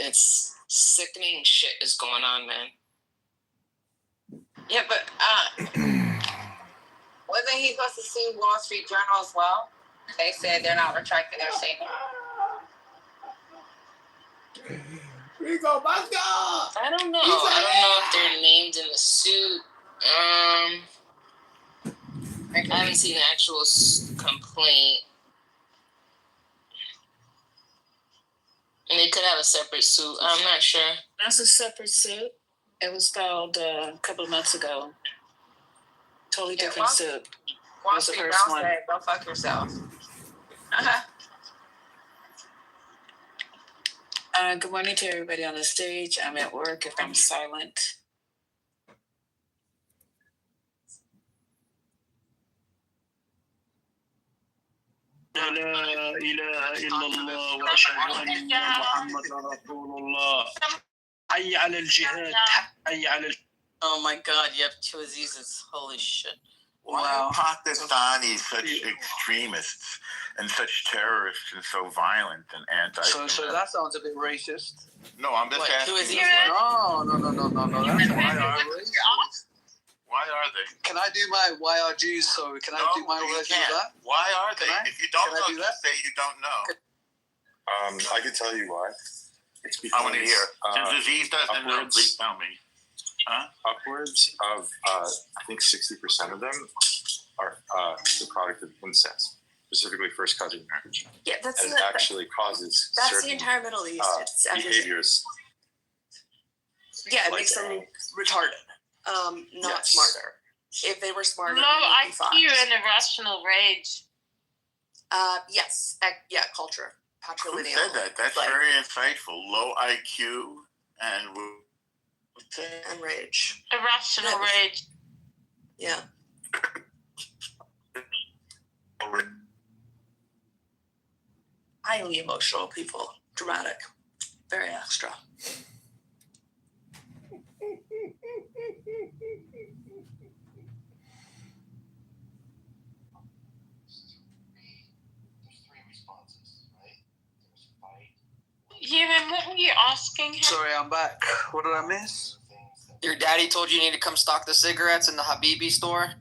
It's sickening shit is going on, man. Yeah, but wasn't he supposed to sue Wall Street Journal as well? They said they're not retracting their statement. Rico, let's go! I don't know. I don't know if they're named in the suit. I haven't seen an actual complaint. And they could have a separate suit. I'm not sure. That's a separate suit. It was filed a couple of months ago. Totally different suit. Wall Street Journal said, "Go fuck yourself." Good morning to everybody on the stage. I'm at work if I'm silent. لا إله إلا الله وأشهد أن محمدا رسول الله حي على الجهاد حي على Oh my God, you have two Azizes. Holy shit. Why are Pakistanis such extremists and such terrorists and so violent and anti? So that sounds a bit racist. No, I'm just asking. No. That's why are racist. Why are they? Can I do my YRGs? So can I do my version of that? Why are they? If you don't know, just say you don't know. I can tell you why. It's because I want to hear. Since Aziz doesn't know, please tell me. Upwards of, I think 60% of them are the product of incest, specifically first cousin marriage. Yeah, that's and it actually causes that's certain the entire Middle East. It's behaviors. Yeah, it makes them retarded, not smarter. If they were smarter, low IQ and irrational rage. Yes, culture. Who said that? That's very insightful. Low IQ and rage. Irrational rage. Yeah. Highly emotional people. Dramatic. Very extra. Human, what were you asking him? Sorry, I'm back. What did I miss? Your daddy told you need to come stock the cigarettes in the Habibi store?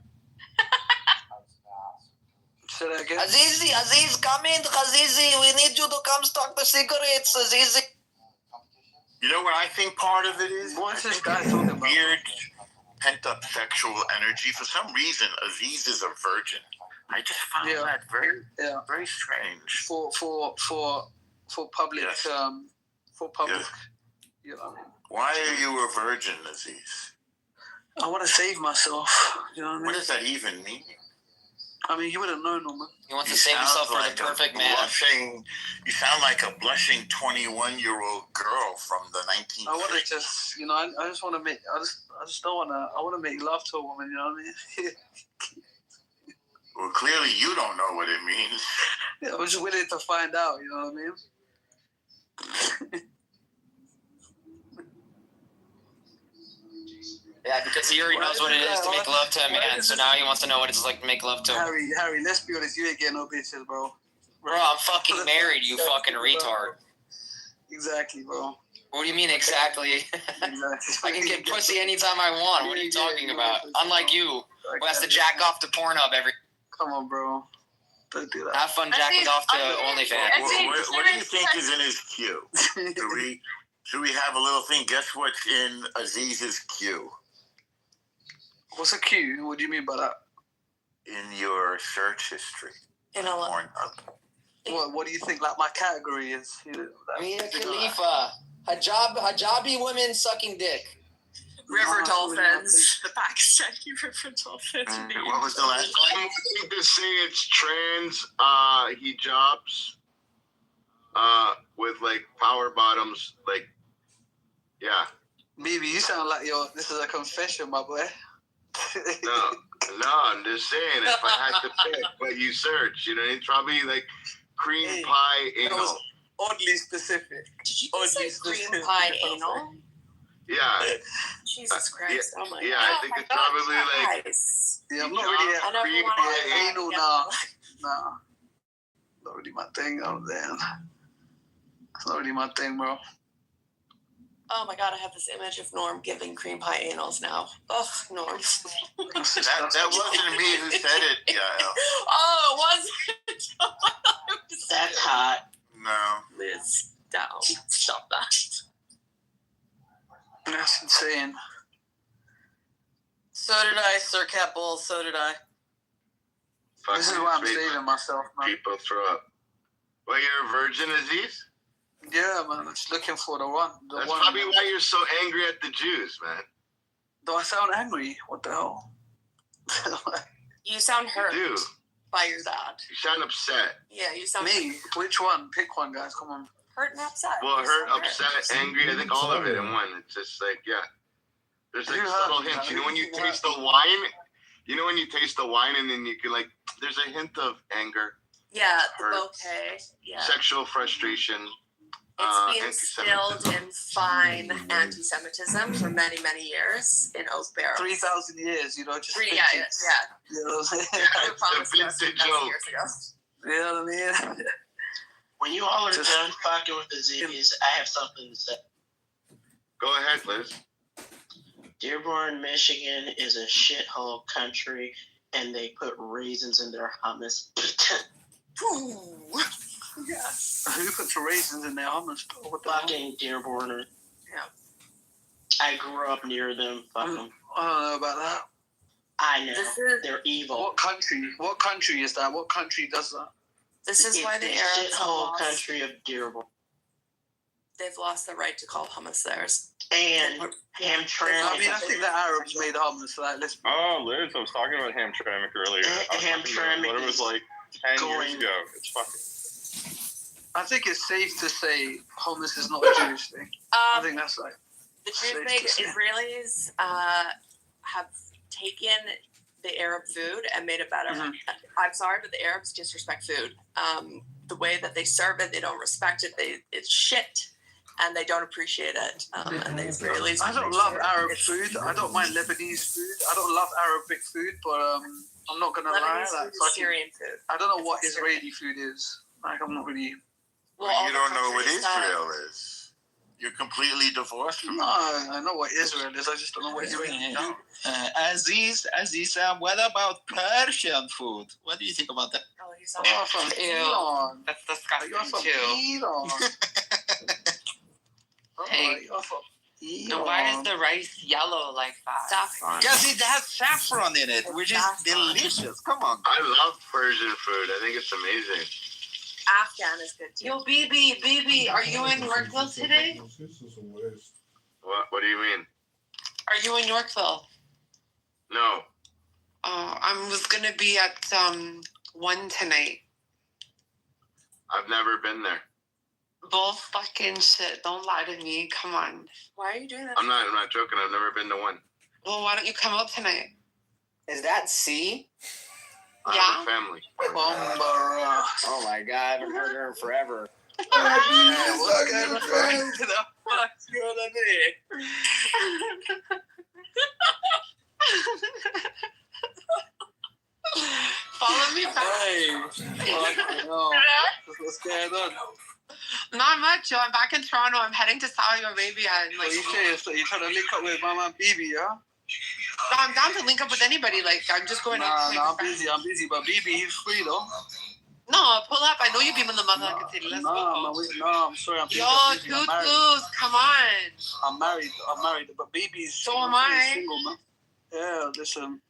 Say that again? Aziz, come in, Azizi. We need you to come stock the cigarettes, Azizi. You know what I think part of it is? What's this guy talking about? Weird pent-up sexual energy. For some reason, Aziz is a virgin. I just found that very strange. For public, for public. You know what I mean? Why are you a virgin, Aziz? I want to save myself. You know what I mean? What does that even mean? I mean, he wouldn't know, man. He wants to save himself for the perfect man. You sound like a blushing 21-year-old girl from the 1950s. I want to just, I just want to make, I just don't want to, I want to make love to a woman, you know what I mean? Well, clearly you don't know what it means. Yeah, I'm just willing to find out, you know what I mean? Yeah, because he already knows what it is to make love to a man, so now he wants to know what it's like to make love to him. Harry, let's be honest, you ain't getting no bitches, bro. Bro, I'm fucking married, you fucking retard. Exactly, bro. What do you mean exactly? I can get pussy anytime I want. What are you talking about? Unlike you, who has to jack off to Pornhub every... Come on, bro. Don't do that. Have fun jacking off to OnlyFans. What do you think is in his queue? Should we have a little thing? Guess what's in Aziz's queue? What's a queue? What do you mean by that? In your search history. What do you think like my category is? Mia Khalifa. Hijabi women sucking dick. River dolphins. The Pakistani river dolphins. What was the last one? You could say it's trans hijabs with like power bottoms, like, yeah. Maybe you sound like this is a confession, my boy. No, I'm just saying if I had to pick, but you search, it's probably like cream pie anal. That was oddly specific. Did you say cream pie anal? Yeah. Jesus Christ! Oh my God! I think it's probably like. Yeah, I'm not really a cream pie anal now. Nah, not really my thing. Oh damn, it's not really my thing, bro. Oh my god, I have this image of Norm giving cream pie anals now. Ugh, Norm. That wasn't me who said it, Yael. Oh, it was. That's hot. No. Liz, down. Stop that. That's insane. So did I, Sir Cat Bull. So did I. This is why I'm saving myself, man. People throw up. Well, you're a virgin, Aziz? Yeah, man. I'm just looking for the one. That's probably why you're so angry at the Jews, man. Do I sound angry? What the hell? You sound hurt You do. by your dad. You sound upset. Yeah, you sound Me? Which one? Pick one, guys. Come on. hurt and upset. Well, You hurt, sound upset, angry. I think all of it in one. It's just like, yeah. There's like subtle hints. You know when you taste the wine? You know when you taste the wine and then you can like, there's a hint of anger, Yeah, the hurt, bouquet. Yeah. sexual frustration, It's been anti-Semitism. instilled in fine anti-Semitism for many, many years in oak barrels. 3,000 years, you know, just Yeah. You know what I'm saying? You promised us vintage 2,000 joke. years ago. You know what I mean? When you all are Just- done fucking with Aziz, I have something to say. Go ahead, Liz. Dearborn, Michigan is a shithole country, and they put raisins in their hummus. Ooh. Yes. Who puts raisins in their hummus? What the hell? Fucking Dearborner. Yeah. I grew up near them. Fuck 'em. I don't know about that. I know. This is They're evil. What country? What country is that? What country does that? this is why the It's Arabs have shithole lost. country of Dearborn. They've lost the right to call hummus theirs. And Hamtramck. I mean, I think the Arabs made hummus. Like, let's. Oh, Liz, I was talking about Hamtramck earlier. I was talking about what it was like 10 years ago. It's fucking. I think it's safe to say hummus is not a Jewish thing. I think that's like. The safe truth to is, say. Israelis have taken the Arab food and made it better. Mhm. I'm sorry, but the Arabs disrespect food. The way that they serve it, they don't respect it. It's shit, and they don't appreciate it. And the Israelis. I don't love Arab food. I don't mind Lebanese food. I don't love Arabic food, but I'm not gonna lie. Lebanese Like, food is fucking, Syrian food. I don't know what It's Israeli food is. Like, I'm not really. Well, all you the don't know what countries Israel is. You're completely divorced from No, I know what Israel is. I just don't know what Israel is. Aziz, what about Persian food? What do you think about that? Oh, he's You're from Iran. That's You're from Iran. Hey. You're from So why is the rice yellow like that? Saffron. Because it has saffron in it, which is Saffron. delicious. Come on. I love Persian food. I think it's amazing. Afghan is good too. Yo, BB, are you in Yorkville today? What do you mean? Are you in Yorkville? No. I was gonna be at 1 tonight. I've never been there. Bull fucking shit. Don't lie to me. Come on. Why are you doing that? I'm not joking. I've never been to one. Well, why don't you come out tonight? Is that C? I Yeah? have a family. Bombara. Oh my god, I haven't heard her in forever. What's going on? What's going on there? Follow me back. Hey. Fucking hell. What's going on? Not much, yo. I'm back in Toronto. I'm heading to Saudi Arabia. And, What you say? So you trying to link up with my man BB, yeah? I'm down to link up with anybody. Like, I'm just going out. Nah, I'm busy, but BB, he's free though. No, pull up. I know you be in the mother. I can say, let's Nah, go. I'm sorry, I'm busy. Yo, I'm busy. toot I'm married. toot. Come on. I'm married, but BB's So am I. single, man. Yeah, listen,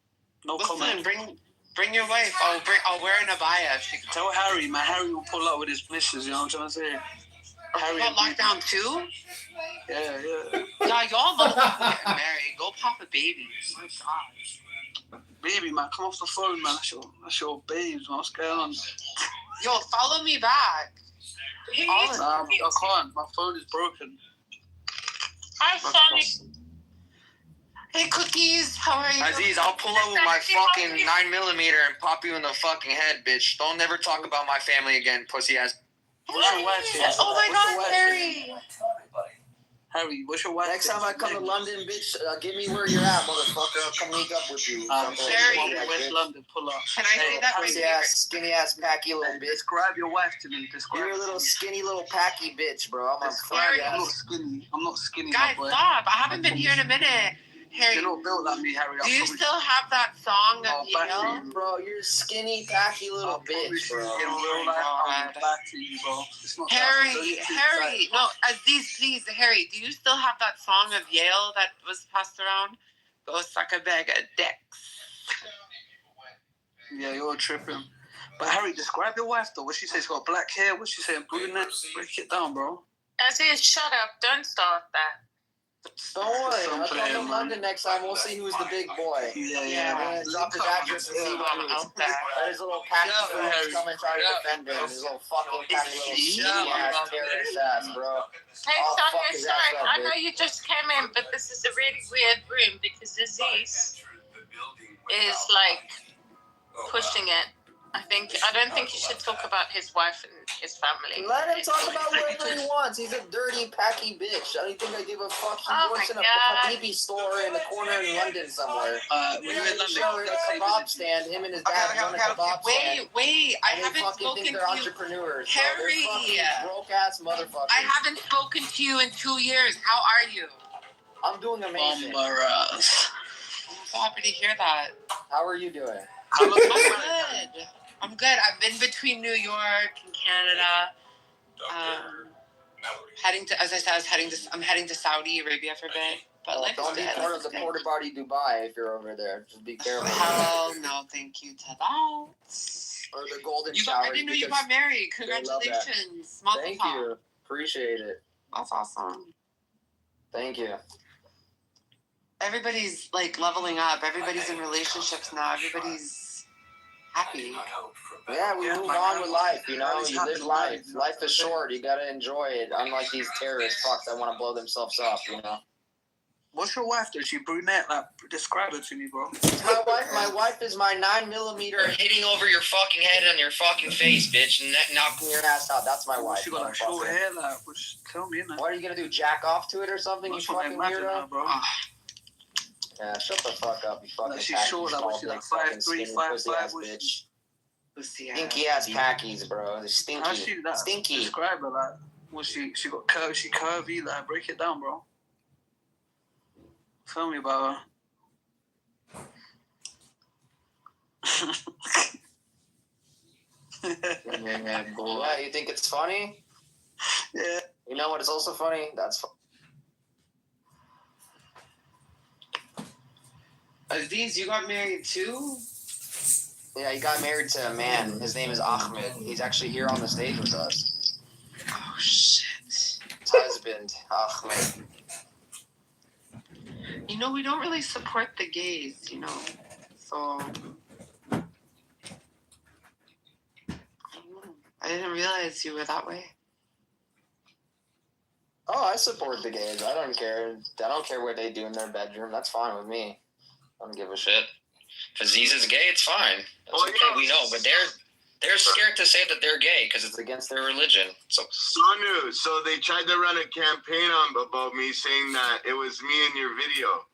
no Listen, comment. bring your wife. I'll wear an abaya. If she Tell Harry, man. Harry will pull up with his missus. You know what I'm trying to say? Harry What, and BB. lockdown too? Yeah. Yeah, y'all both get married. Go pop a baby. My God. Baby, man, come off the phone, man. That's your babes, man. What's going on? Yo, follow me back. All of Nah, I can't. My phone is broken. Hi, Sonny. Hey, Cookies. How are you? Aziz, I'll pull up with my fucking 9mm and pop you in the fucking head, bitch. Don't never talk about my family again, pussy ass. Oh my God, Harry. Harry, what's your wife? Next time I come to London, bitch, give me where you're at, motherfucker. I'll come meet up with you. Harry, West London, pull up. Can I say that? Skinny ass, packy little bitch. Describe your wife to me. You're a little skinny, little packy bitch, bro. I'm Harry, I'm not skinny. Guys, stop! I haven't been here in a minute. Harry, you're not built like me, Harry. Do you still have that song of Yale? Bro, you're a skinny, packy little bitch, bro. Harry, no, Aziz, please, Harry, do you still have that song of Yale that was passed around? Go suck a bag of dicks. Yeah, you're tripping. But Harry, describe your wife though. What she say? She's got black hair. What she saying? Brunette. Break it down, bro. Aziz, shut up. Don't start that. Don't worry, I'll come to London next time. We'll see who's the big boy. Yeah. Drop his address and see what it is. His little packy friends come and try to defend him. His little fucking packy little ass, terrorist ass, bro. Hey, sorry. I know you just came in, but this is a really weird room because Aziz is like pushing it. I don't think you should talk about his wife and his family. Let him talk about whatever he wants. He's a dirty, packy bitch. I don't think I give a fuck. He works in a Habibi store in the corner in London somewhere. When you're in London, a kebab stand. Him and his dad run a kebab stand. Wait, I haven't spoken to you. They're entrepreneurs. Harry, broke ass motherfuckers. I haven't spoken to you in 2 years. How are you? I'm doing amazing. I'm so happy to hear that. How are you doing? I'm good. I'm good. I've been between New York and Canada. I'm heading to Saudi Arabia for a bit. But don't be part of the porta potty Dubai if you're over there. Just be careful. Hell no, thank you to that. Or the golden shower. I didn't know you got married. Congratulations. Thank you. Appreciate it. That's awesome. Thank you. Everybody's like leveling up. Everybody's in relationships now. Everybody's happy. Yeah, we move on with life, you know. You live life. Life is short. You gotta enjoy it. Unlike these terrorist fucks that want to blow themselves up, you know. What's your wife? Does she brunette? Like, describe her to me, bro. My wife is my 9mm hitting over your fucking head on your fucking face, bitch, and knocking your ass out. That's my wife. She got like short hair, like. Tell me, what are you gonna do? Jack off to it or something? You fucking weirdo, bro. Yeah, shut the fuck up, you fucking. She's short. Like, she's like 5'3", 5'5", bitch. Stinky ass packies, bro. They're stinky. Stinky. Describe her like. Well, she got curvy. She curvy. Like, break it down, bro. Tell me about her. Yeah, you think it's funny? Yeah. You know what is also funny? That's funny. Aziz, you got married too? Yeah, he got married to a man. His name is Ahmed. He's actually here on the stage with us. Oh, shit. His husband, Ahmed. You know, we don't really support the gays, you know. So, I didn't realize you were that way. Oh, I support the gays. I don't care. I don't care what they do in their bedroom. That's fine with me. I don't give a shit. If Aziz is gay, it's fine. That's okay. We know, but they're scared to say that they're gay because it's against their religion. So Sonu, so they tried to run a campaign about me saying that it was me in your video.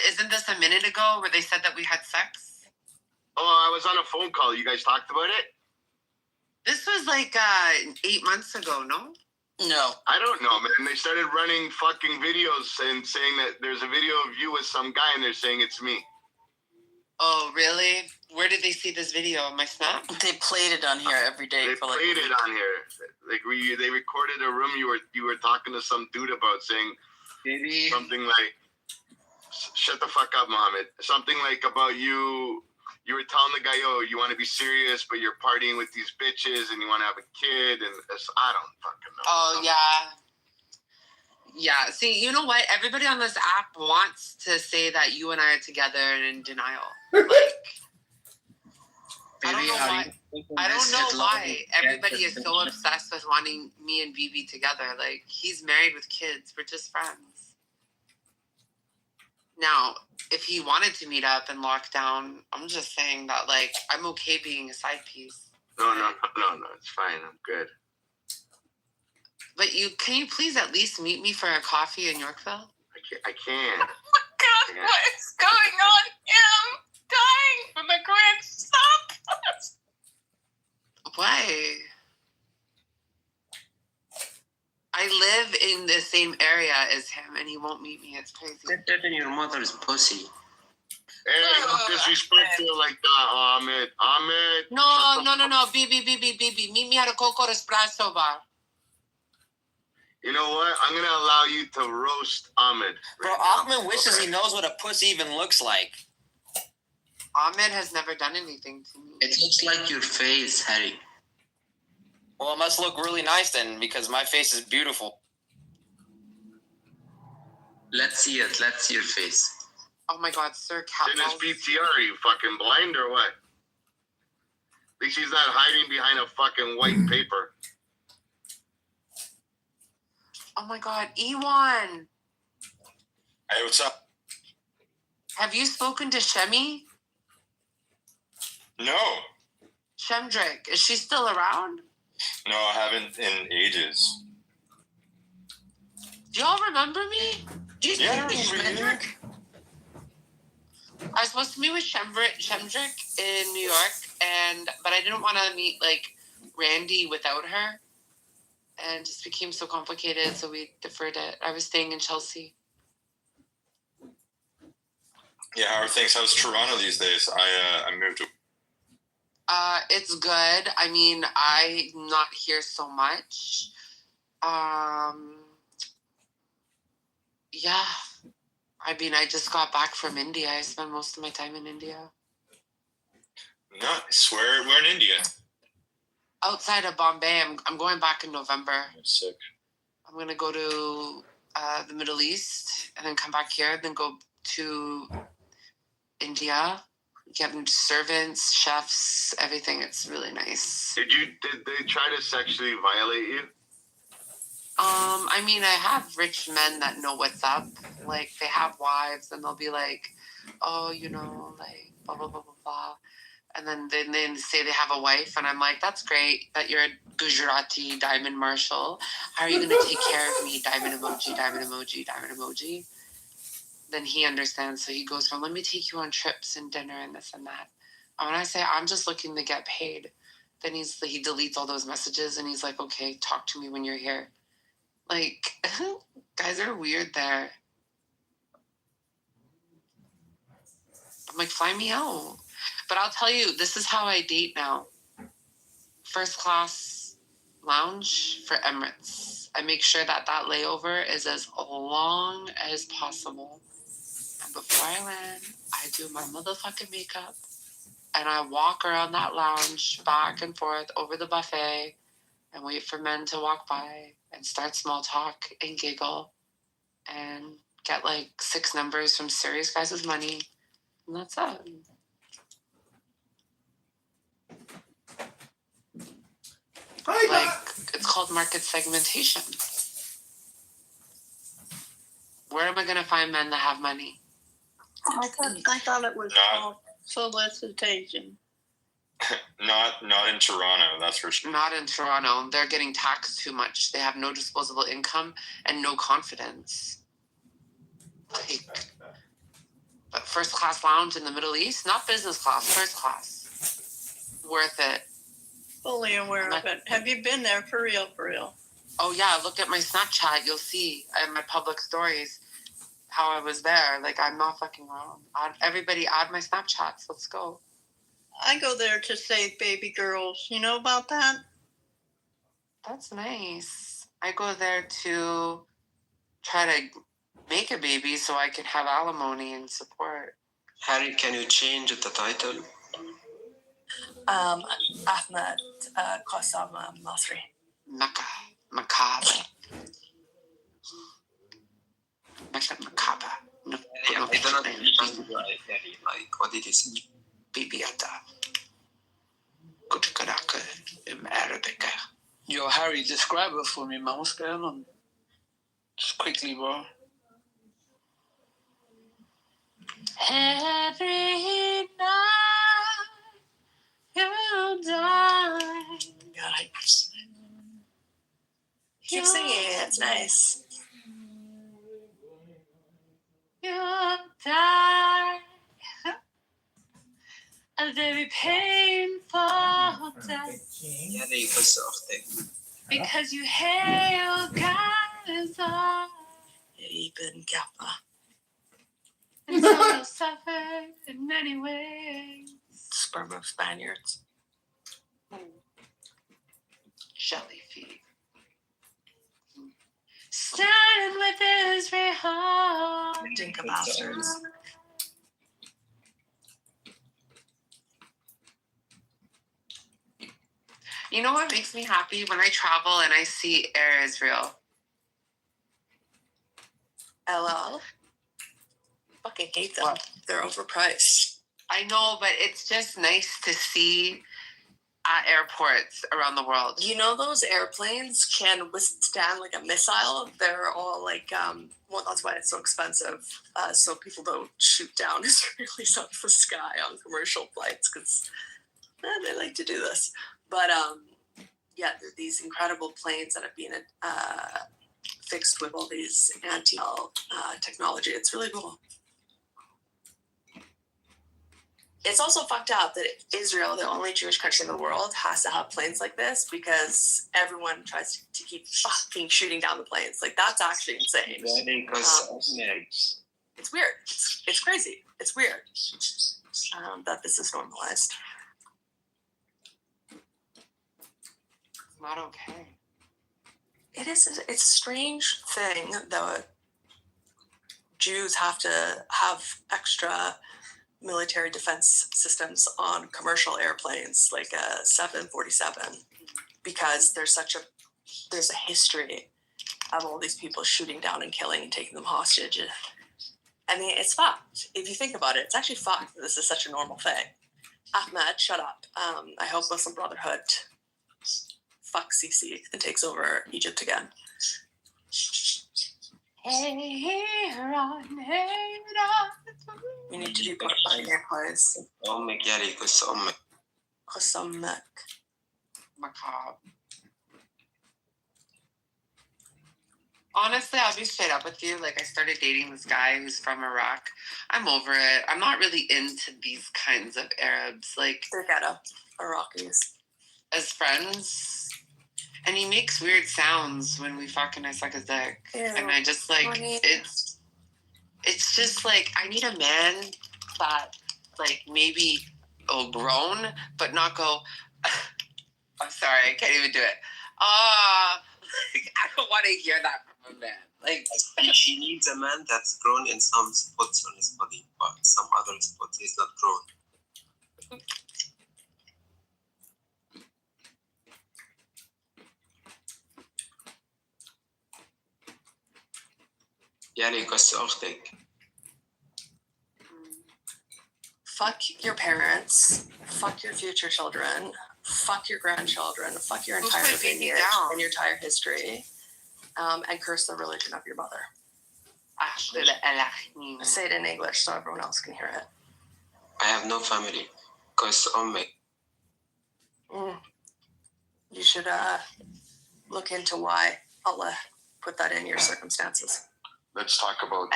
Isn't this a minute ago where they said that we had sex? Oh, I was on a phone call. You guys talked about it? This was like 8 months ago, no? No. I don't know, man. They started running fucking videos and saying that there's a video of you with some guy and they're saying it's me. Oh, really? Where did they see this video? My Snap? They played it on here every day. They played it on here. Like they recorded a room you were talking to some dude about saying something like, "Shut the fuck up, Mohammed." Something like about you. You were telling the guy, "Oh, you want to be serious, but you're partying with these bitches and you want to have a kid," and I don't fucking know. Oh yeah. Yeah, see, you know what? Everybody on this app wants to say that you and I are together and in denial. Like, I don't know why. I don't know why everybody is so obsessed with wanting me and BB together. Like, he's married with kids. We're just friends. Now, if he wanted to meet up and lock down, I'm just saying that, like, I'm okay being a side piece. No, it's fine. I'm good. But can you please at least meet me for a coffee in Yorkville? I can't. God, what is going on? I'm dying from a grand stop. Why? I live in the same area as him, and he won't meet me. It's crazy. Get that in your mother's pussy. Hey, don't disrespect you like that, Ahmed. Ahmed. No. BB. Meet me at a Coco Espresso bar. You know what? I'm gonna allow you to roast Ahmed. Bro, Ahmed wishes he knows what a pussy even looks like. Ahmed has never done anything to me. It looks like your face, Harry. Well, it must look really nice then, because my face is beautiful. Let's see it. Let's see your face. Oh my God, Sir In his Cat. PTR, are you fucking blind or what? At least he's not hiding behind a fucking white paper. Oh my God, Ewan. Hey, what's up? Have you spoken to Shemi? No. Shemdrick, is she still around? No, I haven't in ages. Do y'all remember me? Do you Yeah, I speak to remember you. Shemdrick? I was supposed to meet with Shemdrick in New York, but I didn't want to meet Randy without her, and it just became so complicated, so we deferred it. I was staying in Chelsea. Yeah, how are things? How's Toronto these days? I moved to. It's good. I mean, I'm not here so much. Yeah. I mean, I just got back from India. I spent most of my time in India. Nice. Where in India? Outside of Bombay. I'm going back in November. That's sick. I'm going to go to the Middle East and then come back here, then go to India. Get servants, chefs, everything. It's really nice. Did they try to sexually violate you? I mean, I have rich men that know what's up. Like, they have wives, and they'll be like, oh, blah, blah, blah, blah, blah. And then they say they have a wife, and I'm like, that's great that you're a Gujarati diamond marshal. How are you going to take care of me? Diamond emoji, diamond emoji, diamond emoji. Then he understands, so he goes from, let me take you on trips and dinner and this and that. And when I say, I'm just looking to get paid, then he deletes all those messages, and he's like, okay, talk to me when you're here. Like, guys are weird there. I'm like, fly me out. But I'll tell you, this is how I date now. First class lounge for Emirates. I make sure that layover is as long as possible. And before I land, I do my motherfucking makeup. And I walk around that lounge back and forth over the buffet and wait for men to walk by and start small talk and giggle and get 6 numbers from serious guys with money. And that's it. It's called market segmentation. Where am I going to find men that have money? I thought it was called solicitation. Not in Toronto, that's for sure. Not in Toronto. They're getting taxed too much. They have no disposable income and no confidence. But first class lounge in the Middle East, not business class, first class. Worth it. Fully aware of it. Have you been there for real, for real? Oh yeah, look at my Snapchat. You'll see in my public stories how I was there. I'm not fucking wrong. Everybody add my Snapchats. Let's go. I go there to save baby girls. You know about that? That's nice. I go there to try to make a baby so I can have alimony and support. Harry, can you change the title? Ahmed Qassam Nasri. Macabre. Macabre. Yeah, I don't understand Harry. What did you say? Bibiata. Kutukaraka in Arabic. Yo, Harry, describe it for me, man. What's going on? Just quickly, bro. Every night you die. Yikes. Keep singing. It's nice. You'll die a very painful death. Because you hail God's arm. Eben Kappa. And so you'll suffer in many ways. Sperm of Spaniards. Jelly feet. Standing with Israel. Dinka bastards. You know what makes me happy? When I travel and I see Air Israel. LL. Fucking hate them. What? They're overpriced. I know, but it's just nice to see at airports around the world. You know those airplanes can withstand like a missile? They're all like, well, that's why it's so expensive. So people don't shoot down Israelis out of the sky on commercial flights because they like to do this. But yeah, there are these incredible planes that have been fixed with all these technology. It's really cool. It's also fucked up that Israel, the only Jewish country in the world, has to have planes like this because everyone tries to keep fucking shooting down the planes. Like, that's actually insane. It's weird. It's crazy. It's weird that this is normalized. It's not okay. It's a strange thing that Jews have to have extra military defense systems on commercial airplanes like a 747 because there's a history of all these people shooting down and killing and taking them hostage. I mean, it's fucked. If you think about it, it's actually fucked that this is such a normal thing. Ahmed, shut up. I hope Muslim Brotherhood fucks Sisi and takes over Egypt again. You need to be put on your place. Macabre. Honestly, I'll be straight up with you. Like, I started dating this guy who's from Iraq. I'm over it. I'm not really into these kinds of Arabs. Like, they're ghetto Iraqis. As friends. And he makes weird sounds when we fuck and I suck his dick. Ew. And I just like, it's just like, I need a man that like maybe grown, but not go, I'm sorry, I can't even do it. I don't want to hear that from a man. Like, she needs a man that's grown in some spots on his body, but some other spots is not grown. Fuck your parents. Fuck your future children. Fuck your grandchildren. Fuck your entire lineage and your entire history. And curse the religion of your mother. Say it in English so everyone else can hear it. I have no family. Curse Ummi. You should look into why Allah put that in your circumstances. Let's talk about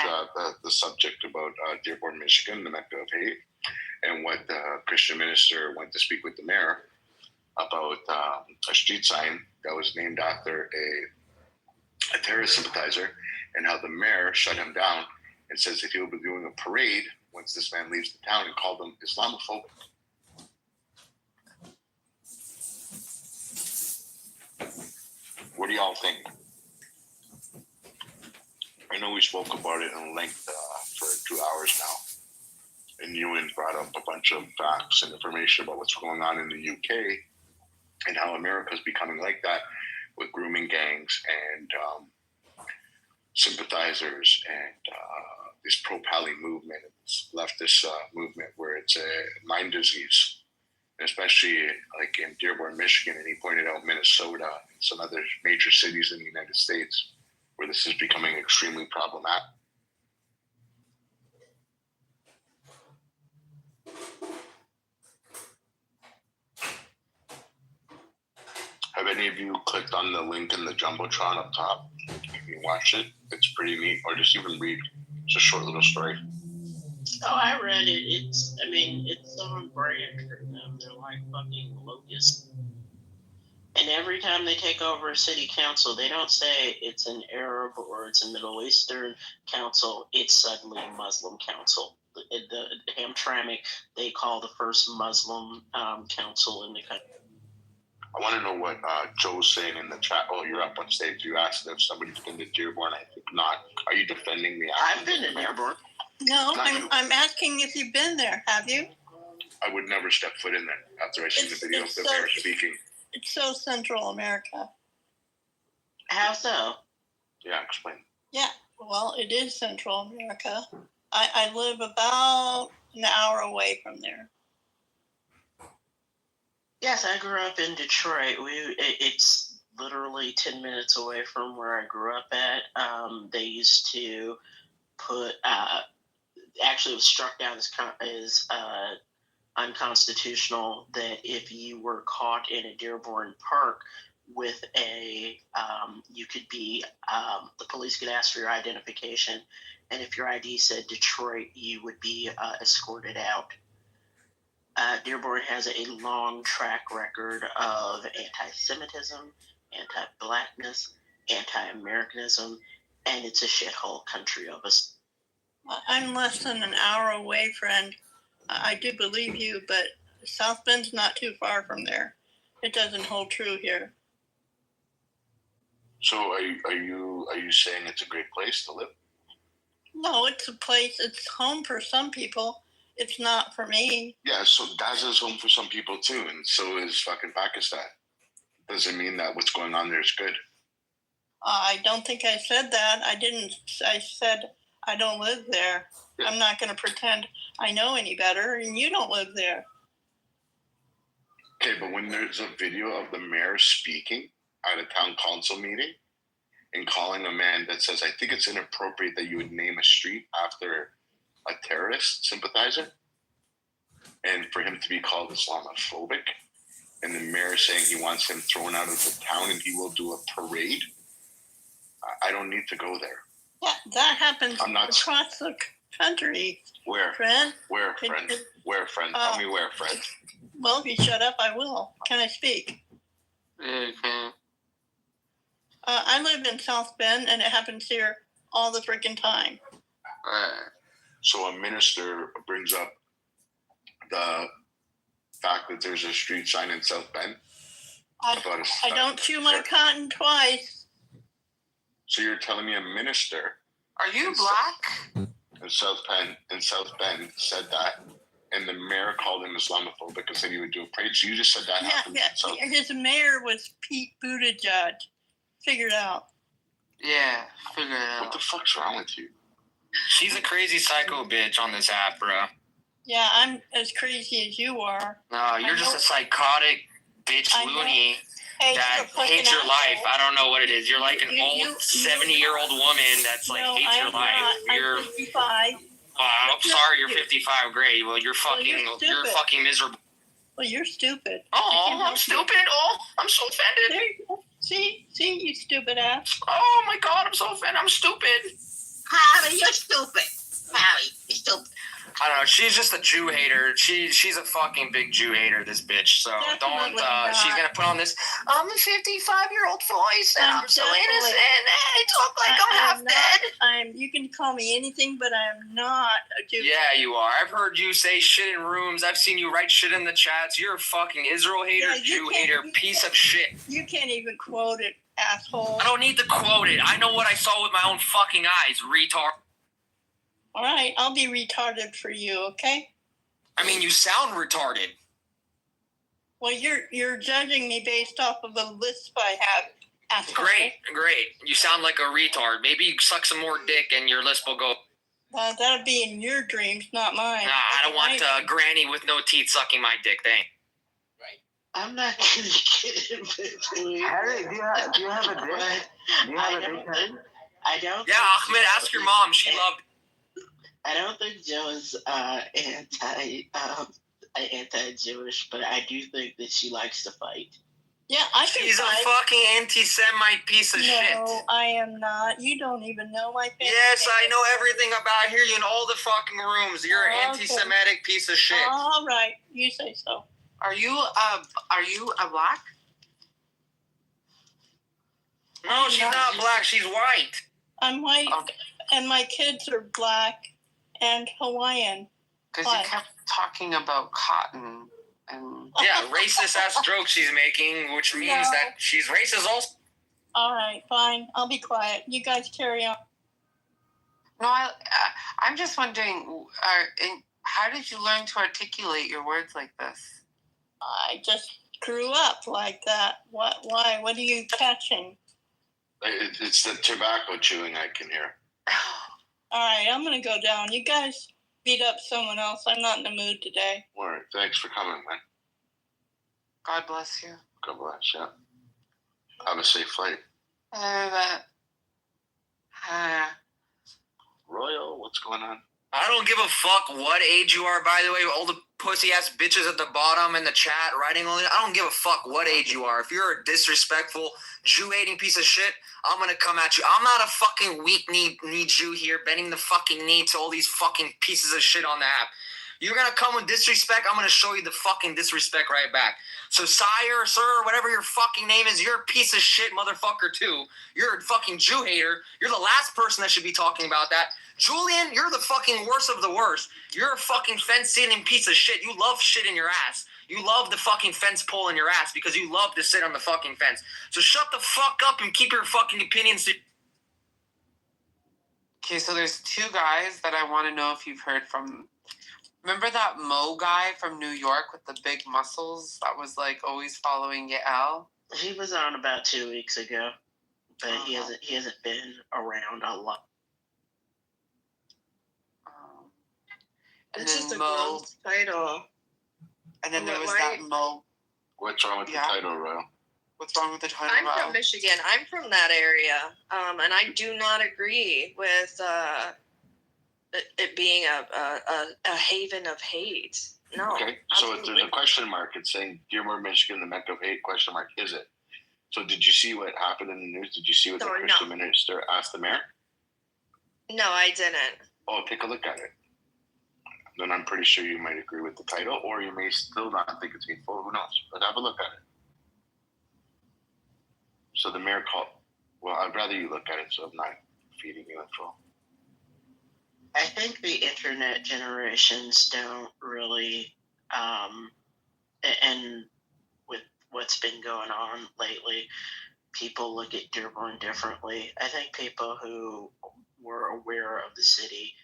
the subject about Dearborn, Michigan, the Mecca of hate, and what the Christian minister went to speak with the mayor about a street sign that was named after a terrorist sympathizer, and how the mayor shut him down and says that he will be doing a parade once this man leaves the town, and called him Islamophobic. What do y'all think? I know we spoke about it in length for 2 hours now, and Ewan brought up a bunch of facts and information about what's going on in the UK and how America's becoming like that with grooming gangs and sympathizers and this pro-Pali movement, this leftist movement where it's a mind disease, especially like in Dearborn, Michigan, and he pointed out Minnesota and some other major cities in the United States where this is becoming extremely problematic. Have any of you clicked on the link in the Jumbotron up top? You can watch it. It's pretty neat. Or just even read. It's a short little story. Oh, I read it. It's so on brand for them. They're like fucking locusts. And every time they take over a city council, they don't say it's an Arab or it's a Middle Eastern council. It's suddenly a Muslim council. The Hamtramck, they call the first Muslim council in the country. I want to know what Joe's saying in the chat. Oh, you're up on stage. You asked if somebody's been to Dearborn. I think not. Are you defending the action? I've been to Dearborn. No, I'm asking if you've been there. Have you? I would never step foot in there after I seen the video of the mayor speaking. It's so Central America. How so? Yeah, explain. Yeah, well, it is Central America. I live about an hour away from there. Yes, I grew up in Detroit. It's literally 10 minutes away from where I grew up at. They used to put, actually it was struck down as unconstitutional that if you were caught in a Dearborn Park with you could be, the police could ask for your identification. And if your ID said Detroit, you would be escorted out. Dearborn has a long track record of anti-Semitism, anti-Blackness, anti-Americanism, and it's a shithole country of us. I'm less than an hour away, friend. I do believe you, but South Bend's not too far from there. It doesn't hold true here. So are you saying it's a great place to live? No, it's a place. It's home for some people. It's not for me. Yeah, so Gaza's home for some people too, and so is fucking Pakistan. Doesn't mean that what's going on there is good. I don't think I said that. I said I don't live there. Yeah. I'm not going to pretend I know any better, and you don't live there. Okay, but when there's a video of the mayor speaking at a town council meeting and calling a man that says, I think it's inappropriate that you would name a street after a terrorist sympathizer, and for him to be called Islamophobic, and the mayor saying he wants him thrown out of the town and he will do a parade, I don't need to go there. Yeah, that happens across the country. Where? Friend? Where, friend? Where, friend? Tell me where, friend. Well, if you shut up, I will. Can I speak? Mm-hmm. I live in South Bend, and it happens here all the freaking time. So a minister brings up the fact that there's a street sign in South Bend. I don't chew my cotton twice. So you're telling me a minister? Are you black? In South Bend said that, and the mayor called him Islamophobic and said he would do a parade. So you just said that happened. Yeah. His mayor was Pete Buttigieg. Figured out. Yeah, figured it out. What the fuck's wrong with you? She's a crazy psycho bitch on this app, bro. Yeah, I'm as crazy as you are. No, you're just a psychotic bitch loony that hates your life. I don't know what it is. You're like an old 70-year-old woman that's like hates your life. You're 55. I'm sorry, you're 55. Great. Well, you're fucking miserable. Well, you're stupid. Oh, I'm stupid. Oh, I'm so offended. There you go. See, you stupid ass. Oh my God, I'm so offended. I'm stupid. Harry, you're stupid. Harry, you're stupid. I don't know. She's just a Jew hater. She's a fucking big Jew hater, this bitch. So don't. She's gonna put on this. I'm a 55-year-old voice, and I'm so innocent. I talk like I'm half dead. You can call me anything, but I'm not a Jew. Yeah, you are. I've heard you say shit in rooms. I've seen you write shit in the chats. You're a fucking Israel hater, Jew hater, piece of shit. You can't even quote it, asshole. I don't need to quote it. I know what I saw with my own fucking eyes, retard. All right, I'll be retarded for you, okay? I mean, you sound retarded. Well, you're judging me based off of the lisp I have. Asshole. Great. You sound like a retard. Maybe you suck some more dick and your lisp will go. That'll be in your dreams, not mine. Nah, I don't want granny with no teeth sucking my dick. Thanks. I'm not gonna get in between. Harry, do you have a dick? Do you have a dick, Harry? I don't. Yeah, Ahmed, ask your mom. She loved it. I don't think Joe is anti-Jewish, but I do think that she likes to fight. Yeah, I can She's fight. a fucking anti-Semite piece of shit. No, I am not. You don't even know my family. Yes, I know everything about here. You in all the fucking rooms. You're an anti-Semitic piece of shit. All right, you say so. Are you a black? No, she's not black. She's white. I'm white, and my kids are black and Hawaiian. Because you kept talking about cotton and... Yeah, racist-ass jokes she's making, which means that she's racist also. All right, fine. I'll be quiet. You guys carry on. No, I'm just wondering, how did you learn to articulate your words like this? I just grew up like that. Why? What are you catching? It's the tobacco chewing I can hear. All right, I'm going to go down. You guys beat up someone else. I'm not in the mood today. All right, thanks for coming, man. God bless you. God bless you. Have a safe flight. Royal, what's going on? I don't give a fuck what age you are, by the way. All the pussy-ass bitches at the bottom in the chat writing on it. I don't give a fuck what age you are. If you're a disrespectful, Jew-hating piece of shit, I'm gonna come at you. I'm not a fucking weak-knee Jew here bending the fucking knee to all these fucking pieces of shit on the app. You're gonna come with disrespect, I'm gonna show you the fucking disrespect right back. So sire, sir, whatever your fucking name is, you're a piece of shit motherfucker too. You're a fucking Jew hater. You're the last person that should be talking about that. Julian, you're the fucking worst of the worst. You're a fucking fence-sitting piece of shit. You love shit in your ass. You love the fucking fence pole in your ass because you love to sit on the fucking fence. So shut the fuck up and keep your fucking opinions to... Okay, so there's two guys that I want to know if you've heard from. Remember that Mo guy from New York with the big muscles that was like always following Yael? He was on about 2 weeks ago, but he hasn't been around a lot. And It's then just a Mo, girl's title. and then there was that Mo. What's wrong with the title, Royal? What's wrong with the title? I'm from Michigan. I'm from that area, and I do not agree with it being a haven of hate. No. Okay, so if there's a question mark, it's saying Dearborn, Michigan, the Mecca of hate, question mark, is it? So did you see what happened in the news? Did you see what the Christian minister asked the mayor? No, I didn't. Oh, take a look at it. Then I'm pretty sure you might agree with the title, or you may still not think it's hateful. Who knows? But have a look at it. So the mayor called. Well, I'd rather you look at it, so I'm not feeding you info. I think the internet generations don't really, and with what's been going on lately, people look at Dearborn differently. I think people who were aware of the city,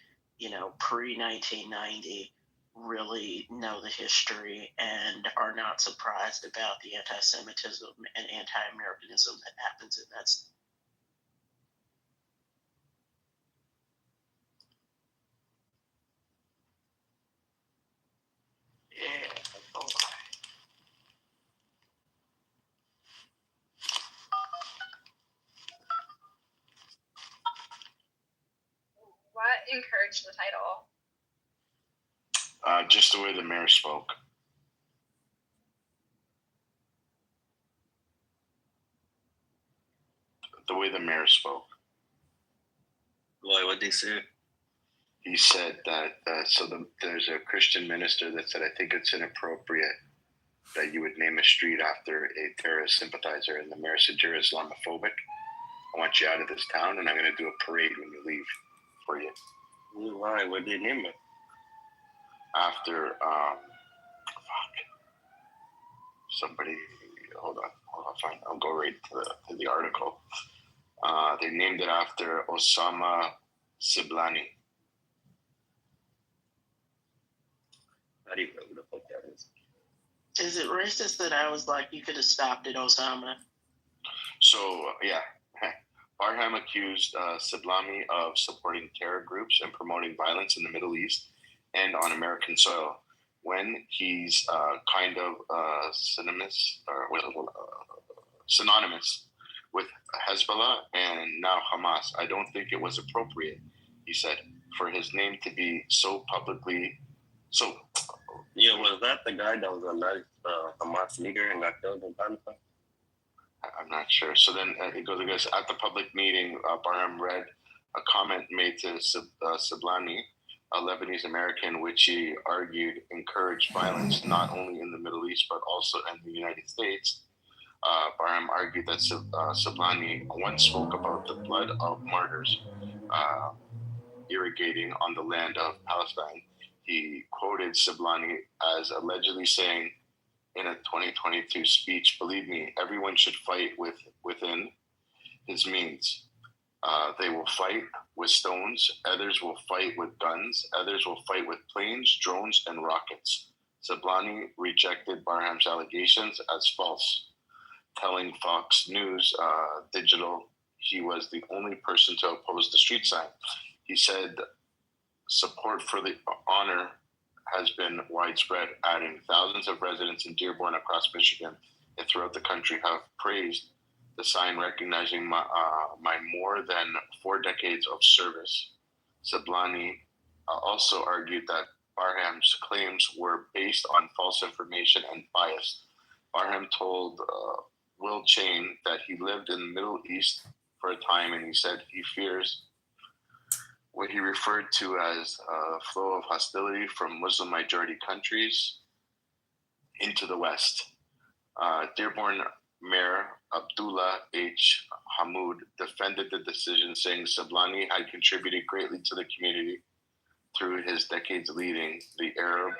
pre-1990, really know the history and are not surprised about the anti-Semitism and anti-Americanism that happens in that city. Yeah. Oh, What encouraged the title? Just the way the mayor spoke. The way the mayor spoke. Why? What did he say? He said that, there's a Christian minister that said, I think it's inappropriate that you would name a street after a terrorist sympathizer. And the mayor said, you're Islamophobic. I want you out of this town, and I'm going to do a parade when you leave for you. Why? What did they name it? After, somebody, hold on, fine. I'll go right to the article. They named it after Osama Siblani. How do you know who the fuck that is? Is it racist that I was like, you could have stopped at Osama? So, yeah. Barham accused Siblami of supporting terror groups and promoting violence in the Middle East and on American soil when he's synonymous with Hezbollah and now Hamas. I don't think it was appropriate, he said, for his name to be so publicly. Yeah, was that the guy that was a Hamas leader and got killed in Panama? sure. So then it goes, at the public meeting, Barham read a comment made to Sablani, a Lebanese American, which he argued encouraged violence not only in the Middle East but also in the United States. Barham argued that Sablani once spoke about the blood of martyrs irrigating on the land of Palestine. He quoted Sablani as allegedly saying in a 2022 speech, "Believe me, everyone should fight within his means. They will fight with stones, others will fight with guns, others will fight with planes, drones, and rockets." Sablani rejected Barham's allegations as false, telling Fox News Digital he was the only person to oppose the street sign. He said support for the honor has been widespread, adding thousands of residents in Dearborn across Michigan and throughout the country have praised the sign recognizing my more than 4 decades of service. Sablani also argued that Barham's claims were based on false information and bias. Barham told Will Chain that he lived in the Middle East for a time, and he said he fears what he referred to as a flow of hostility from Muslim-majority countries into the West. Dearborn Mayor Abdullah H. Hamoud defended the decision, saying Sablani had contributed greatly to the community through his decades leading the Arab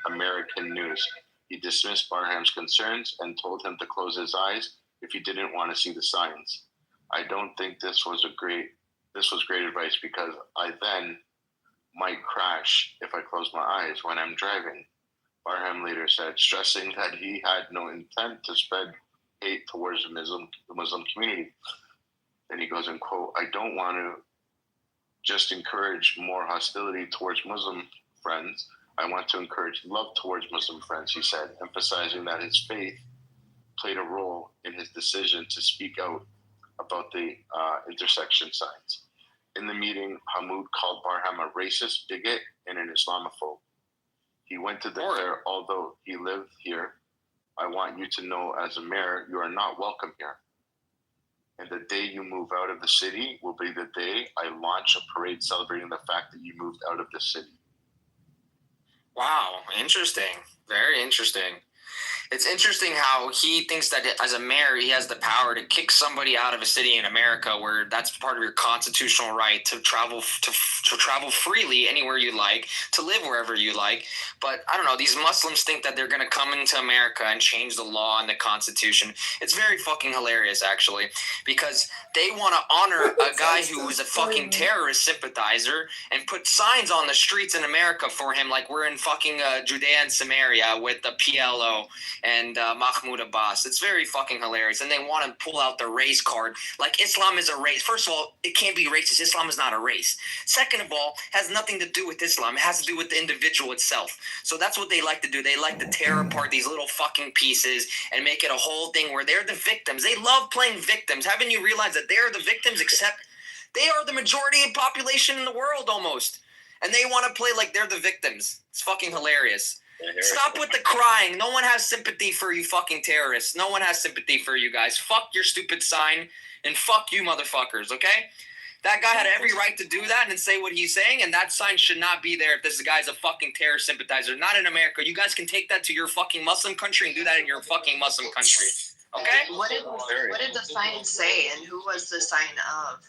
American news. He dismissed Barham's concerns and told him to close his eyes if he didn't want to see the signs. "I don't think this was great advice because I then might crash if I close my eyes when I'm driving," Barham later said, stressing that he had no intent to spread hate towards the Muslim community. Then he goes and quote, "I don't want to just encourage more hostility towards Muslim friends. I want to encourage love towards Muslim friends," he said, emphasizing that his faith played a role in his decision to speak out about the intersection signs. In the meeting, Hamoud called Barham a racist, bigot, and an Islamophobe. He went to declare, "Although he lived here, I want you to know as a mayor, you are not welcome here. And the day you move out of the city will be the day I launch a parade celebrating the fact that you moved out of the city." Wow, interesting. Very interesting. It's interesting how he thinks that as a mayor, he has the power to kick somebody out of a city in America where that's part of your constitutional right to travel freely anywhere you like, to live wherever you like. But I don't know, these Muslims think that they're going to come into America and change the law and the Constitution. It's very fucking hilarious, actually, because they want to honor a guy who was a fucking terrorist sympathizer and put signs on the streets in America for him like we're in fucking Judea and Samaria with the PLO and Mahmoud Abbas. It's very fucking hilarious. And they want to pull out the race card like Islam is a race. First of all, it can't be racist. Islam is not a race. Second of all, it has nothing to do with Islam. It has to do with the individual itself. So that's what they like to do. They like to tear apart these little fucking pieces and make it a whole thing where they're the victims. They love playing victims. Haven't you realized that they're the victims, except they are the majority of population in the world almost. And they want to play like they're the victims. It's fucking hilarious. Stop with the crying. No one has sympathy for you fucking terrorists. No one has sympathy for you guys. Fuck your stupid sign and fuck you motherfuckers, okay? That guy had every right to do that and say what he's saying, and that sign should not be there if this guy's a fucking terror sympathizer. Not in America. You guys can take that to your fucking Muslim country and do that in your fucking Muslim country, okay? What did the sign say, and who was the sign of?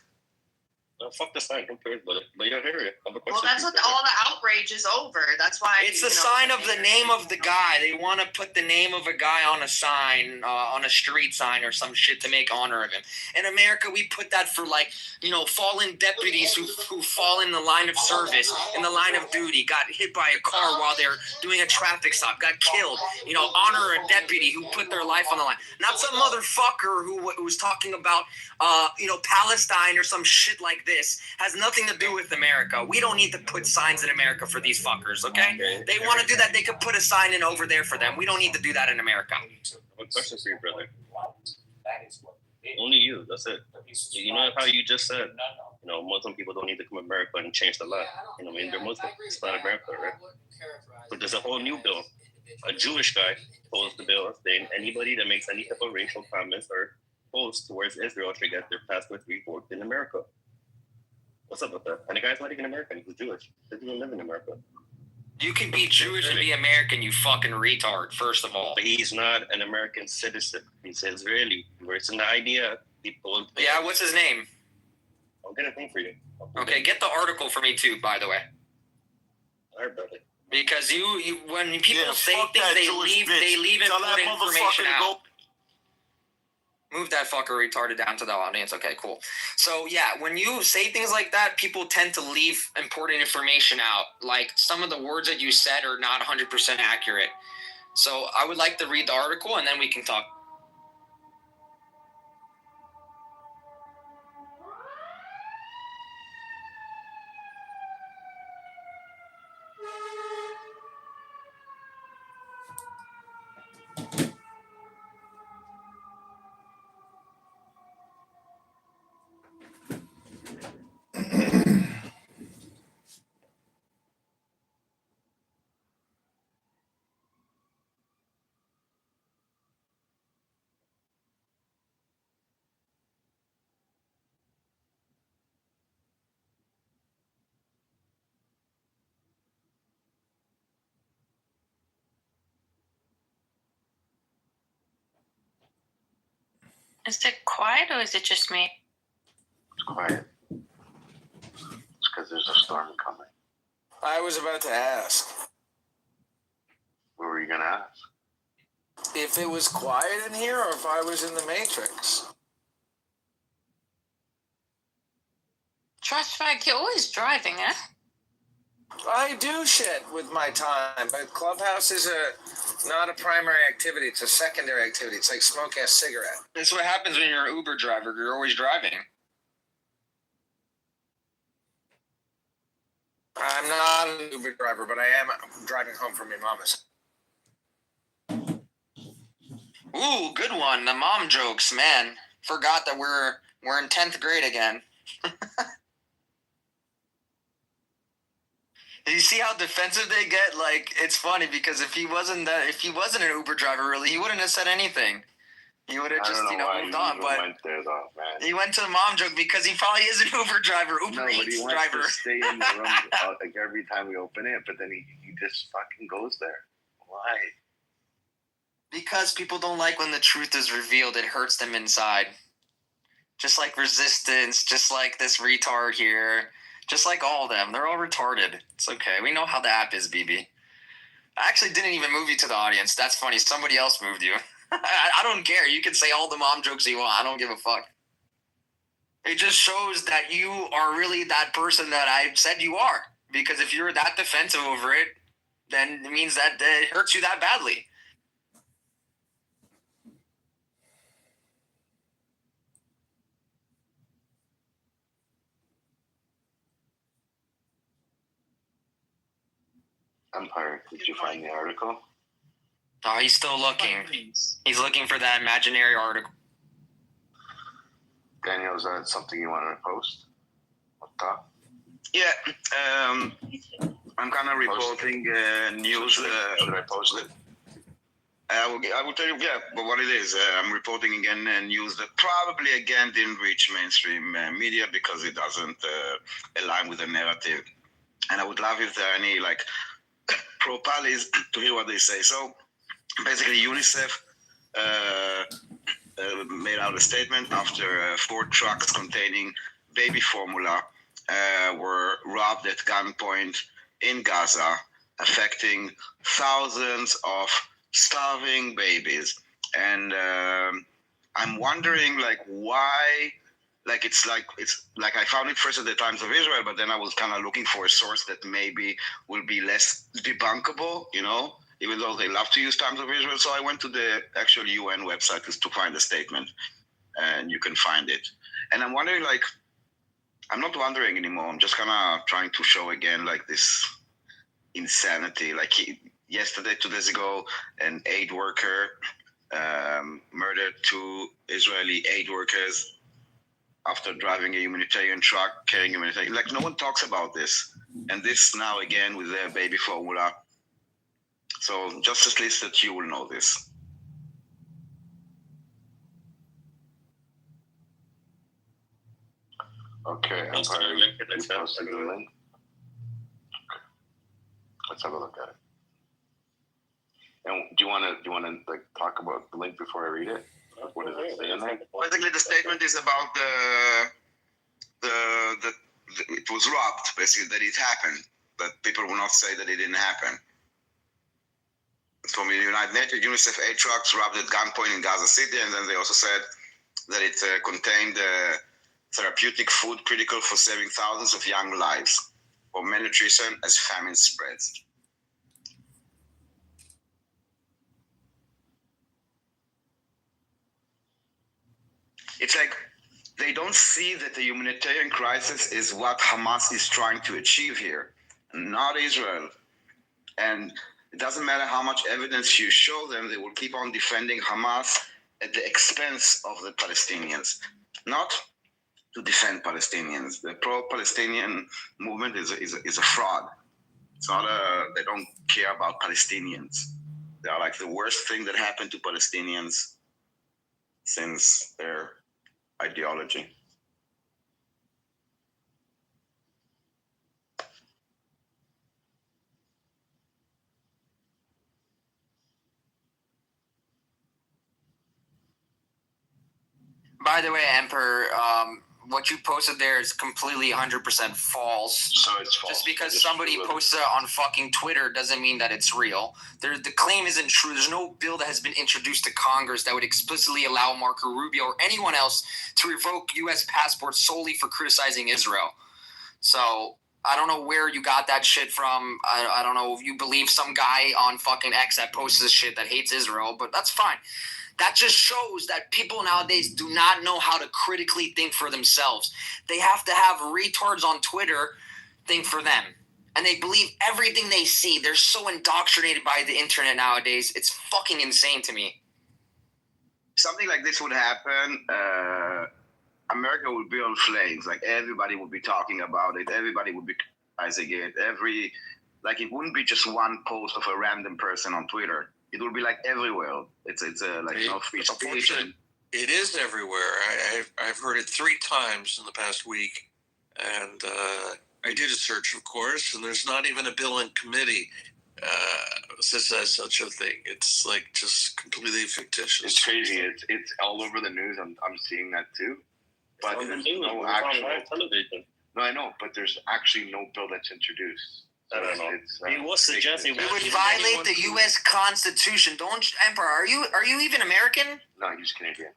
Fuck the sign, who cares about it? But yeah, here, well, that's what all the outrage is over. That's why it's the sign of the name of the guy. They want to put the name of a guy on a sign, on a street sign or some shit to make honor of him. In America, we put that for fallen deputies who fall in the line of service, in the line of duty, got hit by a car while they're doing a traffic stop, got killed. Honor a deputy who put their life on the line. Not some motherfucker who was talking about, Palestine or some shit like this. Has nothing to do with America. We don't need to put signs in America for these fuckers, okay? They want to do that, they could put a sign in over there for them. We don't need to do that in America. I have a question for you, brother. Only you, that's it. You know how you just said, Muslim people don't need to come to America and change the law. They're Muslim. It's not America, right? But there's a whole new bill. A Jewish guy posed the bill saying anybody that makes any type of racial comments or post towards Israel to get their passports revoked in America. What's up with that? And the guy's not even American. He's Jewish. He doesn't even live in America. You can be Jewish and be American, you fucking retard, first of all. But he's not an American citizen. He's Israeli. It's an idea. People. Yeah, what's his name? I'll get a name for you. Okay, get the article for me too, by the way. All right, brother. Because you when people say things, they leave important information out. Move that fucker retarded down to the audience. Okay, cool. So yeah, when you say things like that, people tend to leave important information out. Like some of the words that you said are not 100% accurate. So I would like to read the article and then we can talk. Is it quiet or is it just me? It's quiet. It's because there's a storm coming. I was about to ask. What were you going to ask? If it was quiet in here or if I was in the Matrix. Trust Fag, you're always driving, eh? I do shit with my time, but Clubhouse is not a primary activity. It's a secondary activity. It's like smoking a cigarette. That's what happens when you're an Uber driver. You're always driving. I'm not an Uber driver, but I am driving home from your mama's. Ooh, good one. The mom jokes, man. Forgot that we're in 10th grade again. You see how defensive they get? Like, it's funny because if he wasn't an Uber driver, really, he wouldn't have said anything. He would have just, moved on. But went there, though, man. He went to the mom joke because he probably is an Uber driver, Uber Eats but he driver. wants to stay in the room like every time we open it, but then he just fucking goes there. Why? Because people don't like when the truth is revealed. It hurts them inside. Just like Resistance, just like this retard here. Just like all of them. They're all retarded. It's okay. We know how the app is, BB. I actually didn't even move you to the audience. That's funny. Somebody else moved you. I don't care. You can say all the mom jokes you want. I don't give a fuck. It just shows that you are really that person that I said you are. Because if you're that defensive over it, then it means that it hurts you that badly. Empire, did you find the article? Oh, he's still looking. He's looking for that imaginary article. Daniel, is that something you wanted to post? What the? Yeah, I'm kind of reporting news. Should I post it? I will tell you, but what it is. I'm reporting again news that probably again didn't reach mainstream media because it doesn't align with the narrative. And I would love if there are any pro-Palis to hear what they say. So basically UNICEF made out a statement after 4 trucks containing baby formula were robbed at gunpoint in Gaza, affecting thousands of starving babies. And I'm wondering why. It's like I found it first at the Times of Israel, but then I was kind of looking for a source that maybe will be less debunkable, even though they love to use Times of Israel. So I went to the actual UN website to find the statement, and you can find it. And I'm wondering, I'm not wondering anymore. I'm just kind of trying to show again, this insanity. Yesterday, 2 days ago, an aid worker murdered 2 Israeli aid workers after driving a humanitarian truck carrying humanitarian. No one talks about this. And this now again with the baby formula. So just at least that you will know this. Okay, Post Empire, the link in the you chat. posted the link. Let's have a look at it. And do you want to like talk about the link before I read it? What does it say in there? Basically, the statement is about the it was robbed, basically, that it happened, but people will not say that it didn't happen. From the United Nations, UNICEF aid trucks robbed at gunpoint in Gaza City, and then they also said that it contained therapeutic food critical for saving thousands of young lives for malnutrition as famine spreads. It's like they don't see that the humanitarian crisis is what Hamas is trying to achieve here, not Israel. And it doesn't matter how much evidence you show them, they will keep on defending Hamas at the expense of the Palestinians, not to defend Palestinians. The pro-Palestinian movement is a fraud. It's not they don't care about Palestinians. They are like the worst thing that happened to Palestinians since their ideology. By the way, Emperor, what you posted there is completely 100% false. So it's false. Just because somebody posted it on fucking Twitter doesn't mean that it's real. The claim isn't true. There's no bill that has been introduced to Congress that would explicitly allow Marco Rubio or anyone else to revoke U.S. passports solely for criticizing Israel. So I don't know where you got that shit from. I don't know if you believe some guy on fucking X that posts this shit that hates Israel, but that's fine. That just shows that people nowadays do not know how to critically think for themselves. They have to have retards on Twitter think for them. And they believe everything they see. They're so indoctrinated by the internet nowadays. It's fucking insane to me. Something like this would happen, America would be on flames. Like everybody would be talking about it. Everybody would be criticizing it. It wouldn't be just one post of a random person on Twitter. It will be like everywhere. It's free speech. It is everywhere. I've heard it 3 times in the past week, and I did a search, of course, and there's not even a bill in committee that says such a thing. It's like just completely fictitious. It's crazy. It's all over the news. I'm seeing that too. But there's no actual television. No, I know, but there's actually no bill that's introduced. I don't know. He was suggesting it would violate the U.S. Constitution. Emperor, are you even American? No, he's Canadian.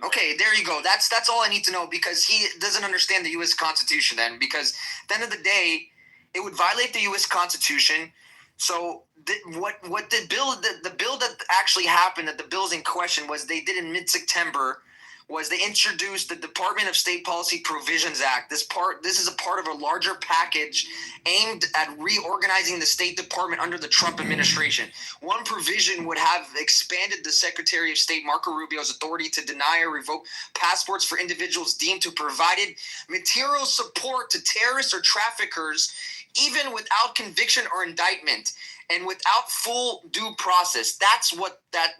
Okay, there you go. That's all I need to know, because he doesn't understand the U.S. Constitution then, because at the end of the day, it would violate the U.S. Constitution. So what the bill that actually happened, that the bills in question was they did in mid-September, was they introduced the Department of State Policy Provisions Act. This is a part of a larger package aimed at reorganizing the State Department under the Trump administration. One provision would have expanded the Secretary of State Marco Rubio's authority to deny or revoke passports for individuals deemed to have provided material support to terrorists or traffickers, even without conviction or indictment, and without full due process. That's what that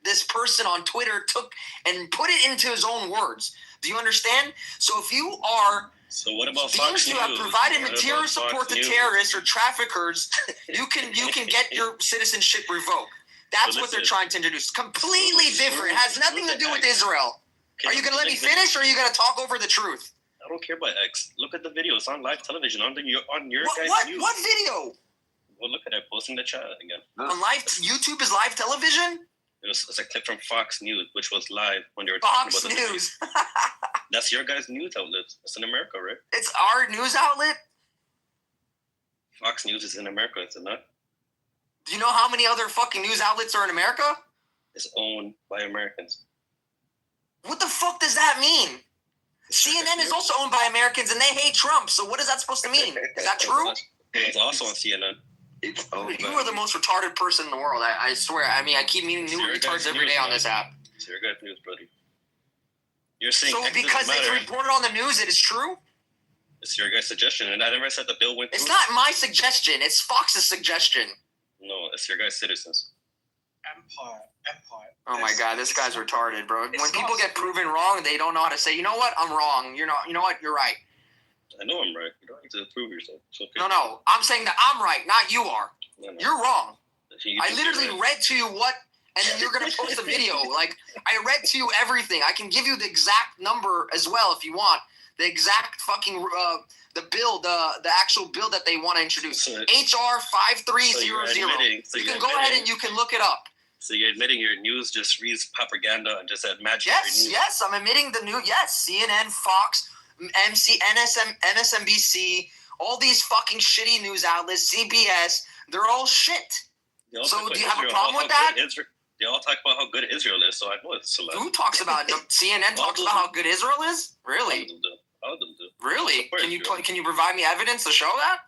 this person on Twitter took and put it into his own words. Do you understand? So if you are what about deemed to have provided material support to terrorists or traffickers, you can get your citizenship revoked. That's what they're trying to introduce. Completely different. It has nothing to do with Israel. Are you going to let me finish, or are you going to talk over the truth? I don't care about X. Look at the video. It's on live television on your guys' news. What video? Well, look at it. Post in the chat again. On live YouTube is live television? It's a clip from Fox News, which was live when they were Fox talking about News. That's your guys' news outlet. It's in America, right? It's our news outlet? Fox News is in America, is it not? Do you know how many other fucking news outlets are in America? It's owned by Americans. What the fuck does that mean? CNN is also owned by Americans, and they hate Trump. So what is that supposed to mean? Is that true? It's also on CNN. You are the most retarded person in the world. I swear. I mean, I keep meeting new retards every day on this app. It's your guys' news, buddy. You're saying so because it's reported on the news, it is true? It's your guys' suggestion, and I never said the bill went through. It's not my suggestion. It's Fox's suggestion. No, it's your guys' citizens. Empire. Empire. Oh my god, this guy's retarded, bro. When people get proven wrong, they don't know how to say, you know what, I'm wrong. You're not. You know what, you're right. I know I'm right. You don't need to prove yourself. It's okay. No, I'm saying that I'm right, not you are. No. You're wrong. I You literally right. read to you what, and then you're gonna post a video. Like, I read to you everything. I can give you the exact number as well if you want. The exact fucking the bill, the actual bill that they want to introduce. HR 5300. You can go ahead and you can look it up. So you're admitting your news just reads propaganda and just said magic. Yes, I'm admitting the new. Yes, CNN, Fox, MSNBC, all these fucking shitty news outlets, CBS, they're all shit. So do you have a problem with that? They all talk about how good Israel is, so I know it's celeb. Who talks about CNN talks about how good Israel is? Really? All of them do. Really? Can you provide me evidence to show that?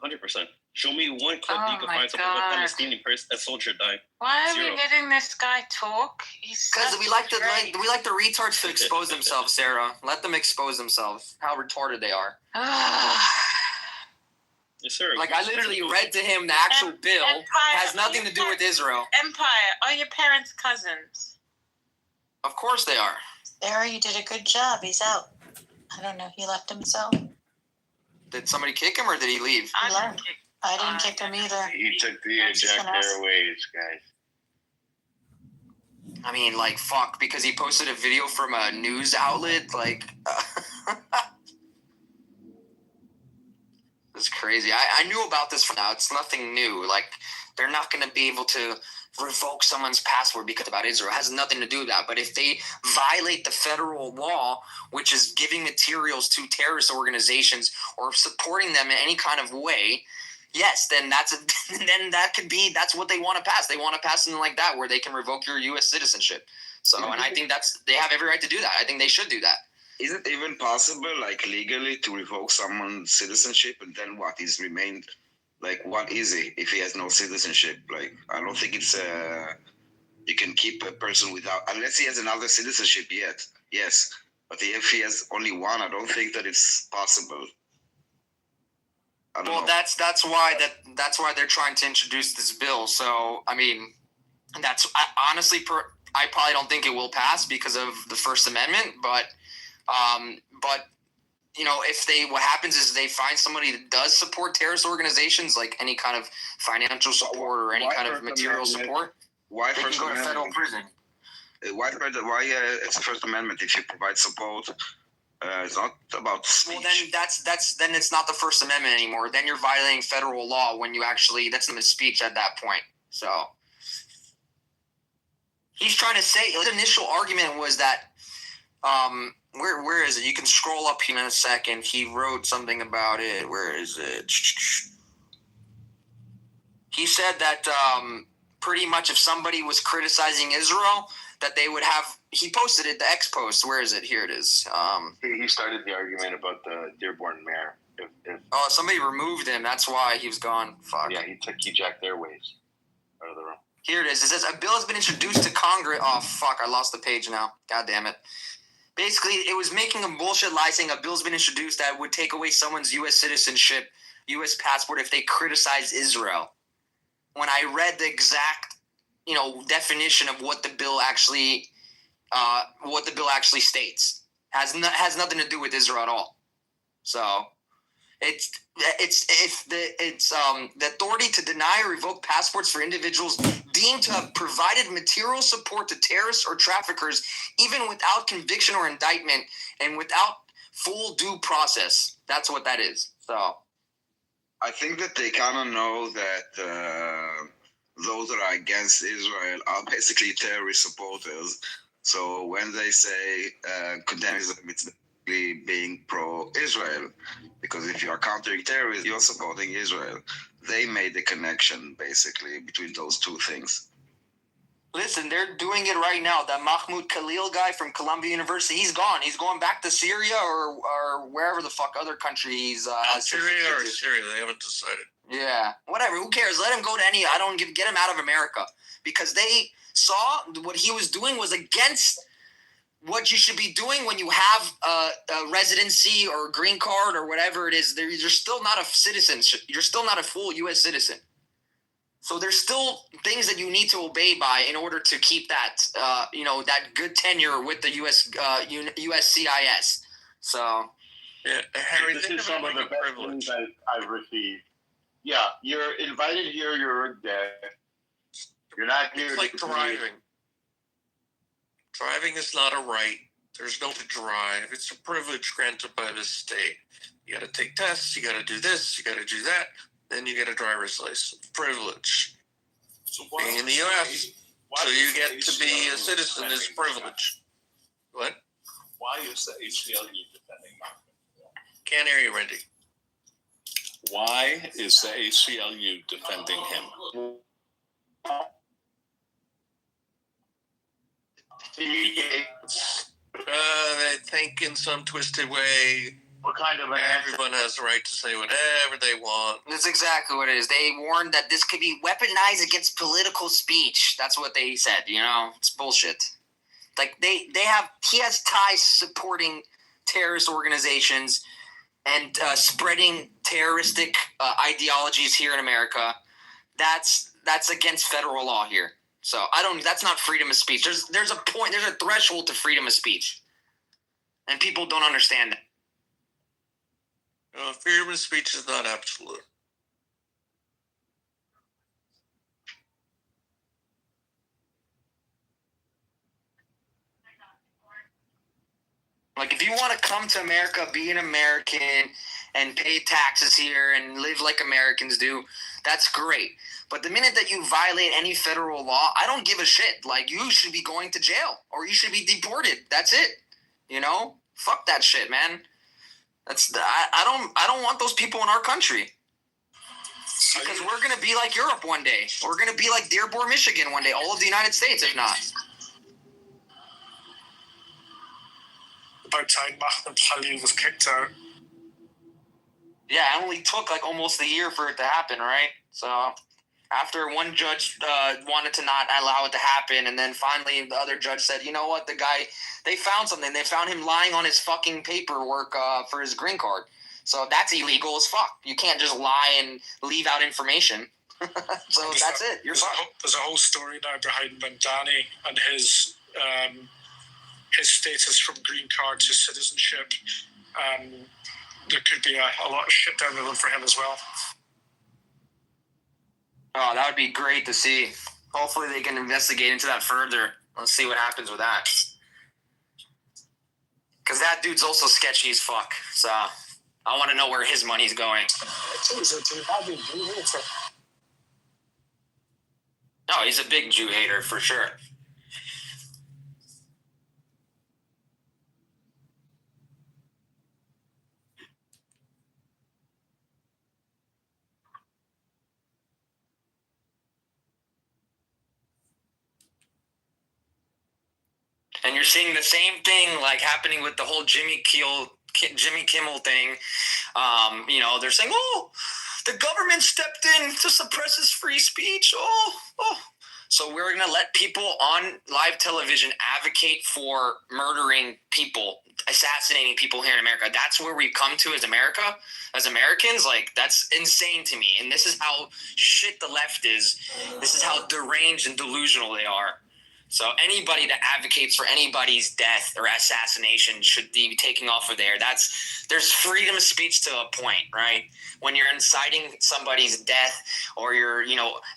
100%. Show me one clip you can find something about a Palestinian person, a soldier died. Why are we letting this guy talk? Because we like the retards to expose themselves, Sarah. Let them expose themselves. How retarded they are. Yes, sir. Like, I literally read to him the actual bill. Has nothing to do with Israel. Empire, are your parents cousins? Of course they are. Sarah, you did a good job. He's out. I don't know. He left himself. Did somebody kick him or did he leave? I didn't kick him either. He took the Jack Airways, guys. I mean, like, fuck, because he posted a video from a news outlet, like, it's crazy. I knew about this for now. It's nothing new. Like, they're not going to be able to revoke someone's passport because about Israel. It has nothing to do with that. But if they violate the federal law, which is giving materials to terrorist organizations or supporting them in any kind of way, yes, then that's what they want to pass. They want to pass something like that where they can revoke your U.S. citizenship. So, and I think they have every right to do that. I think they should do that. Is it even possible, like, legally to revoke someone's citizenship and then what? He's remained, like, what is he if he has no citizenship? Like, I don't think it's, you can keep a person without, unless he has another citizenship yet, yes. But if he has only one, I don't think that it's possible. Well, that's why they're trying to introduce this bill. So, I mean, I probably don't think it will pass because of the First Amendment, but you know, what happens is they find somebody that does support terrorist organizations, like any kind of financial support or any kind of material support. Why they First can go to Amendment? federal prison. Why it's the First Amendment? If you provide support, it's not about speech. Well, then it's not the First Amendment anymore. Then you're violating federal law when you actually that's not speech at that point. So he's trying to say his initial argument was that where is it? You can scroll up here in a second. He wrote something about it. Where is it? He said that pretty much if somebody was criticizing Israel, that they would have. He posted it, the X post. Where is it? Here it is. He started the argument about the Dearborn mayor. Oh, somebody removed him. That's why he was gone. Fuck. Yeah, he jacked Airways out of the room. Here it is. It says a bill has been introduced to Congress. Oh fuck! I lost the page now. God damn it. Basically, it was making a bullshit lie saying a bill's been introduced that would take away someone's U.S. citizenship, U.S. passport if they criticize Israel. When I read the exact, definition of what the bill actually states, has nothing to do with Israel at all. So, it's the authority to deny or revoke passports for individuals deemed to have provided material support to terrorists or traffickers, even without conviction or indictment and without full due process. That's what that is. So, I think that they kind of know that those that are against Israel are basically terrorist supporters. So when they say condemn Israel, it's being pro-Israel, because if you are countering terrorism, you're supporting Israel. They made the connection basically between those two things. Listen, they're doing it right now. That Mahmoud Khalil guy from Columbia University, he's gone. He's going back to Syria or wherever the fuck other country he's Syria, they haven't decided. Yeah, whatever. Who cares? Let him go to any. I don't get him out of America, because they saw what he was doing was against what you should be doing when you have a residency or a green card or whatever it is. You're still not a citizen. You're still not a full U.S. citizen. So there's still things that you need to obey by in order to keep that, that good tenure with the USCIS. So, yeah, Harry, this is some of the best things I've received. Yeah, you're invited here. You're dead. You're not here. It's like driving. Driving is not a right. There's no to drive. It's a privilege granted by the state. You got to take tests. You got to do this. You got to do that. Then you get a driver's license. Privilege. So being in the U.S., so you get to be a citizen is privilege. What? Why is the ACLU defending him? Can't hear you, Randy. Why is the ACLU defending him? I think in some twisted way, what kind of everyone has the right to say whatever they want. That's exactly what it is. They warned that this could be weaponized against political speech. That's what they said, It's bullshit. Like, he has ties to supporting terrorist organizations and spreading terroristic ideologies here in America. That's against federal law here. So that's not freedom of speech. There's a point, there's a threshold to freedom of speech. And people don't understand that. Freedom of speech is not absolute. Like, if you want to come to America, be an American, and pay taxes here and live like Americans do, that's great. But the minute that you violate any federal law, I don't give a shit. Like, you should be going to jail or you should be deported. That's it. Fuck that shit, man. I don't want those people in our country. Because we're going to be like Europe one day. We're going to be like Dearborn, Michigan one day. All of the United States, if not. About time Mahmoud Khalil was kicked out. Yeah, it only took like almost a year for it to happen, right? So after one judge wanted to not allow it to happen, and then finally the other judge said, you know what, the guy, they found something. They found him lying on his fucking paperwork for his green card. So that's illegal as fuck. You can't just lie and leave out information. So that's it. You're fucked. There's a whole story now behind Mandani and his status from green card to citizenship. There could be a lot of shit down the road for him as well. Oh, that would be great to see. Hopefully they can investigate into that further. Let's see what happens with that. Because that dude's also sketchy as fuck. So I want to know where his money's going. No, he's a big Jew hater for sure. And you're seeing the same thing like happening with the whole Jimmy Kimmel thing. They're saying, oh, the government stepped in to suppress his free speech. Oh. So we're going to let people on live television advocate for murdering people, assassinating people here in America. That's where we've come to as Americans. Like, that's insane to me. And this is how shit the left is. This is how deranged and delusional they are. So anybody that advocates for anybody's death or assassination should be taken off of there. There's freedom of speech to a point, right? When you're inciting somebody's death or you're,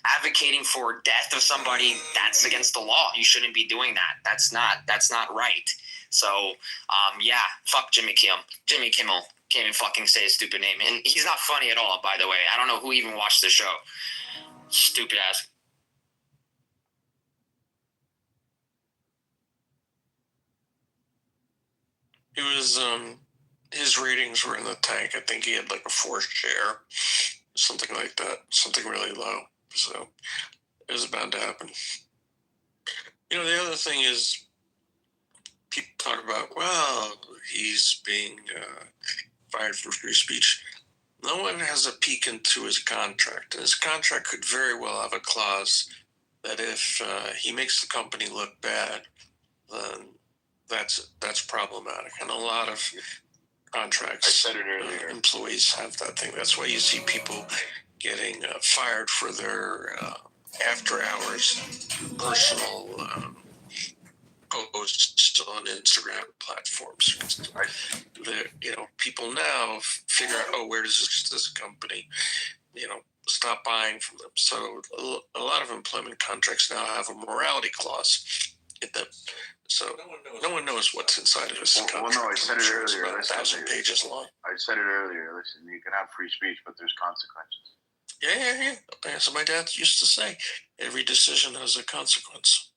advocating for death of somebody, that's against the law. You shouldn't be doing that. That's not right. So, fuck Jimmy Kimmel. Jimmy Kimmel can't even fucking say his stupid name. And he's not funny at all, by the way. I don't know who even watched the show. Stupid ass. He was, his ratings were in the tank. I think he had like a 4th share, something like that, something really low. So it was bound to happen. The other thing is people talk about, well, he's being fired for free speech. No one has a peek into his contract. And his contract could very well have a clause that if he makes the company look bad, then that's problematic. And a lot of contracts, I said it earlier, employees have that thing. That's why you see people getting fired for their after hours personal posts on Instagram platforms. People now figure out, oh, where does this company, stop buying from them. So a lot of employment contracts now have a morality clause in them. So no one knows what's inside of this contract. Well, no, I said it earlier. About 1,000 pages long. I said it earlier. Listen, you can have free speech, but there's consequences. Yeah. As my dad used to say, every decision has a consequence.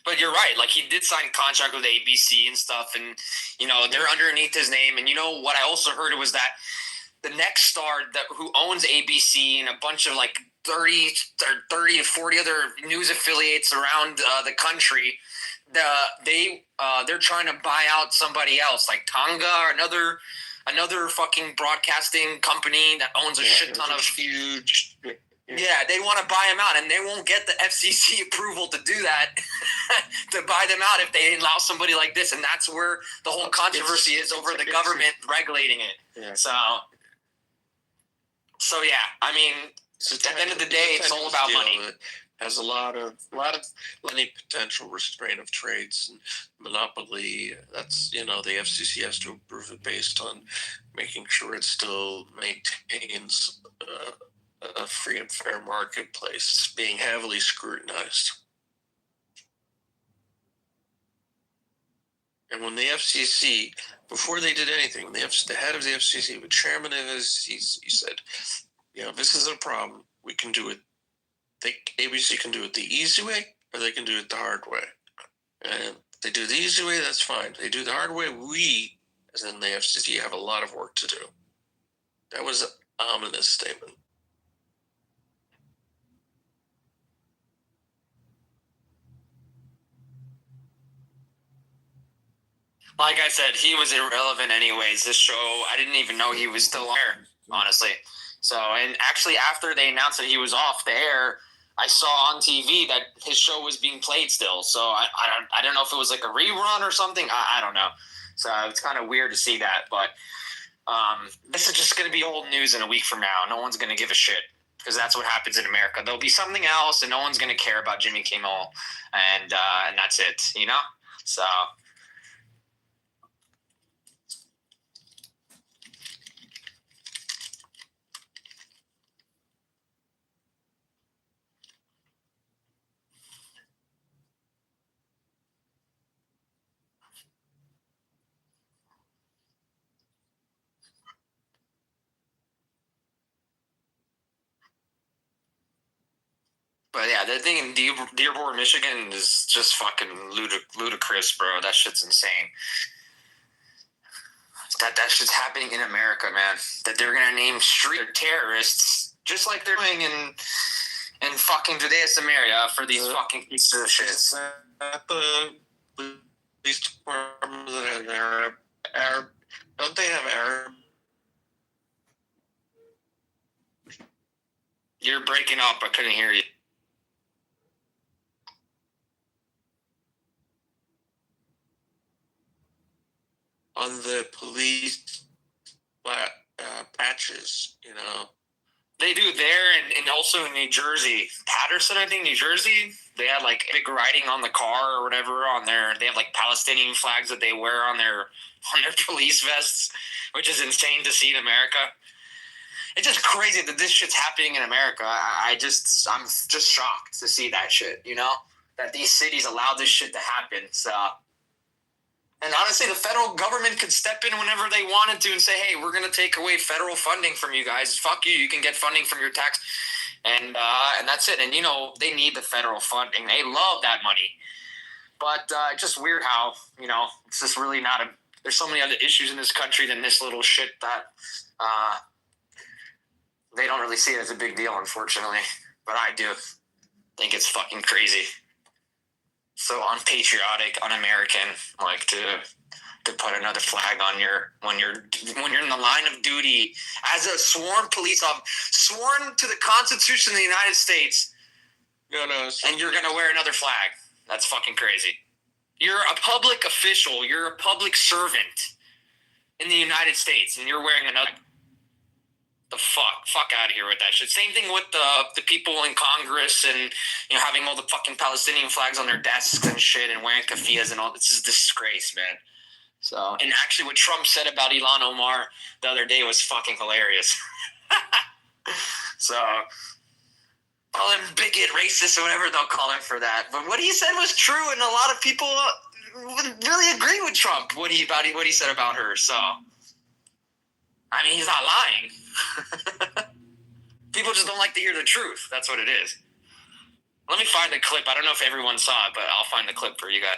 But you're right. Like, he did sign a contract with ABC and stuff, and they're underneath his name. And what I also heard was that the next star who owns ABC and a bunch of like 30 to 40 other news affiliates around the country, they're trying to buy out somebody else, like Tonga or another fucking broadcasting company that owns a shit ton of huge. Yeah, they want to buy them out, and they won't get the FCC approval to do that, to buy them out if they allow somebody like this. And that's where the whole controversy is over the government regulating it. Yeah. So yeah, I mean, at the end of the day, it's all about money. It has a lot of potential restraint of trades and monopoly. That's, the FCC has to approve it based on making sure it still maintains a free and fair marketplace. It's being heavily scrutinized. And when the FCC, before they did anything, the head of the FCC, the chairman of the FCC, he said, this is a problem. We can do it. ABC can do it the easy way, or they can do it the hard way. And if they do the easy way, that's fine. If they do the hard way, we, as in the FCC, have a lot of work to do. That was an ominous statement. Like I said, he was irrelevant anyways. This show, I didn't even know he was still on air, honestly. So, and actually after they announced that he was off the air, I saw on TV that his show was being played still. So I don't know if it was like a rerun or something. I don't know. So it's kind of weird to see that. But this is just going to be old news in a week from now. No one's going to give a shit, because that's what happens in America. There'll be something else, and no one's going to care about Jimmy Kimmel, and that's it, So... But yeah, the thing in Dearborn, Michigan is just fucking ludicrous, bro. That shit's insane. That shit's happening in America, man. That they're gonna name street terrorists, just like they're doing in fucking Judea Samaria for these fucking pieces of shit. The police department that have Arab, don't they have Arab? You're breaking up. I couldn't hear you. On the police patches, They do there, and also in New Jersey. Patterson, I think, New Jersey. They had like big writing on the car or whatever on their. They have like Palestinian flags that they wear on their police vests, which is insane to see in America. It's just crazy that this shit's happening in America. I'm just shocked to see that shit. That these cities allow this shit to happen. So. And honestly, the federal government could step in whenever they wanted to and say, hey, we're going to take away federal funding from you guys. Fuck you. You can get funding from your tax. And that's it. And, they need the federal funding. They love that money. But it's just weird how, it's just really not there's so many other issues in this country than this little shit that they don't really see it as a big deal, unfortunately. But I do think it's fucking crazy. So unpatriotic, un-American, like to put another flag on when you're in the line of duty as a sworn police officer, sworn to the Constitution of the United States, and you're gonna wear another flag. That's fucking crazy. You're a public official. You're a public servant in the United States, and you're wearing another. The fuck out of here with that shit. Same thing with the people in Congress and having all the fucking Palestinian flags on their desks and shit and wearing keffiyehs and all. This is a disgrace, man. So, and actually, what Trump said about Ilhan Omar the other day was fucking hilarious. So, call him bigot, racist, or whatever they'll call him for that. But what he said was true, and a lot of people really agree with Trump. What he said about her. So, I mean, he's not lying. People just don't like to hear the truth. That's what it is. Let me find the clip. I don't know if everyone saw it, but I'll find the clip for you guys.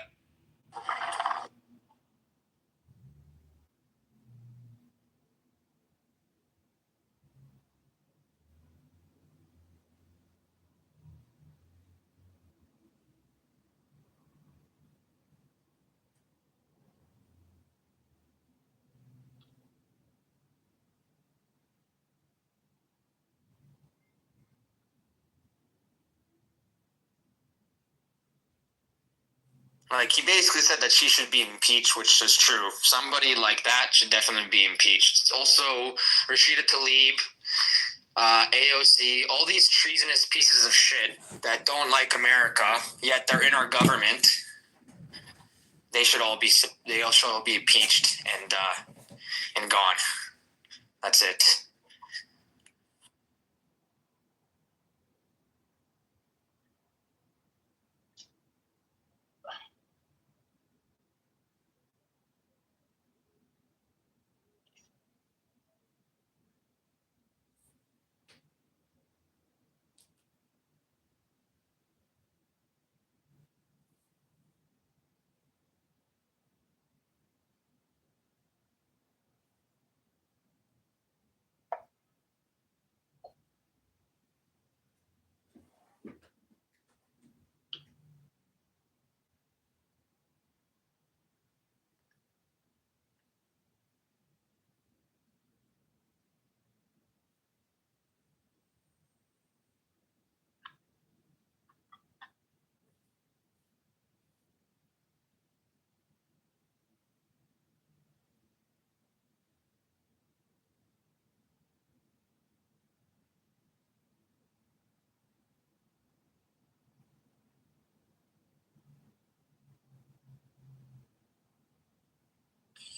Like, he basically said that she should be impeached, which is true. Somebody like that should definitely be impeached. Also, Rashida Tlaib, AOC, all these treasonous pieces of shit that don't like America, yet they're in our government. They all should be impeached and gone. That's it.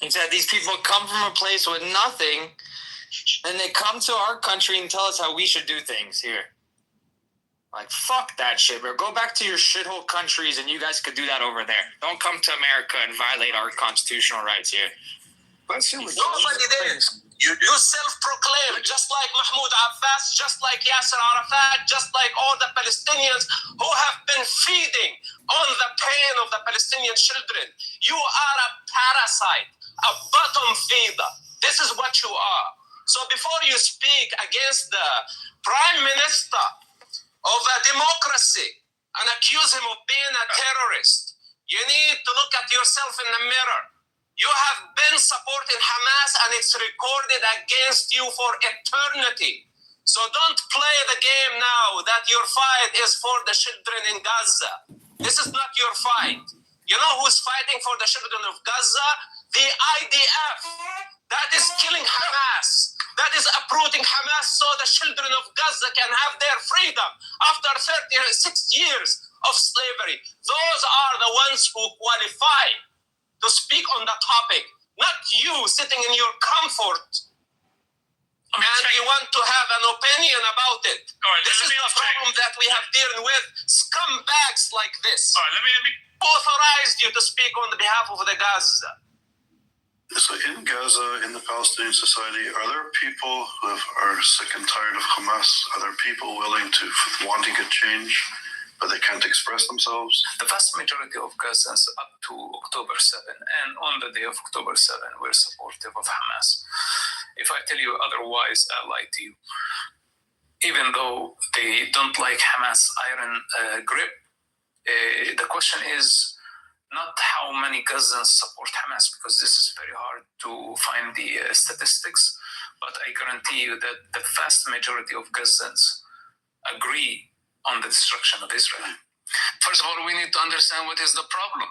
He said these people come from a place with nothing, and they come to our country and tell us how we should do things here. Like, fuck that shit, bro. Go back to your shithole countries, and you guys could do that over there. Don't come to America and violate our constitutional rights here. Nobody there. You self-proclaim, just like Mahmoud Abbas, just like Yasser Arafat, just like all the Palestinians who have been feeding on the pain of the Palestinian children. You are a parasite, a bottom feeder. This is what you are. So before you speak against the Prime Minister of a democracy and accuse him of being a terrorist, you need to look at yourself in the mirror. You have been supporting Hamas and it's recorded against you for eternity. So don't play the game now that your fight is for the children in Gaza. This is not your fight. You know who's fighting for the children of Gaza? The IDF. That is killing Hamas. That is uprooting Hamas so the children of Gaza can have their freedom after 36 years of slavery. Those are the ones who qualify to speak on the topic, not you sitting in your comfort and you want to have an opinion about it. This is the problem that we have dealing with scumbags like this. Who authorized you to speak on the behalf of the Gaza? So in Gaza, in the Palestinian society, are there people who are sick and tired of Hamas? Are there people willing to wanting a change, but they can't express themselves? The vast majority of Gazans up to October 7 and on the day of October 7 were supportive of Hamas. If I tell you otherwise, I lie to you. Even though they don't like Hamas' iron grip, the question is not how many Gazans support Hamas, because this is very hard to find the statistics, but I guarantee you that the vast majority of Gazans agree on the destruction of Israel. First of all, we need to understand what is the problem.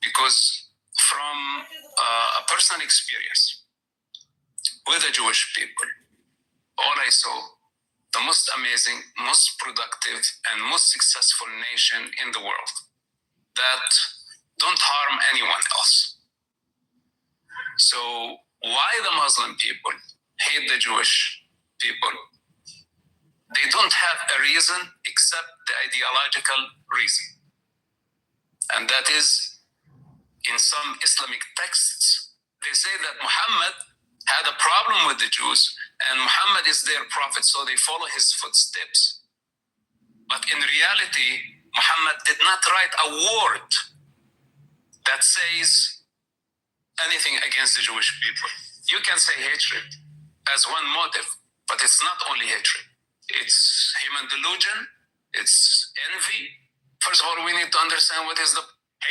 Because from a personal experience with the Jewish people, all I saw, the most amazing, most productive, and most successful nation in the world that don't harm anyone else. So why the Muslim people hate the Jewish people? They don't have a reason except the ideological reason. And that is, in some Islamic texts, they say that Muhammad had a problem with the Jews and Muhammad is their prophet, so they follow his footsteps. But in reality, Muhammad did not write a word that says anything against the Jewish people. You can say hatred as one motive, but it's not only hatred. It's human delusion, it's envy. First of all, we need to understand what is the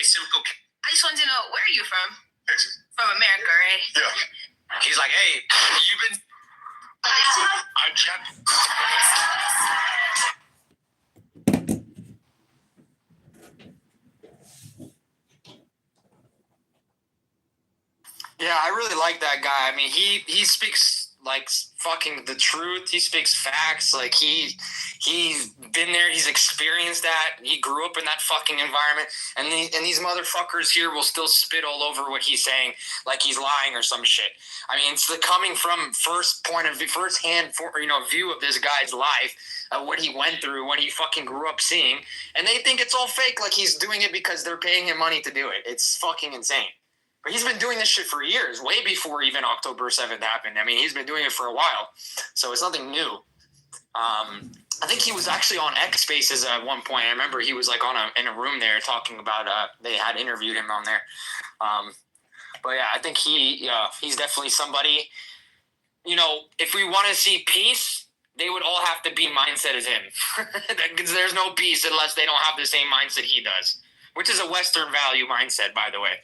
simple. I just wanted to know, where are you from? Texas. From America, right? Yeah. He's like, hey, you've been. I'm Chad. Yeah, I really like that guy. I mean, he speaks like fucking the truth. He speaks facts. Like he's been there. He's experienced that. He grew up in that fucking environment. And these motherfuckers here will still spit all over what he's saying, like he's lying or some shit. I mean, it's the coming from first-hand view of this guy's life, what he went through, what he fucking grew up seeing, and they think it's all fake. Like he's doing it because they're paying him money to do it. It's fucking insane. But he's been doing this shit for years, way before even October 7th happened. I mean, he's been doing it for a while, so it's nothing new. I think he was actually on X Spaces at one point. I remember he was like in a room there talking about. They had interviewed him on there. But yeah, I think he's definitely somebody. You know, if we want to see peace, they would all have to be mindset as him. Because there's no peace unless they don't have the same mindset he does, which is a Western value mindset, by the way.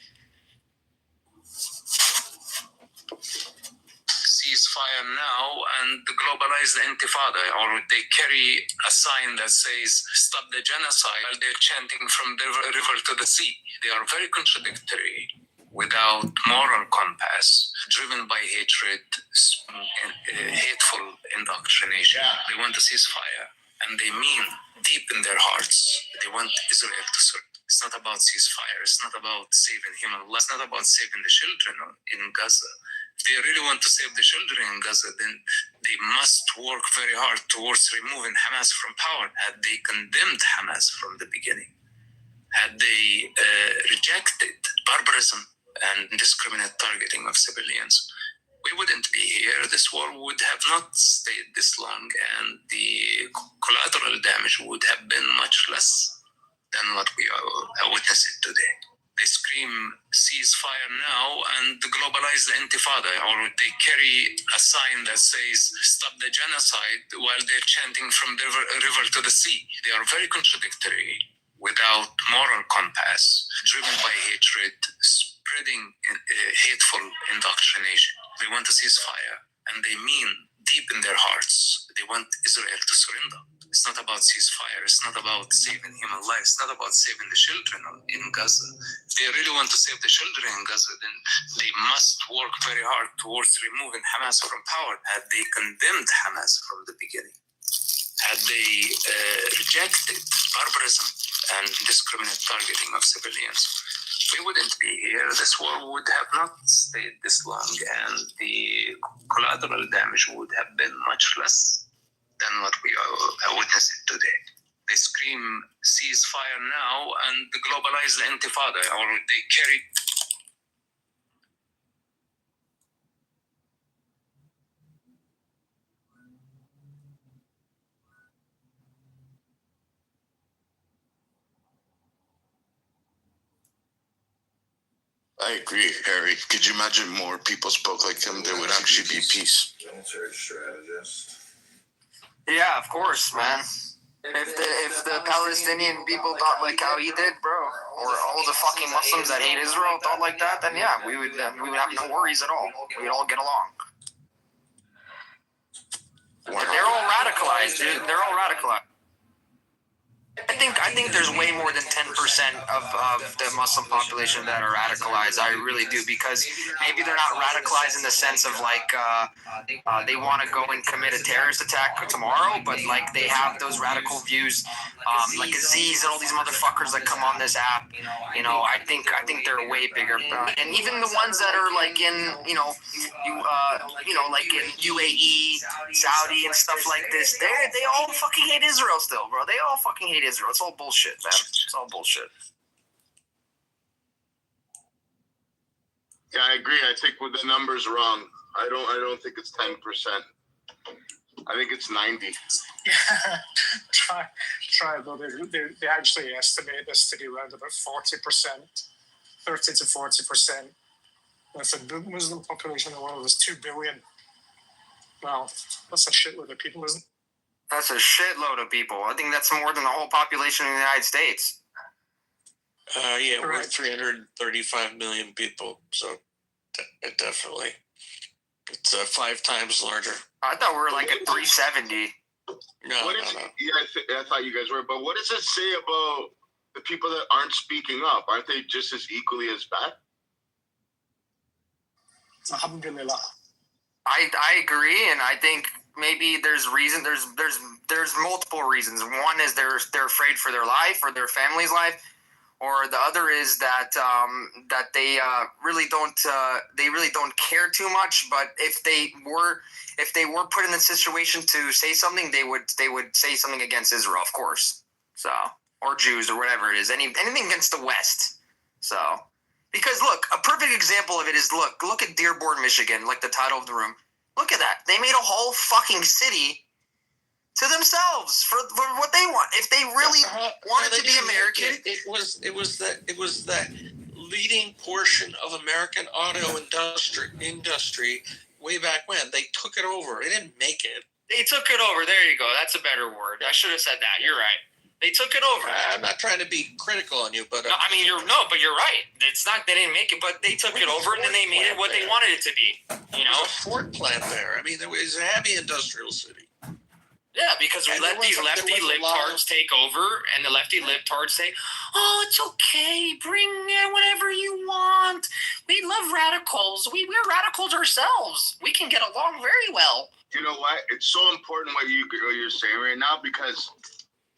Ceasefire now and globalize the intifada, or they carry a sign that says stop the genocide while they're chanting from the river to the sea. They are very contradictory, without moral compass, driven by hatred and hateful indoctrination. They want a ceasefire, and they mean deep in their hearts they want Israel to surrender. It's not about ceasefire. It's not about saving human lives. It's not about saving the children in Gaza. If they really want to save the children in Gaza, then they must work very hard towards removing Hamas from power. Had they condemned Hamas from the beginning, had they rejected barbarism and indiscriminate targeting of civilians, we wouldn't be here. This war would have not stayed this long, and the collateral damage would have been much less than what we are witnessing today. They scream ceasefire now and globalize the intifada, or they carry a sign that says stop the genocide while they're chanting from the river to the sea. They are very contradictory, without moral compass, driven by hatred, spreading hateful indoctrination. They want a ceasefire, and they mean deep in their hearts they want Israel to surrender. It's not about ceasefire. It's not about saving human lives. It's not about saving the children in Gaza. If they really want to save the children in Gaza, then they must work very hard towards removing Hamas from power. Had they condemned Hamas from the beginning, had they rejected barbarism and indiscriminate targeting of civilians, we wouldn't be here. This war would have not stayed this long, and the collateral damage would have been much less than what we are witnessing today. They scream ceasefire now and globalize the intifada, or they carry. I agree, Harry. Could you imagine more people spoke like him? There would actually be peace. Strategist. Yeah, of course, man. If the Palestinian people thought like how he did, bro, or all the fucking Muslims that hate Israel thought like that, then yeah, we would have no worries at all. We'd all get along. They're all radicalized, dude. They're all radicalized. I think there's way more than 10% of the Muslim population that are radicalized. I really do, because maybe they're not radicalized in the sense of like they want to go and commit a terrorist attack tomorrow, but like they have those radical views, like Aziz and all these motherfuckers that come on this app. You know, I think they're way bigger, and even the ones that are like in like in UAE, Saudi, and stuff like this, they all fucking hate Israel still, bro. They all fucking hate Israel. It's all bullshit, man. It's all bullshit. Yeah, I agree. I think with the numbers wrong. I don't think it's 10%. I think it's 90. Try though. They actually estimate this to be around about 40%, 30 to 40%. If the Muslim population in the world is 2 billion, well, that's a shitload of people, isn't it? That's a shitload of people. I think that's more than the whole population in the United States. Yeah, we're 335 million people, so definitely. It's 5 times larger. I thought we were like at 370. No. Yeah, I thought you guys were. But what does it say about the people that aren't speaking up? Aren't they just as equally as bad? Alhamdulillah. I agree, and I think maybe there's reason. There's multiple reasons. One is they're afraid for their life or their family's life, or the other is that that they really don't care too much. But if they were put in the situation to say something, they would say something against Israel, of course. So, or Jews or whatever it is, anything against the West. So, because look, a perfect example of it is look at Dearborn, Michigan, like the title of the room. Look at that. They made a whole fucking city to themselves for what they want. If they really wanted to be American, it was that leading portion of American auto industry way back when. They took it over. They didn't make it. They took it over. There you go. That's a better word. I should have said that. You're right. They took it over. I'm not trying to be critical on you, but no, I mean but you're right. It's not they didn't make it, but they took it over and then they made it what they wanted it to be. You know, there's a Ford plant there. I mean, there was a heavy industrial city. Yeah, because we let these lefty libtards take over, and the lefty libtards say, "Oh, it's okay. Bring whatever you want. We love radicals. We're radicals ourselves. We can get along very well." You know what? It's so important what you're saying right now, because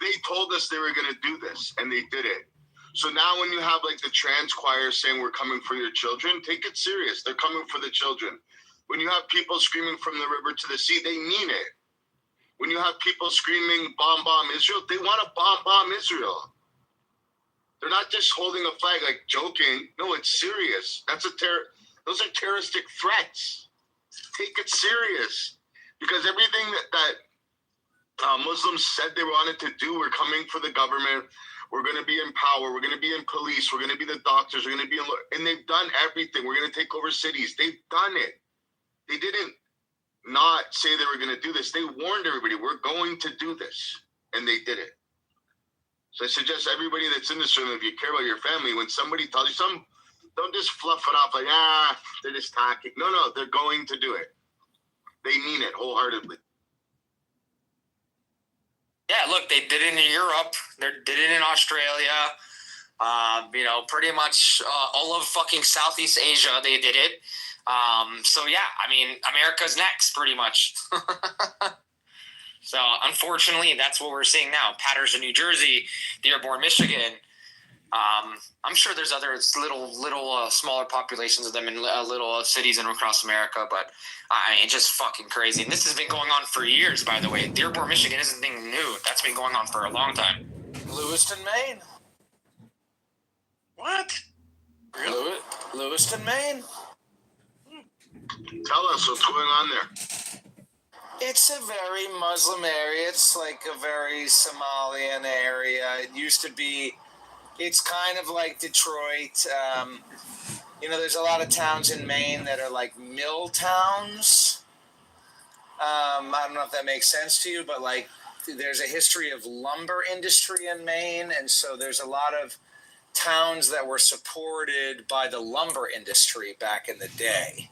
they told us they were going to do this, and they did it. So now when you have like the trans choir saying we're coming for your children, take it serious. They're coming for the children. When you have people screaming from the river to the sea, they mean it. When you have people screaming bomb Israel, they want to bomb Israel. They're not just holding a flag like joking. No, it's serious. Those are terroristic threats. Take it serious, because everything that Muslims said they wanted to do, we're coming for the government. We're going to be in power. We're going to be in police. We're going to be the doctors. We're going to be and they've done everything. We're going to take over cities. They've done it. They didn't not say they were going to do this. They warned everybody, we're going to do this. And they did it. So I suggest everybody that's in this room, if you care about your family, when somebody tells you something, don't just fluff it off like, they're just talking. No, they're going to do it. They mean it wholeheartedly. Yeah, look, they did it in Europe. They did it in Australia. Pretty much all of fucking Southeast Asia, they did it. So yeah, I mean, America's next, pretty much. So unfortunately, that's what we're seeing now. Paterson, New Jersey, Dearborn, Michigan. I'm sure there's other little smaller populations of them in little cities and across America, but I mean, just fucking crazy. And this has been going on for years, by the way. Dearborn, Michigan isn't anything new. That's been going on for a long time. Lewiston, Maine. What? Really? Lewiston, Maine. Tell us what's going on there. It's a very Muslim area. It's like a very Somalian area. It used to be, it's kind of like Detroit. There's a lot of towns in Maine that are like mill towns. I don't know if that makes sense to you, but like there's a history of lumber industry in Maine. And so there's a lot of towns that were supported by the lumber industry back in the day.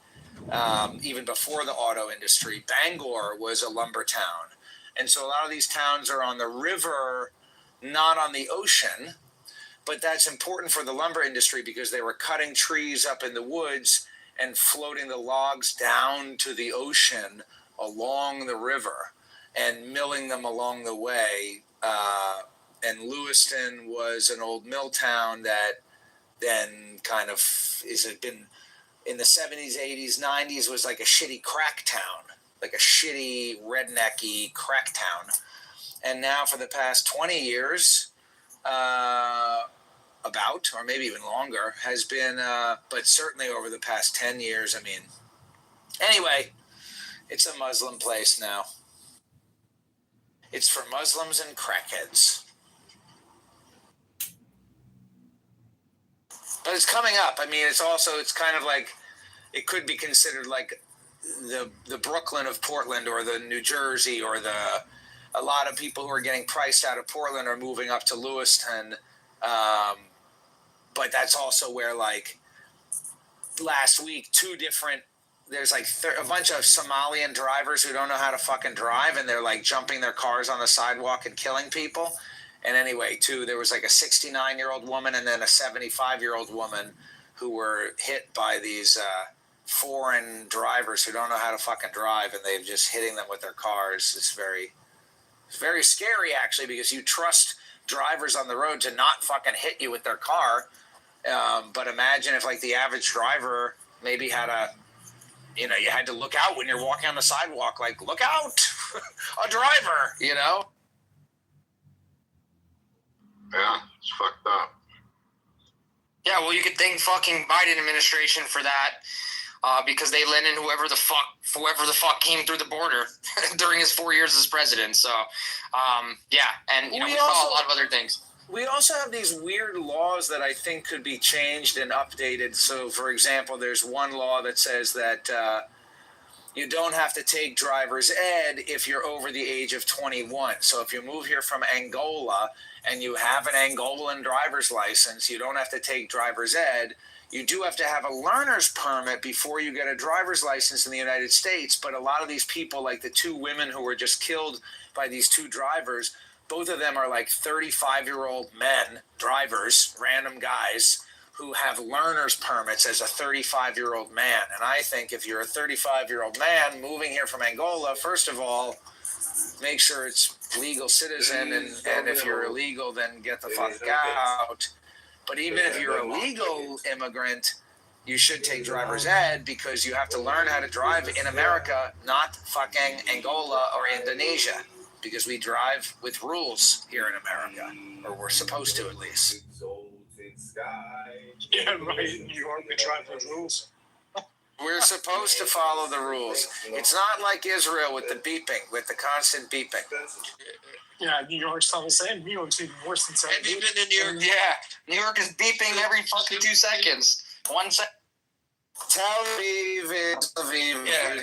Even before the auto industry. Bangor was a lumber town. And so a lot of these towns are on the river not on the ocean. But that's important for the lumber industry because they were cutting trees up in the woods and floating the logs down to the ocean along the river and milling them along the way. And Lewiston was an old mill town that then kind of had been in the 70s, 80s, 90s was like a shitty crack town, like a shitty rednecky crack town. And now for the past 20 years, or maybe even longer, has been, but certainly over the past 10 years, I mean, anyway, it's a Muslim place now. It's for Muslims and crackheads. But it's coming up. I mean, it's kind of like, it could be considered like the Brooklyn of Portland or the New Jersey or a lot of people who are getting priced out of Portland are moving up to Lewiston. But that's also where, like, last week, there's like a bunch of Somalian drivers who don't know how to fucking drive, and they're like jumping their cars on the sidewalk and killing people. And anyway, there was like a 69-year-old woman and then a 75-year-old woman who were hit by these foreign drivers who don't know how to fucking drive, and they're just hitting them with their cars. It's very scary, actually, because you trust drivers on the road to not fucking hit you with their car. But imagine if, like, the average driver maybe had you had to look out when you're walking on the sidewalk, like, look out, a driver, Yeah, it's fucked up. Yeah, well, you could thank fucking Biden administration for that, because they let in whoever the fuck came through the border during his 4 years as president. So, yeah, and we saw a lot of other things. We also have these weird laws that I think could be changed and updated. So, for example, there's one law that says that you don't have to take driver's ed if you're over the age of 21. So if you move here from Angola and you have an Angolan driver's license, you don't have to take driver's ed. You do have to have a learner's permit before you get a driver's license in the United States. But a lot of these people, like the two women who were just killed by these two drivers, both of them are like 35-year-old men, drivers, random guys, who have learner's permits as a 35-year-old man. And I think if you're a 35-year-old man moving here from Angola, first of all, make sure it's legal citizen, and if you're illegal, then get the fuck out. But even if you're a legal immigrant, you should take driver's ed because you have to learn how to drive in America, not fucking Angola or Indonesia, because we drive with rules here in America, or we're supposed to at least. Yeah, right. In New York, we drive with rules. We're supposed to follow the rules. It's not like Israel with the beeping, with the constant beeping. Yeah, New York's not the same. New York's even worse than Tel Aviv. Have you been in New York? Yeah, New York is beeping every fucking 2 seconds. 1 second. Tel Aviv. Yeah,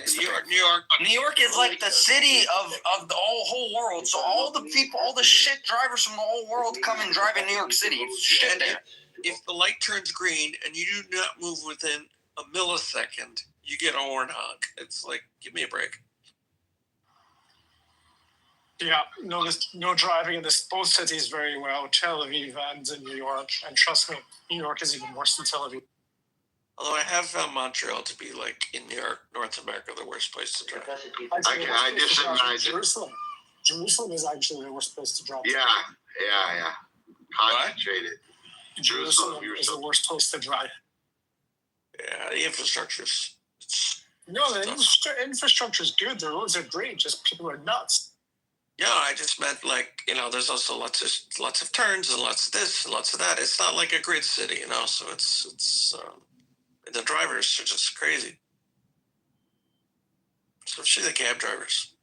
New York is like the city of the whole world. So all the people, all the shit drivers from the whole world come and drive in New York City. It's shit there. If the light turns green and you do not move within a millisecond, you get a horn honk. It's like, give me a break. Yeah, no driving in both cities very well, Tel Aviv and in New York. And trust me, New York is even worse than Tel Aviv. Although I have found Montreal to be, like, in New York, North America, the worst place to drive. I just imagine. Jerusalem is actually the worst place to drive. Yeah. Concentrated. Jerusalem is the worst place to drive. Yeah, the infrastructure's... No, the infrastructure is good. The roads are great. Just people are nuts. Yeah, I just meant, like, there's also lots of turns and lots of this and lots of that. It's not like a grid city, so it's the drivers are just crazy. Especially the cab drivers.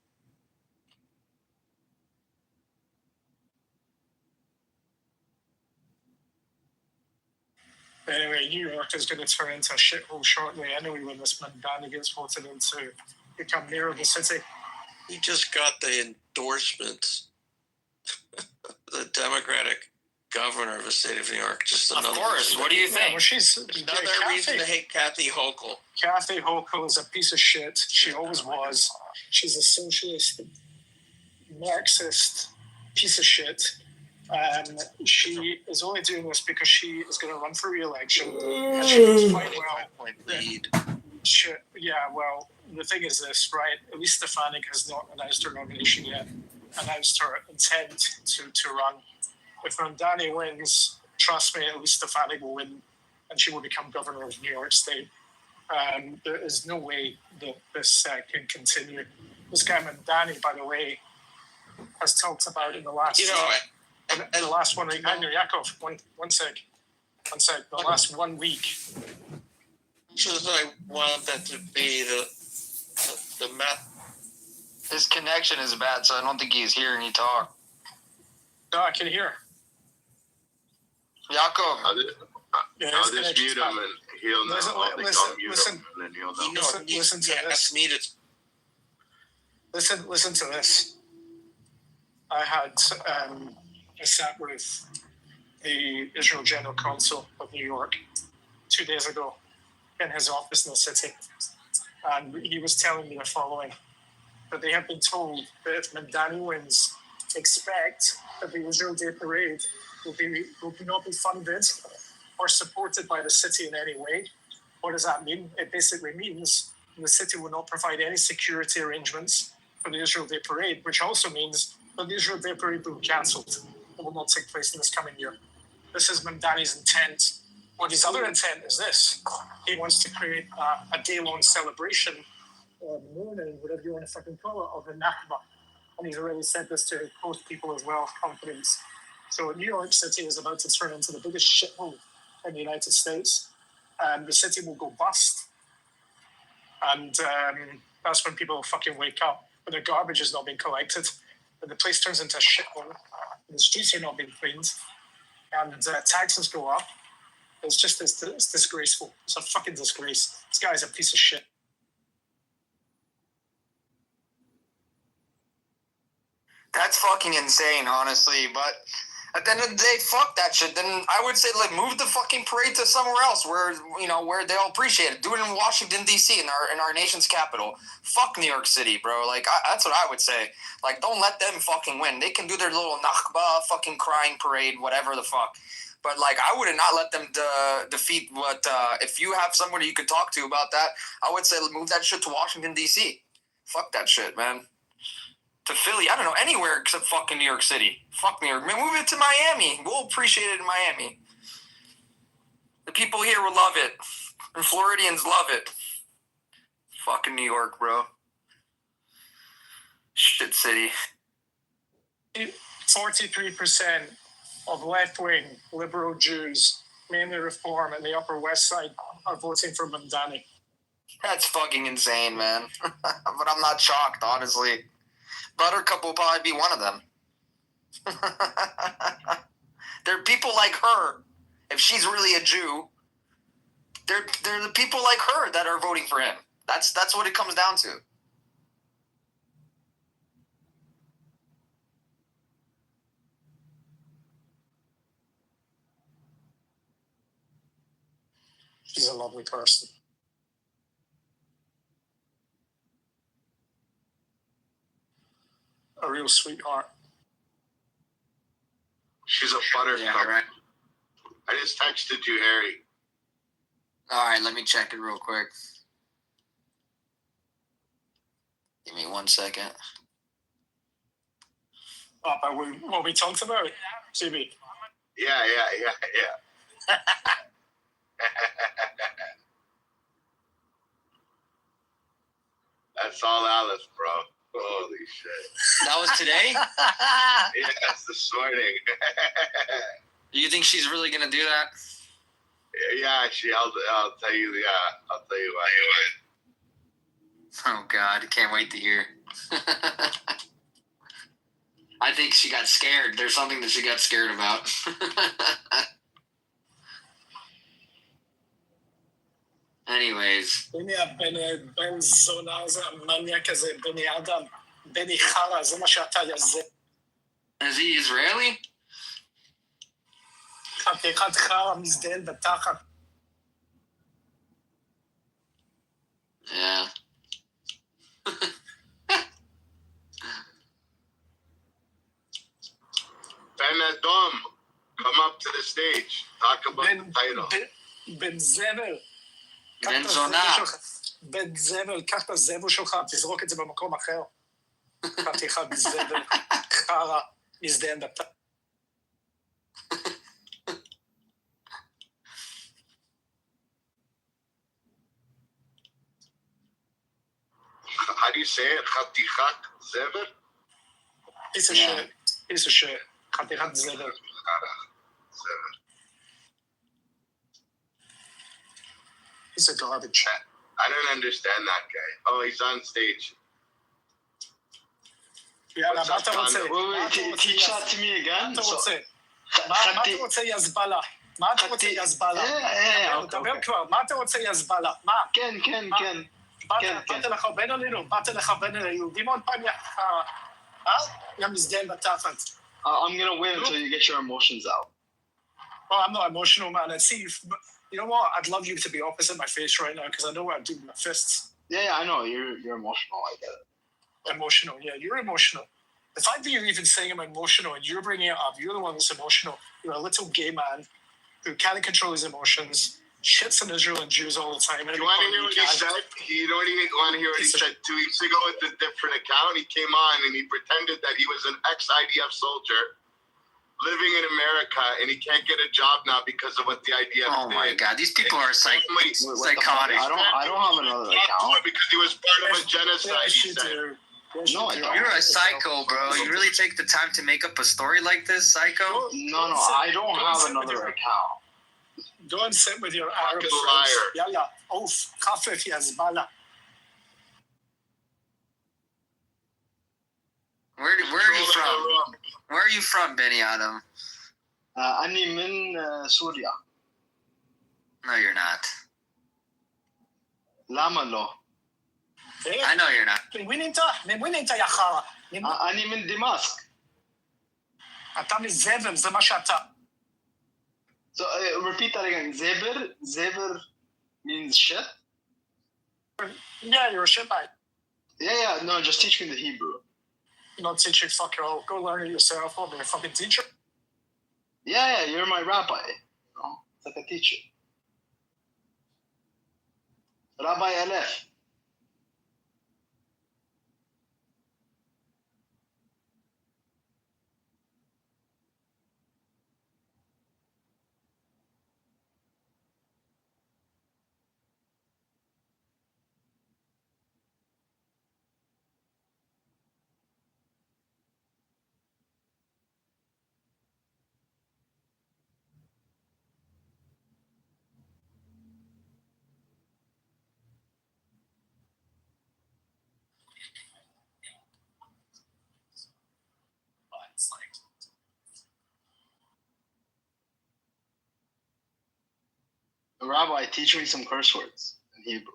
Anyway, New York is going to turn into a shithole shortly anyway when this Mandani gets voted in to become mayor of the city. He just got the endorsement, the Democratic governor of the state of New York. Just another. Of course. What do you think? Well, she's another reason to hate Kathy Hochul. Kathy Hochul is a piece of shit. She always was. She's a socialist, Marxist piece of shit. She is only doing this because she is going to run for re-election, and she knows quite well. Well, the thing is this, right? At least Stefanik has not announced her nomination yet, announced her intent to run. If Mamdani wins, trust me, at least Stefanik will win, and she will become governor of New York State. There is no way that this can continue. This guy Mamdani, by the way, has talked about in the last... the last 1 week... Yakov, one sec. The last 1 week... Just I want that to be the map. His connection is bad, so I don't think he's hearing you talk. No, I can hear. Yaakov. I'll just mute him and he'll know. Listen to this. Listen to this. I sat with the Israel General Counsel of New York 2 days ago in his office in the city. And he was telling me the following, that they have been told that if Mamdani wins, expect that the Israel Day Parade will not be funded or supported by the city in any way. What does that mean? It basically means the city will not provide any security arrangements for the Israel Day Parade, which also means that the Israel Day Parade will be cancelled. It will not take place in this coming year. This is Mamdani's intent. What his other intent is this. He wants to create a day-long celebration, mourning, whatever you want to fucking call it, of the Nakba. And he's already said this to most people as well, confidence. So New York City is about to turn into the biggest shithole in the United States. The city will go bust. And that's when people fucking wake up. But their garbage is not being collected. And the place turns into a shithole. And the streets are not being cleaned. And taxes go up. It's disgraceful. It's a fucking disgrace. This guy's a piece of shit. That's fucking insane, honestly. But at the end of the day, fuck that shit. Then I would say, move the fucking parade to somewhere else where they'll appreciate it. Do it in Washington, D.C., in our nation's capital. Fuck New York City, bro. That's what I would say. Don't let them fucking win. They can do their little Nakba fucking crying parade, whatever the fuck. But, I would not let them defeat what... if you have somebody you could talk to about that, I would say move that shit to Washington, D.C. Fuck that shit, man. To Philly, I don't know, anywhere except fucking New York City. Fuck New York. Move it to Miami. We'll appreciate it in Miami. The people here will love it. And Floridians love it. Fucking New York, bro. Shit city. 43% of left-wing liberal Jews, mainly Reform in the Upper West Side, are voting for Mamdani. That's fucking insane, man. But I'm not shocked, honestly. Buttercup will probably be one of them. There are people like her. If she's really a Jew, they're the people like her that are voting for him. That's what it comes down to. She's a lovely person. A real sweetheart. She's a buttercup. Yeah, right. I just texted you, Harry. All right, let me check it real quick. Give me 1 second. About what we talked about, CB. Yeah. That's all Alice, bro. Holy shit. That was today? Yes, this morning. Do you think she's really going to do that? Yeah, I'll tell you. Yeah, I'll tell you why. Oh, God. I can't wait to hear. I think she got scared. There's something that she got scared about. Anyways. Is he Israeli? Yeah. Ben Adom, come up to the stage. Talk about the title. בן זבל. בן זונה. בן זבל, קח את הזבל שלך, תזרוק את זה במקום אחר. חתיכת זבל, חרא, מזדיין דתה. How do you say it? Chatichak zever? Piece of shit. Piece of shit. חתיכת זבל. He's a garbage. I don't understand that guy. Oh, he's on stage. יאללה, מה אתה רוצה? Teach that to me again. מה אתה רוצה? מה אתה רוצה יזבלה? מה אתה רוצה יזבלה? דבר כבר, מה אתה רוצה יזבלה? מה? כן. באת לך בין עלינו, באת לך בין היהודים עוד פעם, יא מזדיין בתחת. I'm gonna wait until you get your emotions out. Well, I'm not emotional, man. And see, you know what? I'd love you to be opposite my face right now because I know what I'm doing with my fists. Yeah, I know. You're emotional. I get it. Emotional, yeah, you're emotional. The fact that you're even saying I'm emotional and you're bringing it up, you're the one that's emotional. You're a little gay man who can't control his emotions, shits on Israel and Jews all the time. You want to hear what he said? You don't even want to hear what he said 2 weeks ago with a different account. He came on and he pretended that he was an ex-IDF soldier living in America and he can't get a job now because of what the IDF did. Oh my God, these people are psychotic. I don't have another account. Because he was part of a genocide, he said. No, I don't. You're a psycho, bro. You really take the time to make up a story like this, psycho? No, I don't have another account. Go and sit with your Arab friends. Yalla, oof, khafif yazbala. Where are you from? Where are you from, Benny Adam? أني من سوريا. No, you're not. لما لو. I know you're not. من وين انت يا خارة؟ أني من دمشق. אתה מזבל, זה מה שאתה. So repeat that again. Zeber means shit? Yeah, you're a shitbag. Yeah. No, just teach me the Hebrew. Not teaching, fuck you all. Go learn it yourself. I'll be a fucking teacher. Yeah, you're my rabbi. You know, it's like a teacher. Rabbi Aleph. Rabbi, teach me some curse words in Hebrew.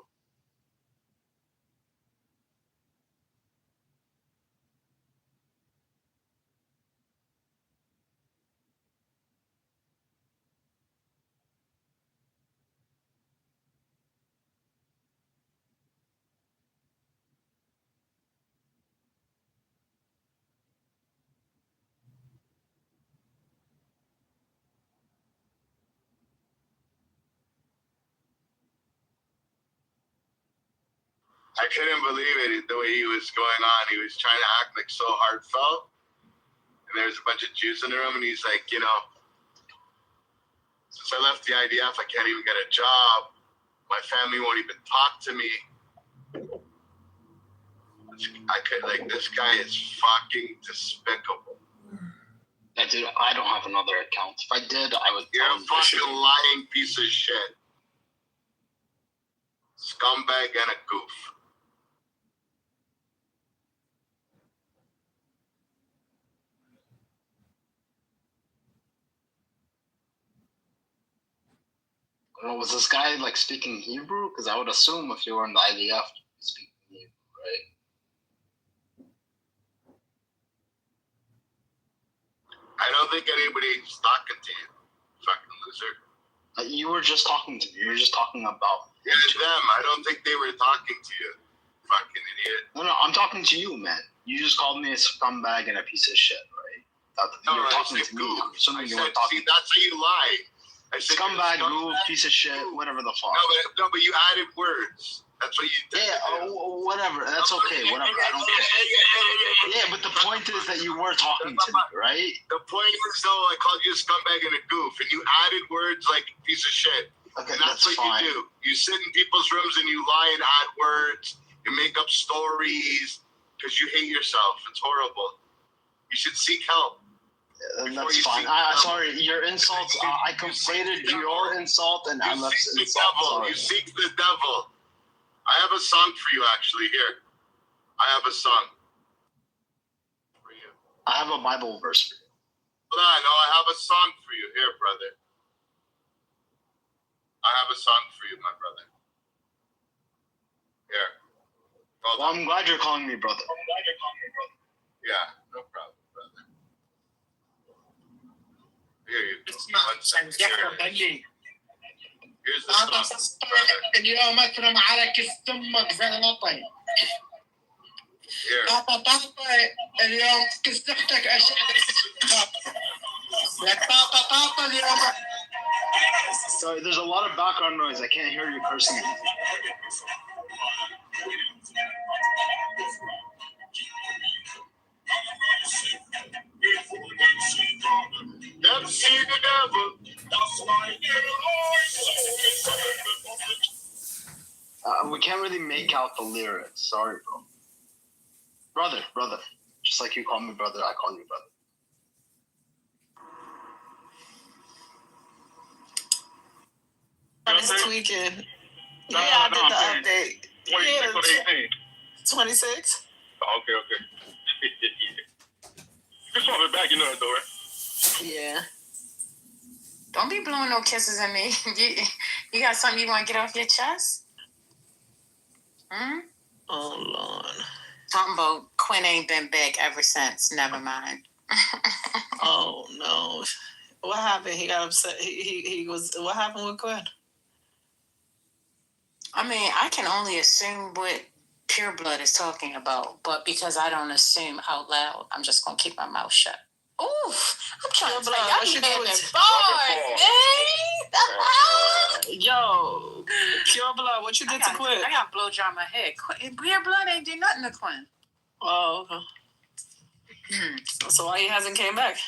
I couldn't believe it, the way he was going on. He was trying to act like so heartfelt. And there was a bunch of Jews in the room, and he's like, you know, since I left the IDF, I can't even get a job. My family won't even talk to me. This guy is fucking despicable. Dude, I don't have another account. If I did, I would. You're a fucking lying piece of shit. Scumbag and a goof. Was this guy like speaking Hebrew? Because I would assume if you were in the IDF, you'd speak Hebrew, right? I don't think anybody's talking to you, fucking loser. You were just talking to me. You were just talking about them. I don't think they were talking to you, fucking idiot. No, I'm talking to you, man. You just called me a scumbag and a piece of shit, right? You were talking to me. I'm assuming you were talking. See, that's how you lie. I said scumbag, goof, piece of shit, whatever the fuck. No, but you added words. That's what you did. Yeah, whatever. That's okay. Whatever. I don't care. Yeah, but the point is that you were talking to me, right? The point is, though, I called you a scumbag and a goof, and you added words like piece of shit. Okay, and that's what fine. you do. You sit in people's rooms and you lie and add words. You make up stories because you hate yourself. It's horrible. You should seek help. That's fine. Sorry, your insults. I conflated your insult and I left the insult. devil. Sorry. You seek the devil. I have a song for you, actually. Here, I have a song for you. I have a Bible verse for you. No, I have a song for you. Here, brother. I have a song for you, my brother. Here. Well, I'm glad you're calling me brother. Yeah, no problem, brother. Here you go. 1 second. Here's the song, brother. اليوم اكرم على كس امك زي الوطن. طاطا اليوم كس اختك اشعل. لك طاطا اليوم. Sorry, there's a lot of background noise. I can't hear you cursing. Never see the devil. We can't really make out the lyrics. Sorry, bro. Brother. Just like you call me brother, I call you brother. It's tweaking. Yeah, I did the update. 26 or 18? 26. Okay. Just want it back, you know it though, right? Yeah. Don't be blowing no kisses at me. You got something you want to get off your chest? Oh, Lord. Talking about Quinn ain't been back ever since. Never mind. Oh, no. What happened? He got upset. He was. What happened with Quinn? I mean, I can only assume what Pure Blood is talking about, but because I don't assume out loud, I'm just going to keep my mouth shut. Oof, I'm trying to tell you, what you doing? Yo, Pure Blood, what you did to Quinn? I got blow dry my head. Pure Blood ain't did nothing to Quinn. Oh, okay. So why he hasn't came back?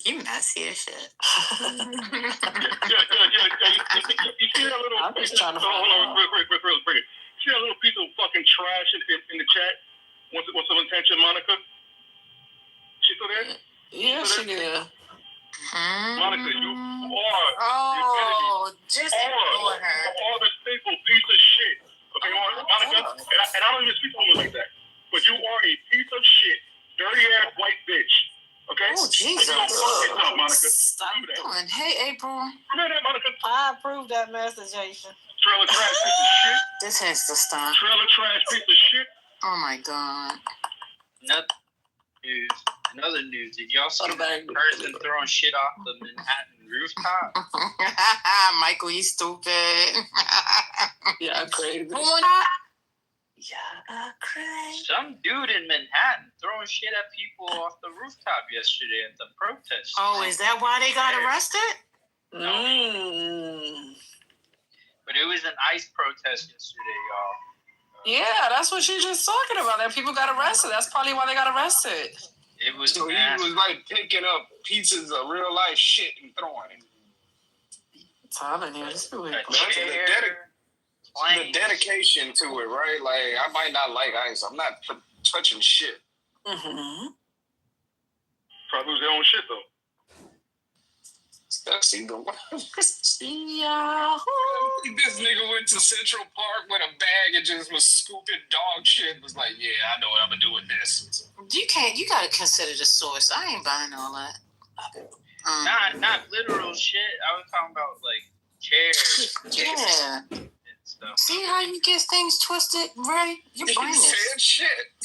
You messy as shit. Yeah. You see that little? I'm just trying to hold on, real quick. You see that little piece of fucking trash in the chat? What's some intention, Monica? She still there? Yeah, she did. Monica, you are. Oh, just ignore her. All the sinful piece of shit. Okay, Monica, and I don't even speak to women like that. But you are a piece of shit, dirty ass white bitch. Okay? Oh, Jesus. Up, Monica. Stop doing. Hey, April. Remember that, Monica? I approve that message, Jason. Trailer trash piece of shit. This has to stop. Trailer trash piece of shit. Oh, my God. Another news. Did y'all see that person throwing shit off the Manhattan rooftop? Michael, you stupid. Yeah, crazy. Yeah, crazy. Some dude in Manhattan throwing shit at people off the rooftop yesterday at the protest. Oh, is that why they got arrested? But it was an ICE protest yesterday, y'all. Yeah, that's what she's just talking about. That people got arrested. That's probably why they got arrested. It was. So he was like picking up pieces of real life shit and throwing it. Telling you, this is weird. The dedication to it, right? Like, I might not like ICE. I'm not touching shit. Mm-hmm. Probably lose their own shit though. That's either one. Yeah. This nigga went to Central Park with a bag and just was scooping dog shit. Was like, yeah, I know what I'm gonna do with this. You gotta consider the source. I ain't buying all that. Not literal shit. I was talking about like chairs. Yeah. See how you get things twisted, Ray? Your brain is.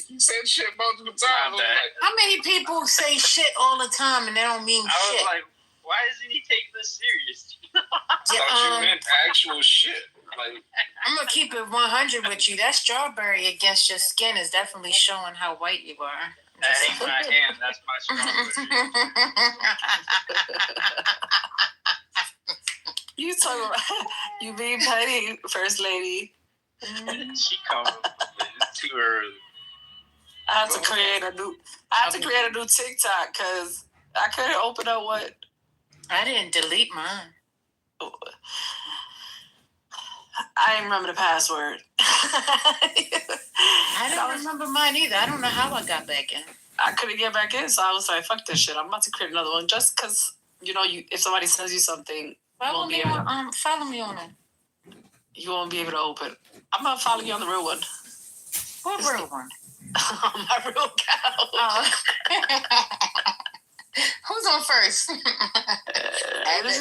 He said shit multiple times. How many people say shit all the time and they don't mean I shit? was like, why doesn't he take this serious? I thought you meant actual shit. Like, I'm gonna keep it 100 with you. That strawberry against your skin is definitely showing how white you are. that ain't my hand. That's my strawberry. You talk about you being petty, First Lady. She comes too early. I had to create a new TikTok because I couldn't open up what. I didn't delete mine. I didn't remember the password. I don't remember mine either. I don't know how I got back in. I couldn't get back in, so I was like, "Fuck this shit! I'm about to create another one." Just because if somebody sends you something, follow me on it. You won't be able to open. I'm gonna follow you on the real one. What real one? My real account. Who's on first? This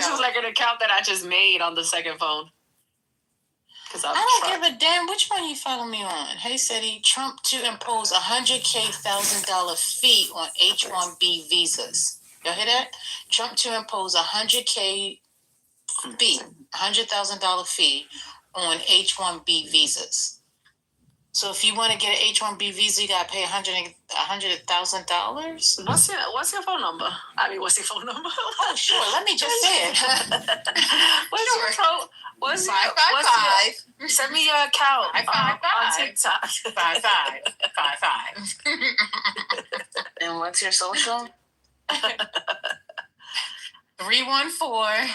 is like an account that I just made on the second phone. I don't give a damn which one you follow me on. Hey, City, Trump to impose $100,000 fee on H-1B visas. Y'all hear that? Trump to impose $100,000 fee on H-1B visas. So if you want to get an H-1B visa, you gotta pay $100,000. What's your phone number? I mean, what's your phone number? Oh, sure. Let me just say it. What's your phone? What's 555. Send me your account on TikTok. 5555. And what's your social? 314.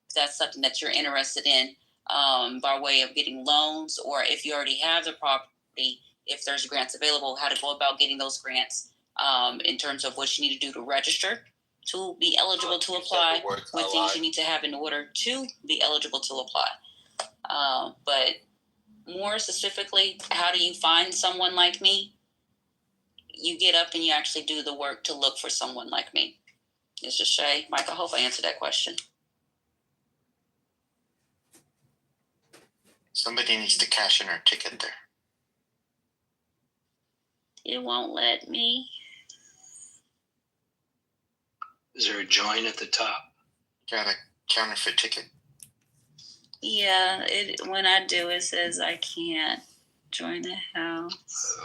If that's something that you're interested in, by way of getting loans, or if you already have the property, if there's grants available, how to go about getting those grants, in terms of what you need to do to register to be eligible to apply, what things you need to have in order to be eligible to apply. But more specifically, how do you find someone like me? You get up and you actually do the work to look for someone like me. It's just Shay. Mike, I hope I answered that question. Somebody needs to cash in our ticket there. It won't let me. Is there a join at the top? Got a counterfeit ticket. Yeah, when I do, it says I can't join the house.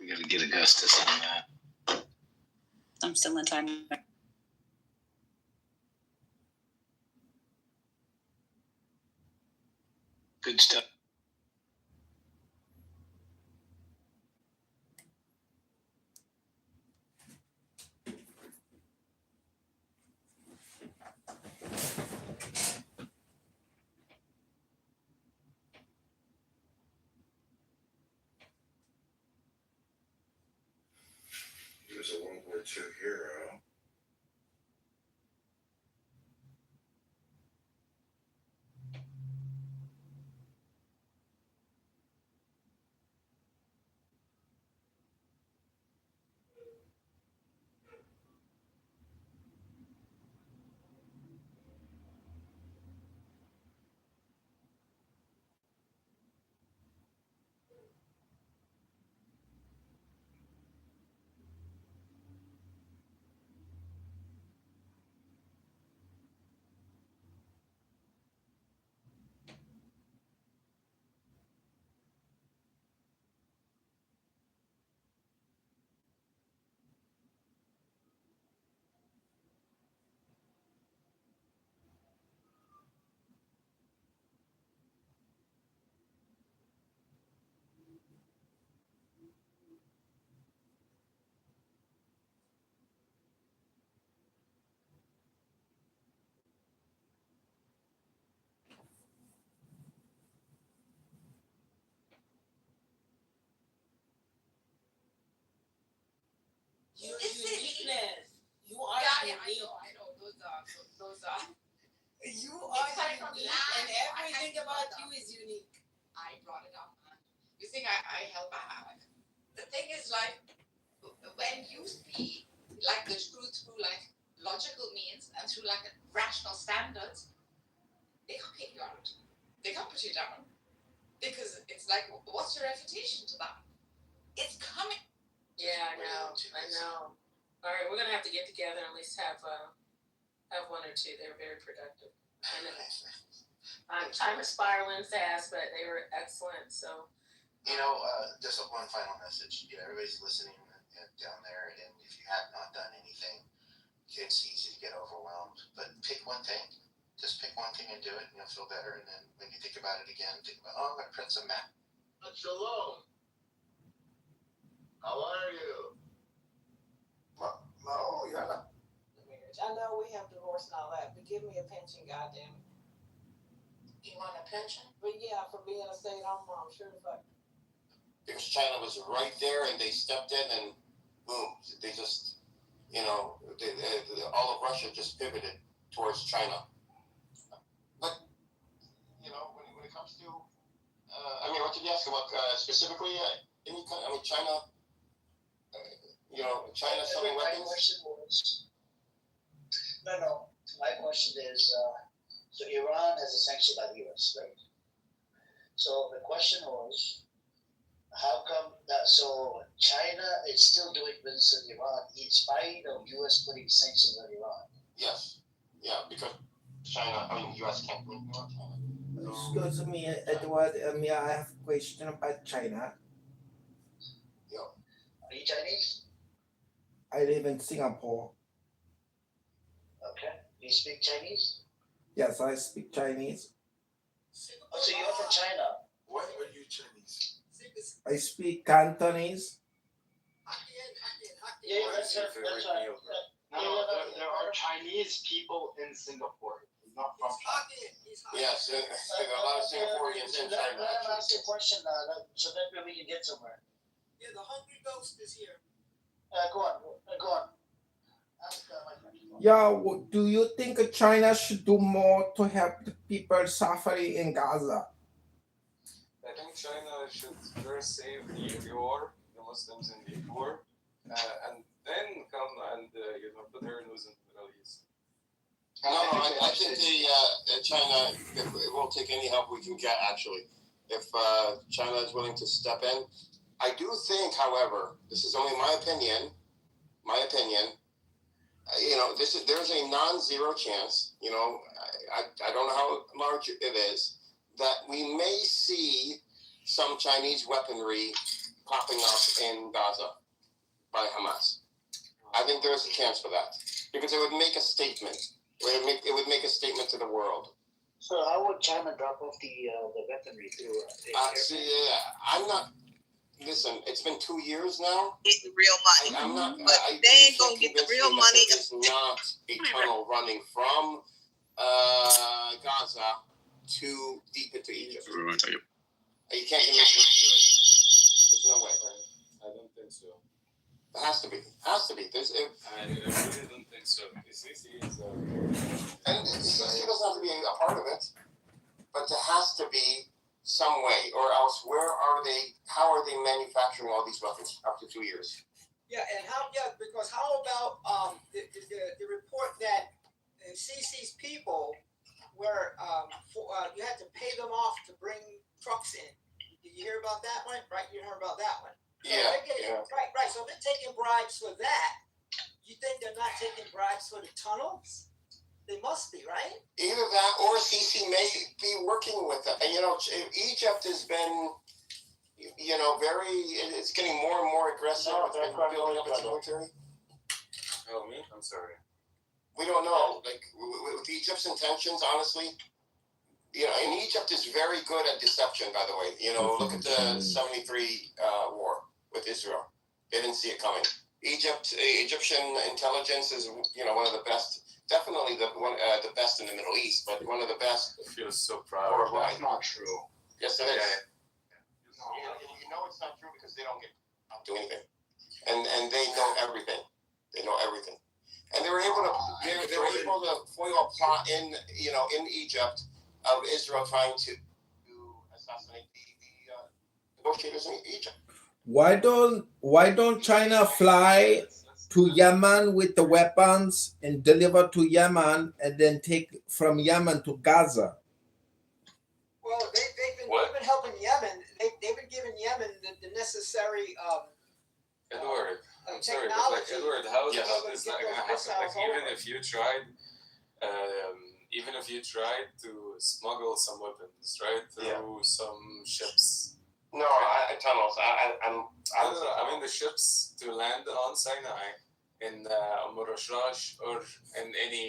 We gotta get Augustus on that. I'm still in time. Good stuff. He was a World War II hero. Uniqueness. You are unique. I know. Those are. You are unique, and everything about you is unique. I brought it up, man. You think I held back? The thing is, like, when you speak like the truth through like logical means and through like rational standards, they can't kick you out. They can't put you down because it's like, what's your refutation to that? It's coming. Yeah, I know. All right, we're gonna have to get together and at least have one or two. They're very productive. I know. I misfired Wednesdays, but they were excellent. So Just one final message. Everybody's listening down there, and if you have not done anything, it's easy to get overwhelmed. But pick one thing. Just pick one thing and do it, and you'll feel better. And then when you think about it again, think about, I'm going to print some map. Shalom. How are you? Oh, yeah. I know we have divorce and all that, but give me a pension, goddamn it. You want a pension? But yeah, for being a stay-at-home mom, sure as fuck. Because China was right there, and they stepped in, and boom, they just, all of Russia just pivoted towards China. But, when it comes to, what did you ask about specifically? China, China selling weapons? My question was, no. My question is, so Iran has a sanction by the US, right? So the question was, how come that, so China is still doing business in Iran in spite of US putting sanctions on Iran? Yes. Yeah, because US can't put on China. Excuse me, Edward. I have a question about China. Are you Chinese? I live in Singapore. Okay. Do you speak Chinese? Yes, I speak Chinese. Oh, so you're from China? Why are you Chinese? I speak Cantonese. Yeah, that's right. No, there are Chinese people in Singapore. He's not from China. Yes, there are a lot of Singaporeans in China. Let me ask you a question, so that we can get somewhere. Yeah, the hungry ghost is here. Go on. Ask my question. Yeah, do you think China should do more to help the people suffering in Gaza? I think China should first save the war, the Muslims in the war, and then come and put their nose in the Middle East. I think China will take any help we can get. Actually, if China is willing to step in, I do think, however, this is only my opinion. There's a non-zero chance. I don't know how large it is, that we may see some Chinese weaponry popping up in Gaza by Hamas. I think there's a chance for that because it would make a statement. It would make a statement to the world. So how would China drop off the weaponry through? I'm not. Listen, it's been 2 years now. Get the real money. I'm not. But they ain't gonna get the real money. It's not a tunnel running from Gaza to deep into Egypt. You can't convince me. There's no way. I don't think so. It has to be. I really don't think so. Sisi is. And Sisi doesn't have to be a part of it, but there has to be some way, or else how are they manufacturing all these weapons up to 2 years? Yeah, and because how about the report that CC's people were you had to pay them off to bring trucks in. Did you hear about that one? Right, you heard about that one. So Yeah. Right. So if they're taking bribes for that, you think they're not taking bribes for the tunnels? They must be, right? Either that or CC may be working with them. Egypt has been, it's getting more and more aggressive with building up its military. Oh, me? I'm sorry. We don't know. Like, with Egypt's intentions, honestly, and Egypt is very good at deception, by the way. Look at the 73 war with Israel. They didn't see it coming. Egyptian intelligence is, one of the best. Definitely the best in the Middle East, but one of the best. I feel so proud. That's not true. Yes, it is. It's not true because they don't do anything, and they know everything. And they were able to foil a plot in Egypt of Israel trying to assassinate the negotiators in Egypt. Why don't China fly to Yemen with the weapons and deliver to Yemen and then take from Yemen to Gaza? Well, they've been helping Yemen. They've been giving Yemen the necessary Edward, I'm sorry, but technology. Edward, how is that going to happen? Like, even if you tried, even if you try to smuggle some weapons, right, through some ships. No, tunnels. I mean the ships to land on Sinai, in Murashrash, or in any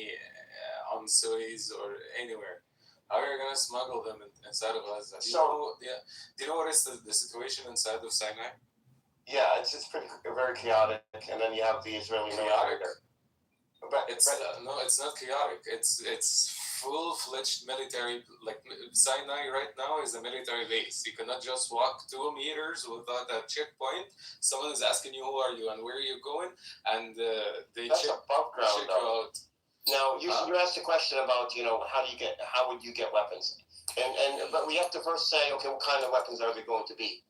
on Suez or anywhere. How are you gonna smuggle them inside of Gaza? Do you know what is the situation inside of Sinai? Yeah, it's very chaotic, and then you have the Israeli military there. But it's not chaotic. It's full-fledged military. Like Sinai right now is a military base. You cannot just walk 2 meters without a checkpoint. Someone is asking you who are you and where are you going, and they that's check above ground, you out. Now you asked a question about how would you get weapons, but we have to first say, okay, what kind of weapons are they going to be?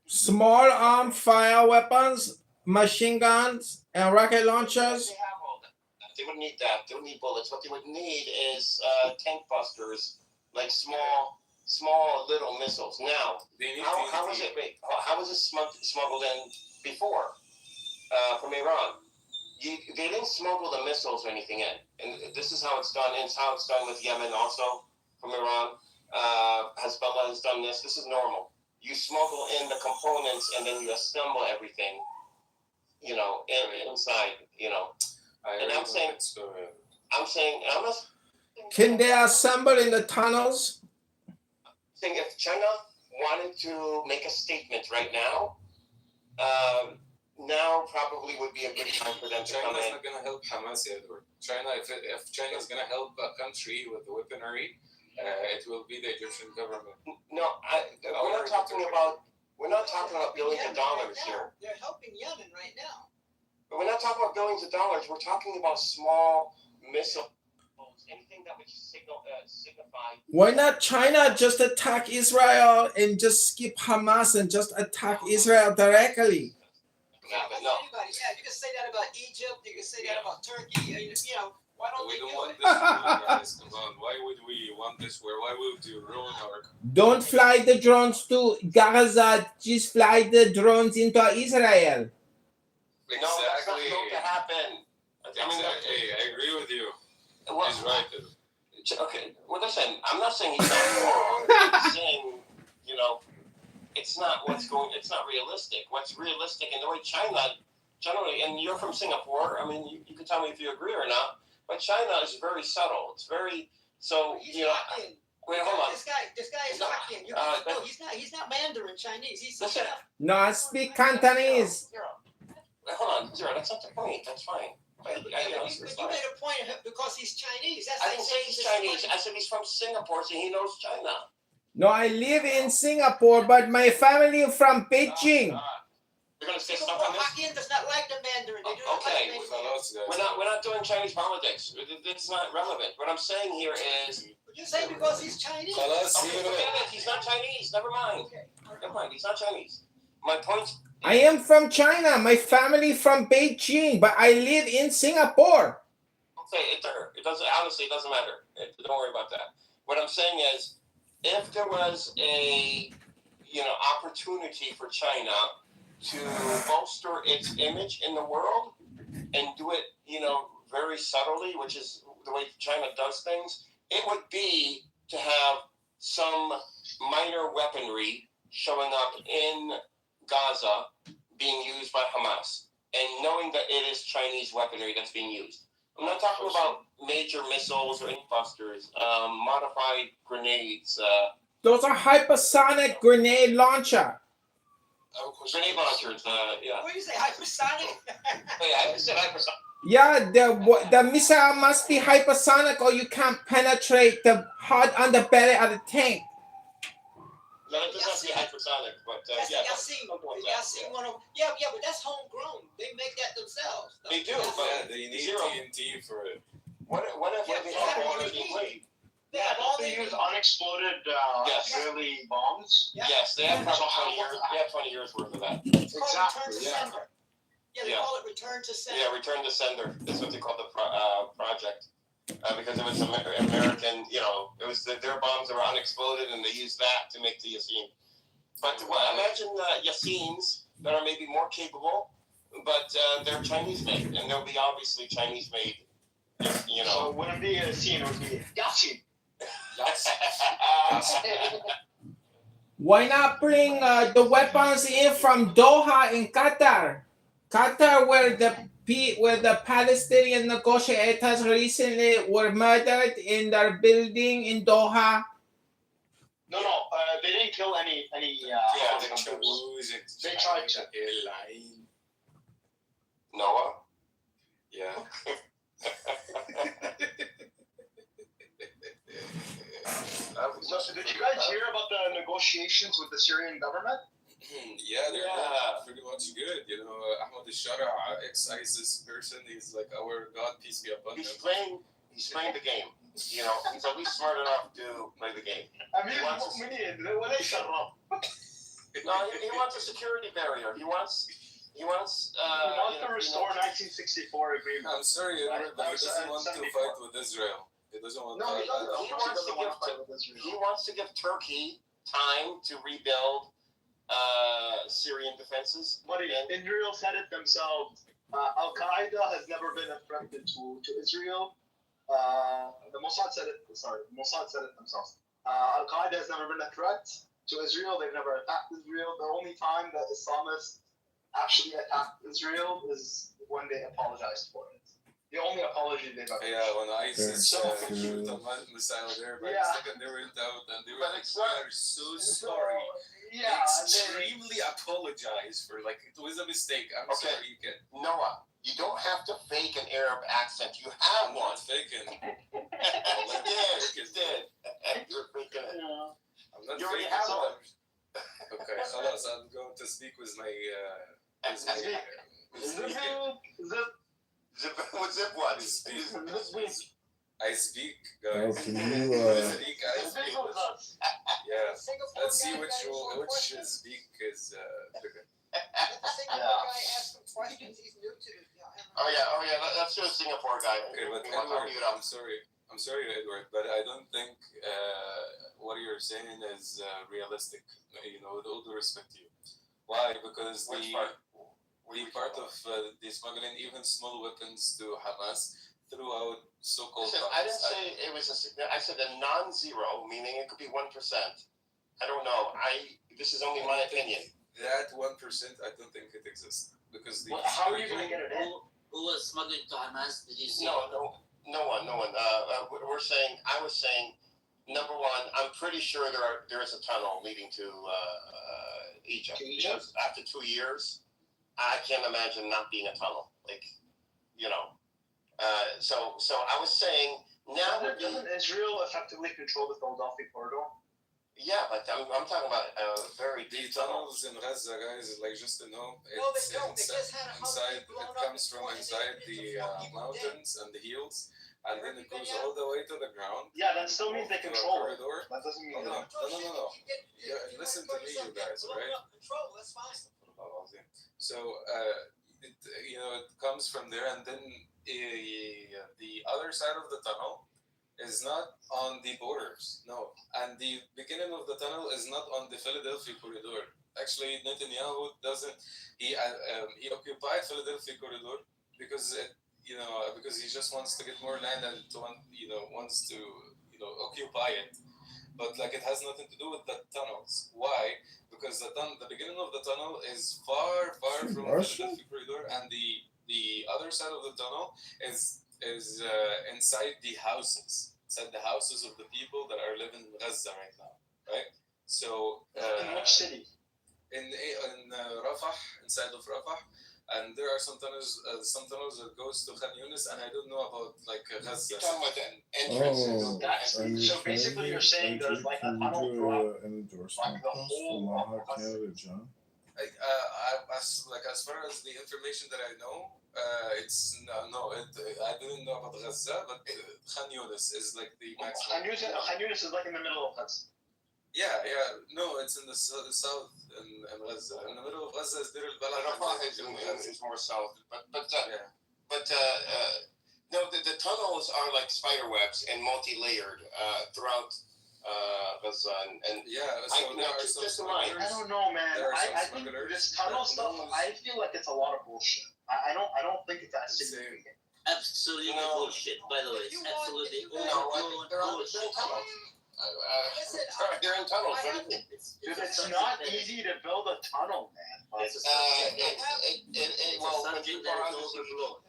Small arm fire weapons, machine guns, and rocket launchers. They wouldn't need that. They wouldn't need bullets. What they would need is tank busters, like small little missiles. Now, how was it smuggled in before from Iran? They didn't smuggle the missiles or anything in, and this is how it's done. And it's how it's done with Yemen also from Iran. Hezbollah has done this. This is normal. You smuggle in the components and then you assemble everything, inside, And I'm saying, Can they assemble in the tunnels? Saying if China wanted to make a statement right now, now probably would be a good time for them to come in. China's not going to help Hamas, Edward. If China is going to help a country with the weaponry, it will be the Egyptian government. No, we're not talking about billions of dollars here. They're helping Yemen right now. But we're not talking about billions of dollars. We're talking about small missiles, anything that would signify. Why not China just attack Israel and just skip Hamas and just attack Israel directly? Anybody, you can say that about Egypt. You can say that about Turkey. Why don't we do want it? this war, guys? Come on. Why would we want this war? Why would you ruin our? Don't fly the drones to Gaza. Just fly the drones into Israel. Exactly. No, that's not going to happen. I agree with you. Well, he's right. Okay. Well, listen. I'm not saying he's not wrong. I'm saying, it's not realistic. What's realistic and the way China generally, and you're from Singapore. I mean, you can tell me if you agree or not. But China is very subtle. It's very He's Hokkien. Wait, hold on. This guy is Hokkien. No, he's not Mandarin Chinese. He's listen. No, I speak Cantonese. Hold on, Zero. That's not the point. That's fine. You made a point because he's Chinese. I didn't say he's Chinese. I said he's from Singapore, so he knows China. No, I live in Singapore, but my family from Beijing. You're gonna say Singapore stuff on this? Hokkien does not like the Mandarin. They do not Okay, like Mandarin. we're not doing Chinese politics. It's not relevant. What I'm saying here is. You say because he's Chinese. He's not Chinese. Never mind. Never mind. He's not Chinese. My point. I am from China. My family from Beijing, but I live in Singapore. Okay, it doesn't. Honestly, it doesn't matter. Don't worry about that. What I'm saying is, if there was a opportunity for China to bolster its image in the world and do it, very subtly, which is the way China does things, it would be to have some minor weaponry showing up in Gaza being used by Hamas, and knowing that it is Chinese weaponry that's being used. I'm not talking about major missiles or busters, modified grenades. Those are hypersonic grenade launcher. Grenade launchers, yeah. What do you say, hypersonic? Hey, I said hypersonic. Yeah, the missile must be hypersonic, or you can't penetrate the hard underbelly of the tank. No, it doesn't have to be hypersonic, but Yasin one of but that's homegrown. They make that themselves. They do, but they need TNT for it. What if they have already played? They use unexploded Israeli bombs. Yes, they have probably 20 years. They have 20 years worth of that. It's called return to sender. Yeah, they call it return to sender. Yeah, return to sender. That's what they call the project. Because it was American, it was their bombs that were unexploded, and they used that to make the Yasin. But imagine Yasins that are maybe more capable, but they're Chinese made, and they'll be obviously Chinese made You So know. it wouldn't be a scene, it would be gotcha. Why not bring the weapons in from Doha in Qatar? Qatar, where the Palestinian negotiators recently were murdered in their building in Doha. No, they didn't kill any. They tried to. Noah. Yeah. So did you guys hear about the negotiations with the Syrian government? Yeah, they're pretty much good. You know, Ahmad al-Shara, ex-ISIS person, he's like our God, peace be upon him. He's playing the game. You know, he's at least smart enough to play the game. He wants a security barrier. He wants to restore 1964 agreement. I'm sorry, Edward, but he doesn't want to fight with Israel. He doesn't want to He wants to give Turkey time to rebuild Syrian defenses. But Israel said it themselves. Al Qaeda has never been a threat to Israel. The Mossad said it. Sorry, Mossad said it themselves. Al Qaeda has never been a threat to Israel. They've never attacked Israel. The only time that Islamists actually attacked Israel is when they apologized for it. The only apology they've ever. Yeah, when ISIS shoot a missile there, by the second they went out and they were like, "We're so sorry." Yeah, extremely apologize for it was a mistake. I'm sorry, you can. Noah, you don't have to fake an Arab accent. You have one. Not faking. You did. You're faking it. I'm not You already faking have it. one. Okay, خلاص, I'm going to speak with my With zip what? I speak, guys. Oh, can you, I speak. Yeah. Let's see which speak is bigger. Oh yeah. Let's do a Singapore guy. Okay, but Edward, I'm sorry, Edward, but I don't think what you're saying is realistic. You know, with all due respect to you. Why? Because the part of the smuggling even small weapons to Hamas throughout so-called. Listen, I didn't say it was I said a non-zero, meaning it could be 1%. I don't know. This is only my opinion. That 1%, I don't think it exists because the. How are you going to get it in? Who was smuggling to Hamas? Did you see? No one. I was saying, number one, I'm pretty sure there is a tunnel leading to Egypt. Because after 2 years, I can't imagine not being a tunnel. So I was saying now. Doesn't Israel effectively control the Philadelphia corridor? Yeah, but I'm talking about very deep tunnels in Gaza, guys. Just to know, No, they don't. They just had inside. It comes from inside the mountains and the hills, and then it goes all the way to the ground. Yeah, that still means they control it. That doesn't mean no. Yeah, listen to me, you guys, right? That's fine. So it comes from there, and then the other side of the tunnel is not on the borders, no. And the beginning of the tunnel is not on the Philadelphia corridor. Actually, Netanyahu doesn't. He occupied Philadelphia corridor because because he just wants to get more land and wants to occupy it. But it has nothing to do with the tunnels. Why? Because the beginning of the tunnel is far from the Philadelphia corridor, and the other side of the tunnel is inside the houses of the people that are living in Gaza right now, right? So in which city? In Rafah, inside of Rafah, and there are some tunnels that goes to Khan Yunis, and I don't know about Gaza. You're talking about the entrance. So basically, you're saying there's a tunnel throughout the whole of John? As far as the information that I know, it's no. I didn't know about Gaza, but Khan Yunis is the maximum. Khan Yunis is in the middle of Gaza. Yeah. No, it's in the south in Gaza. In the middle of Gaza is Deir al-Balah. Rafah is more south, but no, the tunnels are like spider webs and multi-layered throughout Gaza and so there are some smugglers. I don't know, man. I think this tunnel stuff. I feel like it's a lot of bullshit. I don't think it's that significant. Absolutely bullshit, by the way. If you want- Absolutely if you want- overblown bullshit. Listen, They're in tunnels. I What have do you mean? Dude, it's not easy to build a tunnel, man. Well, when Something people are that is on the overblown.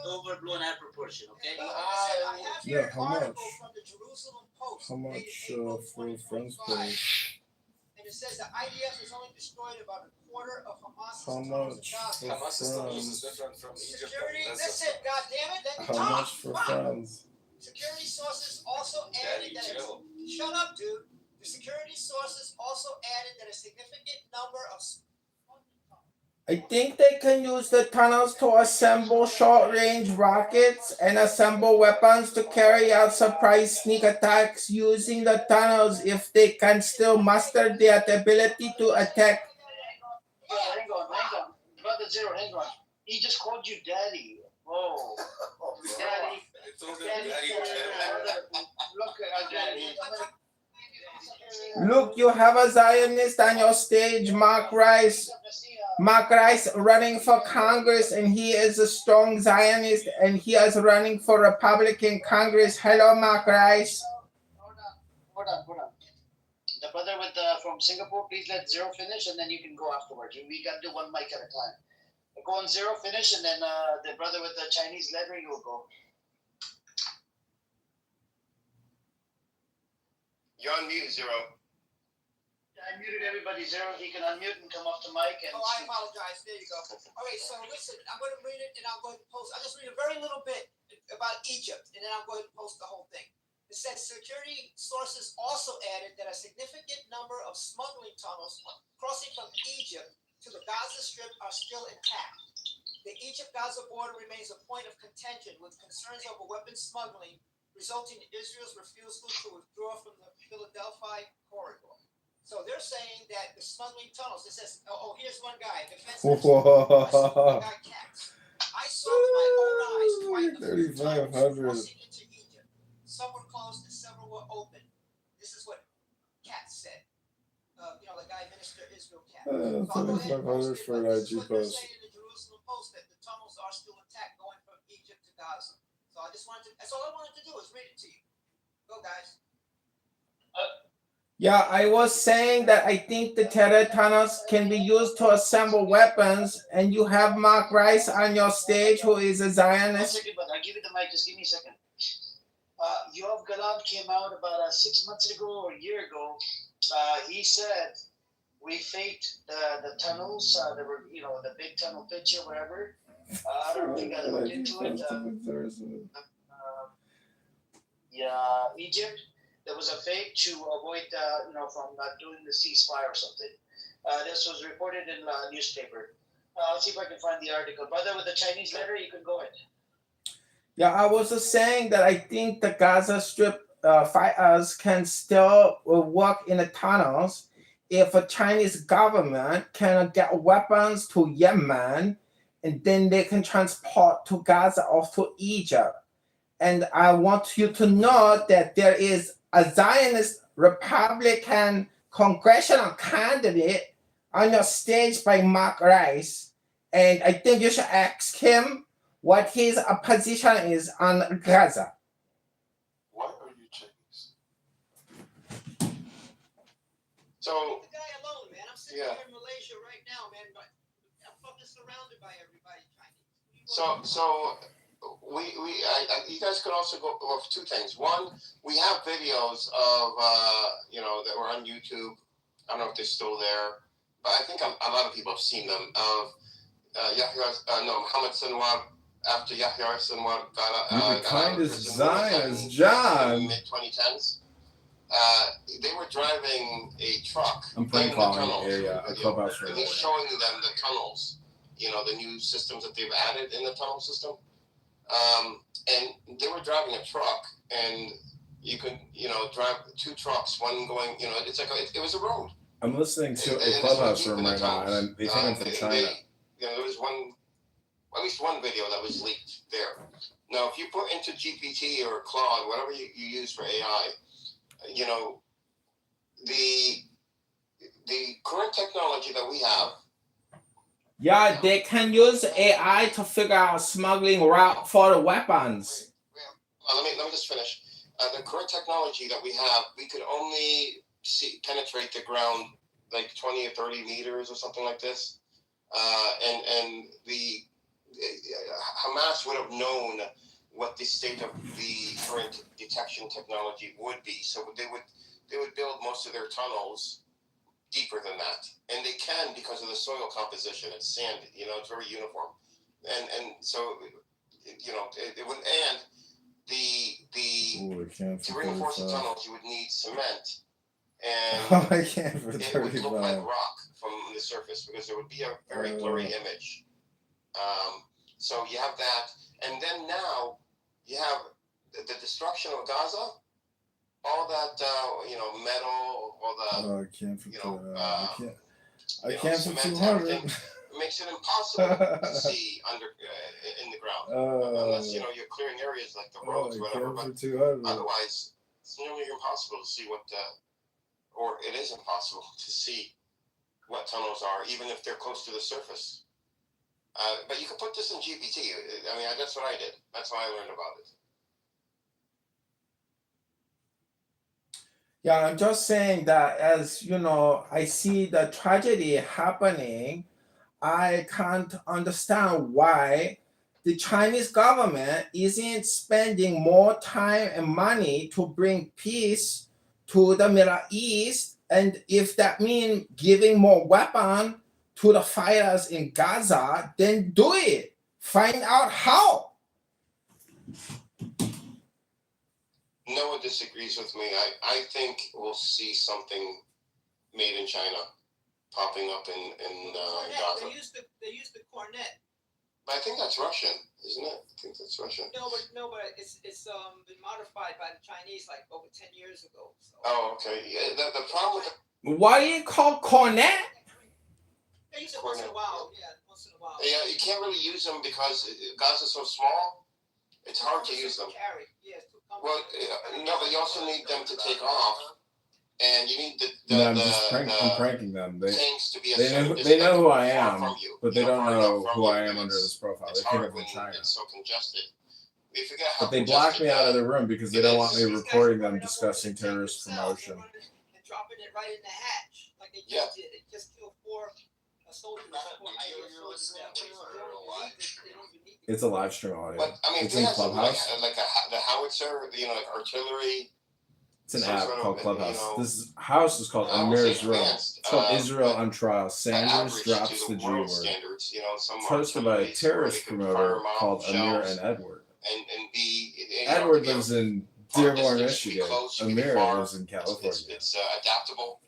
Overblown out of proportion, okay? I have here Yeah, an how article much? from the Jerusalem Post. How much dated April for friends 2025, page? and it says the IDF has only destroyed about a quarter of Hamas's How tunnels in much Gaza. for Hamas's tunnels is friends? different from Egypt. Security, and listen, goddammit, let me How talk. much for Fuck. friends? Security sources also Daddy, added that chill. shut up, dude. The security sources also added that a significant number of I think they can use the tunnels to assemble short-range rockets and assemble weapons to carry out surprise sneak attacks using the tunnels if they can still muster the ability to attack. Hang on. Brother Zero, hang on. He just called you daddy. Whoa. Daddy. I told him Daddy. daddy, Look, daddy. Look, you have a Zionist on your stage, Mark Rice. Mark Rice running for Congress, and he is a strong Zionist, and he is running for Republican Congress. Hello, Mark Rice. Hold on. The brother with from Singapore, please let Zero finish, and then you can go afterwards. We got to do one mic at a time. Go on Zero, finish, and then the brother with the Chinese lettering will go. You're on mute, Zero. I muted everybody, Zero. He can unmute and come off the mic. And I apologize. There you go. All right, so listen, I'm going to read it, and I'll go ahead and post. I'll just read a very little bit about Egypt, and then I'll go ahead and post the whole thing. It says security sources also added that a significant number of smuggling tunnels crossing from Egypt to the Gaza Strip are still intact. The Egypt-Gaza border remains a point of contention with concerns over weapons smuggling, resulting in Israel's refusal to withdraw from the Philadelphia corridor. So they're saying that the smuggling tunnels, it says, here's one guy, defense minister, guy Katz. I saw with my own eyes quite a few tunnels crossing into Egypt. Some were closed and several were open. This is what Katz said. The guy, Minister Israel Katz. So I'll go ahead and post it, but this is what they're saying in the Jerusalem Post, that the tunnels are still intact going from Egypt to Gaza. So that's all I wanted to do is read it to you. Go, guys. Yeah, I was saying that I think the terror tunnels can be used to assemble weapons, and you have Mark Rice on your stage, who is a Zionist. 1 second, but I'll give you the mic. Just give me a second. Yoav Galan came out about 6 months ago or a year ago. He said we faked the tunnels. There were, the big tunnel picture, whatever. I don't know if you guys looked into it. Egypt. There was a fake to avoid, from doing the ceasefire or something. This was reported in a newspaper. I'll see if I can find the article. Brother with the Chinese letter, you can go ahead. Yeah, I was just saying that I think the Gaza Strip fighters can still work in the tunnels if a Chinese government can get weapons to Yemen, and then they can transport to Gaza or to Egypt. And I want you to know that there is a Zionist Republican congressional candidate on your stage by Mark Rice. And I think you should ask him what his position is on Gaza. Why are you Chinese? So. The guy alone, man. I'm sitting here in Malaysia right now, man. But I'm fucking surrounded by everybody Chinese. You guys could also go over two things. One, we have videos of that were on YouTube. I don't know if they're still there, but I think a lot of people have seen them. Of Mohammed Sinwar after Yahya Sinwar got out of prison. Zionist, John. In the mid-2010s. They were driving a truck. I'm playing calling area, a clubhouse and he's showing them the tunnels. The new systems that they've added in the tunnel system. And they were driving a truck, and you could, drive two trucks, one going, it's like it was a road. I'm listening to a clubhouse room right now, and they think I'm from China. There was at least one video that was leaked there. Now, if you put into GPT or Claude, whatever you use for AI, the current technology that we have Yeah, they can use AI to figure out smuggling route for the weapons. Let me just finish. The current technology that we have, we could only penetrate the ground like 20 or 30 meters or something like this, and the Hamas would have known what the state of the current detection technology would be. So they would build most of their tunnels deeper than that, and they can because of the soil composition. It's sand, it's very uniform, and so it would. And to reinforce the tunnels, you would need cement, and I can't for it would look 35. like rock from the surface because there would be a very blurry image. So you have that, and then now you have the destruction of Gaza, all that metal, all the I can't for I can't for cement, 200. everything. It makes it impossible to see under in the ground unless you're clearing areas like the roads, whatever. But otherwise, it's nearly impossible to see or it is impossible to see what tunnels are, even if they're close to the surface. But you can put this in GPT. I mean, that's what I did. That's how I learned about it. Yeah, I'm just saying that as I see the tragedy happening, I can't understand why the Chinese government isn't spending more time and money to bring peace to the Middle East. And if that means giving more weapons to the fighters in Gaza, then do it. Find out how. No one disagrees with me. I think we'll see something made in China popping up in Gaza. They used the cornet. But I think that's Russian, isn't it? I think that's Russian. No, but it's been modified by the Chinese like over 10 years ago. So. Oh, okay. Yeah, the problem with Why do you call cornet? They use it once in a while. Yeah, once in a while. Yeah, you can't really use them because Gaza's so small. It's hard to use them. Well, no, but you also need them to take off, and you need I'm pranking them. tanks to be They know who I am, but they don't know who I am under this profile. It's They came hard from when China. it's so congested. We forget how But they blocked me out of the room because they don't want me recording them discussing terrorist promotion. And dropping it right in the hatch, like they just did. It just killed 4 soldiers. It's a live stream audio. But I mean, It's in Clubhouse. Like the howitzer, like artillery. It's an app called Clubhouse. This house is called Amir's Room. It's called Israel on Trial. Sanders drops the G word. It's hosted by a terrorist promoter called Amir and Edward. Edward lives in Dearborn, Michigan. Amir lives in California. It's adaptable.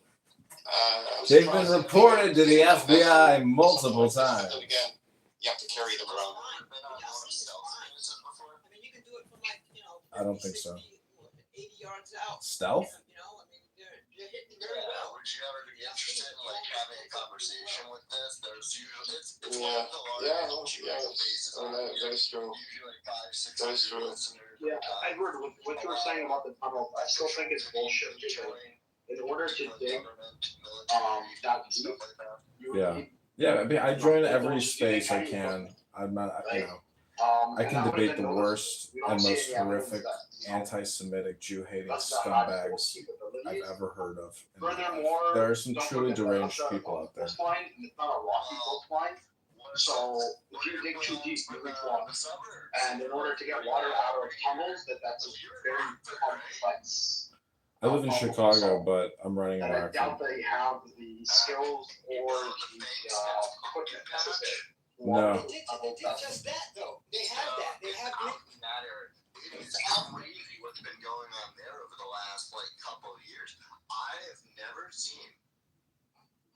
They've been reported to the FBI multiple times. And again, you have to carry them around. I don't think so. 80 yards out. Stealth? They're hitting very well. Would you ever be interested in having a conversation with this? There's usually it's that is true. That is true. Yeah, Edward, what you were saying about the tunnel, I still think it's bullshit. In order to dig that deep, Yeah, I mean, I join every space I can. I'm not, I can debate the worst and most horrific anti-Semitic, Jew-hating scumbags I've ever heard of. There are some truly deranged people out there. It's not a rocky coastline, so if you dig too deep, you reach water. And in order to get water out of tunnels, that's a very complex. I live in Chicago, but I'm running a and I marathon. doubt they have the skills or the equipment necessary. No. They did just that, though. They have that. They have It's crazy what's been going on there over the last couple of years. I have never seen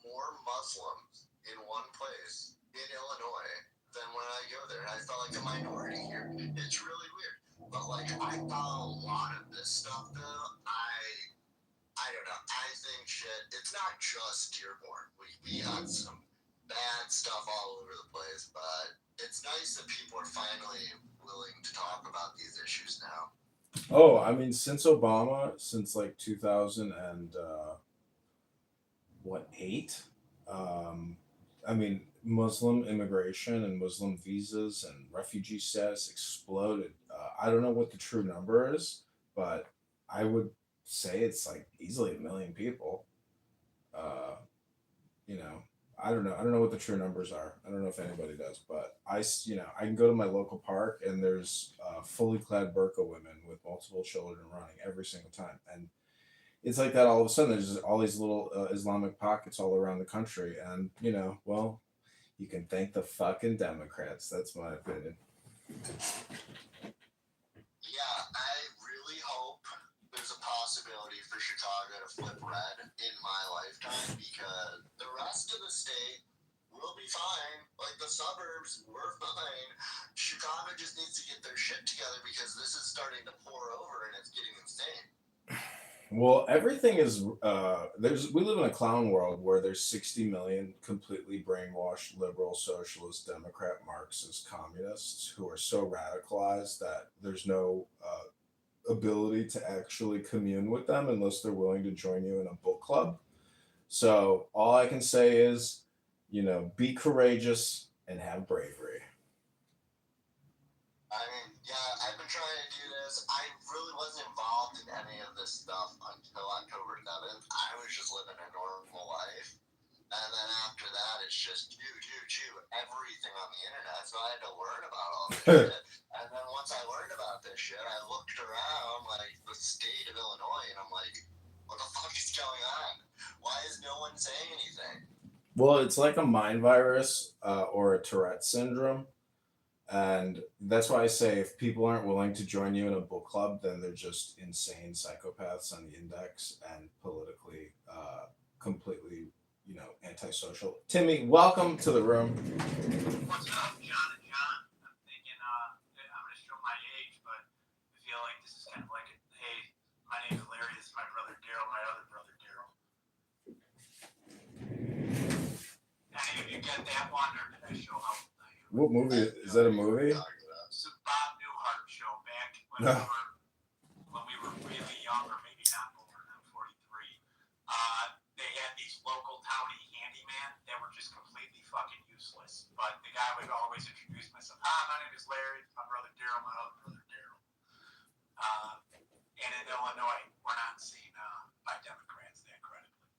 more Muslims in one place in Illinois than when I go there. And I felt like a minority here. It's really weird. But I follow a lot of this stuff though. I don't know. I think it's not just Dearborn. We had some bad stuff all over the place, but it's nice that people are finally willing to talk about these issues now. Oh, I mean, since Obama, since 2008, I mean, Muslim immigration and Muslim visas and refugee status exploded. I don't know what the true number is, but I would say it's like easily 1 million people. Uh, you know, I don't know. I don't know what the true numbers are. I don't know if anybody does, but I can go to my local park and there's fully clad burqa women with multiple children running every single time, and it's like that all of a sudden. There's just all these little Islamic pockets all around the country, and well, you can thank the fucking Democrats. That's my opinion. Yeah, I really hope there's a possibility for Chicago to flip red in my lifetime because the rest of the state will be fine. Like the suburbs, we're fine. Chicago just needs to get their shit together because this is starting to pour over and it's getting insane. Well, everything is we live in a clown world where there's 60 million completely brainwashed liberal, socialist, Democrat, Marxist, communists who are so radicalized that there's no ability to actually commune with them unless they're willing to join you in a book club. So all I can say is, be courageous and have bravery. I mean, yeah, I've been trying to do this. I really wasn't involved in any of this stuff until October 7th. I was just living a normal life. And then after that, it's just everything on the internet. So I had to learn about all this shit. And then once I learned about this shit, I looked around like the state of Illinois and I'm like, what the fuck is going on? Why is no one saying anything? Well, it's like a mind virus or a Tourette syndrome. And that's why I say if people aren't willing to join you in a book club, then they're just insane psychopaths on the index and politically completely, antisocial. Timmy, welcome to the room. What's up, John and John? I'm thinking I'm going to show my age, but I feel like this is kind of like hey, my name's Larry, this is my brother Daryl, my other brother Daryl. Any of you get that one, or did I show how old I am? What movie? Is that a movie? It's a Bob Newhart show back when we were really young, or maybe not older than 43. They had these local towny handyman that were just completely fucking useless. But the guy would always introduce myself. My name is Larry. My brother Daryl. My other brother Daryl. And in Illinois, we're not seen by Democrats that credibly.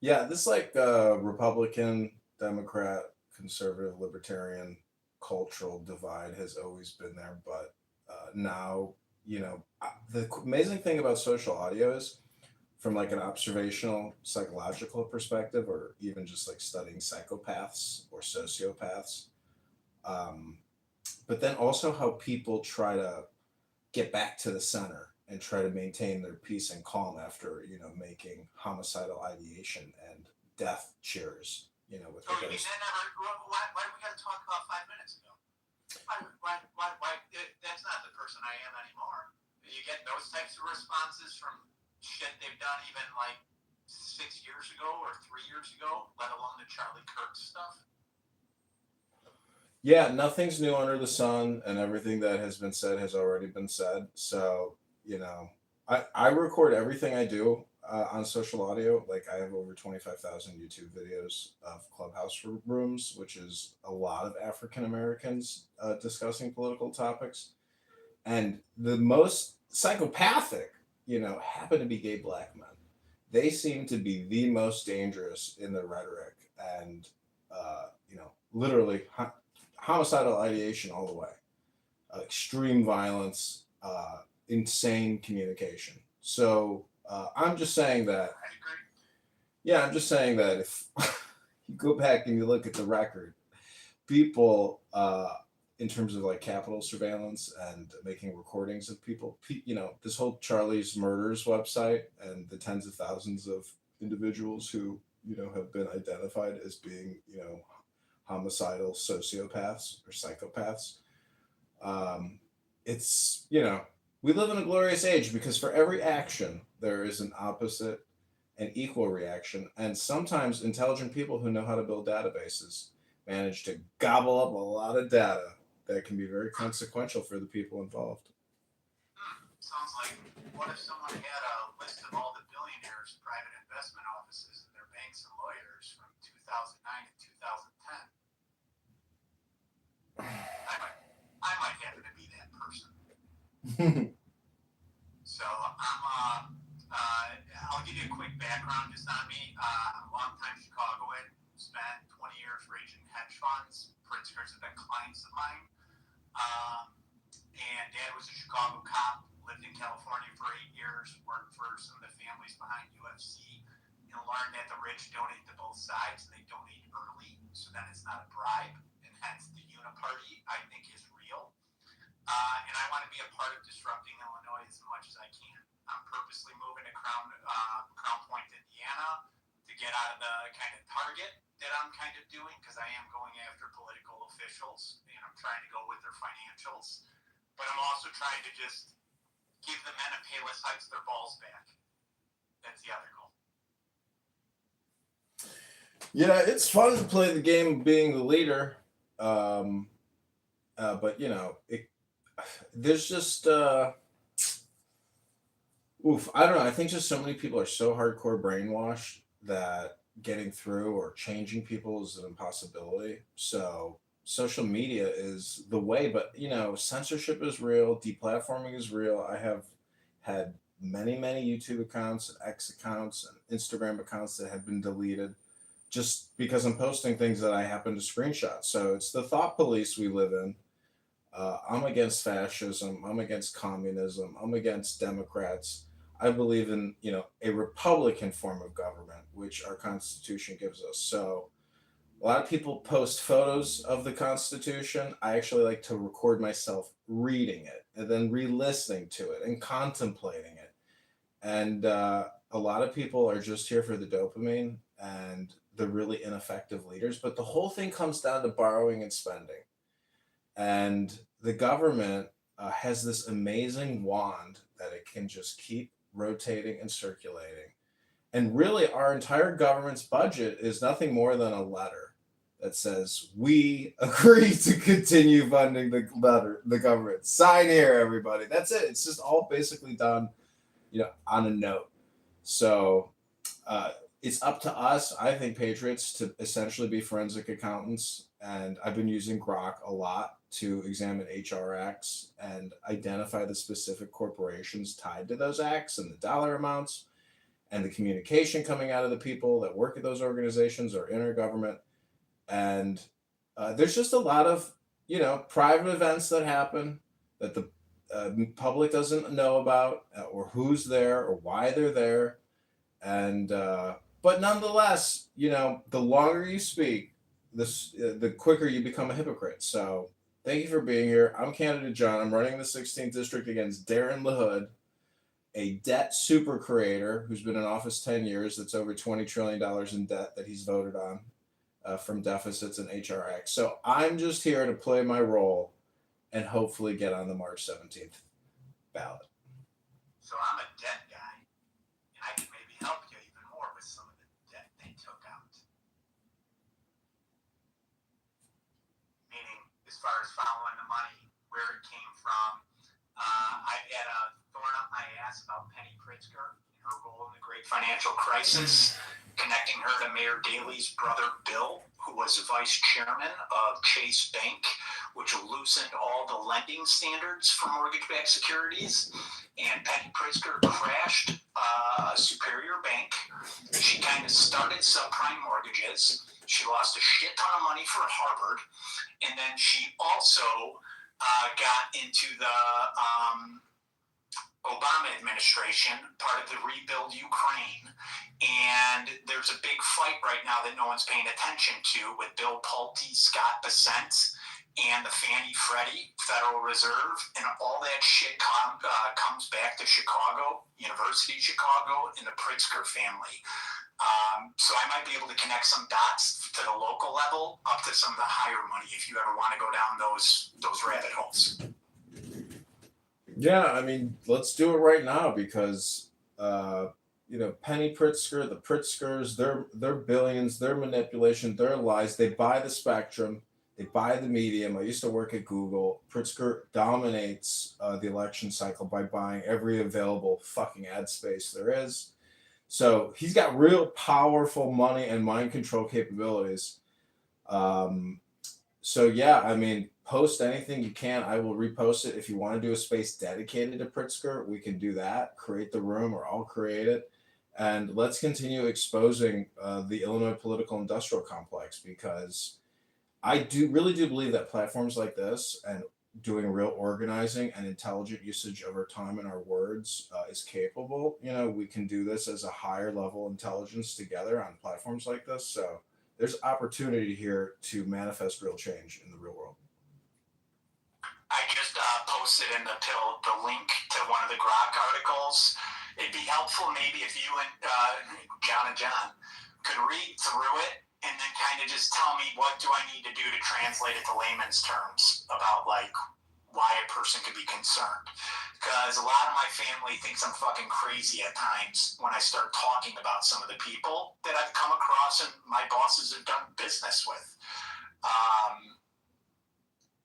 Yeah, this Republican, Democrat, conservative, libertarian cultural divide has always been there, but now, the amazing thing about social audio is from like an observational psychological perspective, or even just like studying psychopaths or sociopaths, but then also how people try to get back to the center and try to maintain their peace and calm after making homicidal ideation and death cheers. With you regards. mean that never? Why do we got to talk about 5 minutes ago? Why? That's not the person I am anymore. You get those types of responses from shit they've done even like 6 years ago or 3 years ago, let alone the Charlie Kirk stuff. Yeah, nothing's new under the sun, and everything that has been said has already been said. So, I record everything I do on social audio. Like, I have over 25,000 YouTube videos of Clubhouse rooms, which is a lot of African Americans discussing political topics. And the most psychopathic, happen to be gay black men. They seem to be the most dangerous in their rhetoric and, literally homicidal ideation all the way, extreme violence, insane communication. So I'm just saying that. Yeah, I'm just saying that if you go back and you look at the record, people, in terms of like Capitol surveillance and making recordings of people, this whole Charlie's Murders website and the tens of thousands of individuals who have been identified as being homicidal sociopaths or psychopaths. It's, we live in a glorious age because for every action, there is an opposite and equal reaction. And sometimes intelligent people who know how to build databases manage to gobble up a lot of data that can be very consequential for the people involved. Sounds like, what if someone had a list of all the billionaires' private investment offices in their bank banks and lawyers from 2009 to 2010. I might happen to be that person. So I'll give you a quick background just on me. I'm a longtime Chicagoan, spent 20 years raging hedge funds. Pritzkers have been clients of mine. And Dad was a Chicago cop, lived in California for 8 years, worked for some of the families behind UFC, and learned that the rich donate to both sides, and they donate early, so then it's not a bribe, and hence the Uniparty, I think, is real. And I want to be a part of disrupting Illinois as much as I can. I'm purposely moving to Crown Point, Indiana, to get out of the kind of target that I'm kind of doing, because I am going after political officials, and I'm trying to go with their financials. But I'm also trying to just give the men of Payless Heights their balls back. That's the other goal. Yeah, it's fun to play the game of being the leader. But, you know, there's just... I don't know. I think just so many people are so hardcore brainwashed that getting through or changing people is an impossibility. So social media is the way, but you know, censorship is real, deplatforming is real. I have had many YouTube accounts and X accounts and Instagram accounts that have been deleted just because I'm posting things that I happen to screenshot. So it's the thought police we live in. I'm against fascism. I'm against communism. I'm against Democrats. I believe in, you know, a Republican form of government, which our Constitution gives us. So a lot of people post photos of the Constitution. I actually like to record myself reading it and then re-listening to it and contemplating it. And a lot of people are just here for the dopamine, and they're really ineffective leaders. But the whole thing comes down to borrowing and spending. And the government has this amazing wand that it can just keep rotating and circulating. And really, our entire government's budget is nothing more than a letter that says, we agree to continue funding the government. Sign here, everybody. That's it. It's just all basically done, you know, on a note. So it's up to us, I think, patriots, to essentially be forensic accountants. And I've been using Grok a lot to examine HR acts and identify the specific corporations tied to those acts and the dollar amounts and the communication coming out of the people that work at those organizations or intergovernment. And there's just a lot of, you know, private events that happen that the public doesn't know about, or who's there or why they're there. And but nonetheless, you know, the longer you speak, the quicker you become a hypocrite. So thank you for being here. I'm candidate John. I'm running the 16th district against Darren LaHood, a debt super creator who's been in office 10 years. That's over $20 trillion in debt that he's voted on from deficits and HR acts. So I'm just here to play my role and hopefully get on the March 17th ballot. So I'm a debt guy, and I can maybe help you even more with some of the debt they took out. Meaning, as far as following the money, where it came from. I had a thorn up my ass about Penny Pritzker and her role in the Great Financial Crisis, connecting her to Mayor Daley's brother Bill, who was vice chairman of Chase Bank, which loosened all the lending standards for mortgage-backed securities. And Penny Pritzker crashed Superior Bank. She kind of started subprime mortgages. She lost a shit ton of money for Harvard. And then she also got into the Obama administration, part of the Rebuild Ukraine. And there's a big fight right now that no one's paying attention to with Bill Pulte, Scott Bessent, and the Fannie Freddie Federal Reserve. And all that shit comes back to Chicago, University of Chicago, and the Pritzker family. So I might be able to connect some dots to the local level up to some of the higher money if you ever want to go down those rabbit holes. Yeah, I mean, let's do it right now because, you know, Penny Pritzker, the Pritzkers, their billions, their manipulation, their lies, they buy the spectrum, they buy the medium. I used to work at Google. Pritzker dominates the election cycle by buying every available fucking ad space there is. So he's got real powerful money and mind control capabilities. So yeah, I mean, post anything you can. I will repost it. If you want to do a space dedicated to Pritzker, we can do that. Create the room, or I'll create it, and let's continue exposing the Illinois political industrial complex, because I really do believe that platforms like this and doing real organizing and intelligent usage of our time and our words is capable. You know, we can do this as a higher level intelligence together on platforms like this. So there's opportunity here to manifest real change in the real world. I just posted in the link to one of the Grok articles. It'd be helpful maybe if you and John could read through it and then kind of just tell me what do I need to do to translate it to layman's terms about like why a person could be concerned. Because a lot of my family thinks I'm fucking crazy at times when I start talking about some of the people that I've come across and my bosses have done business with.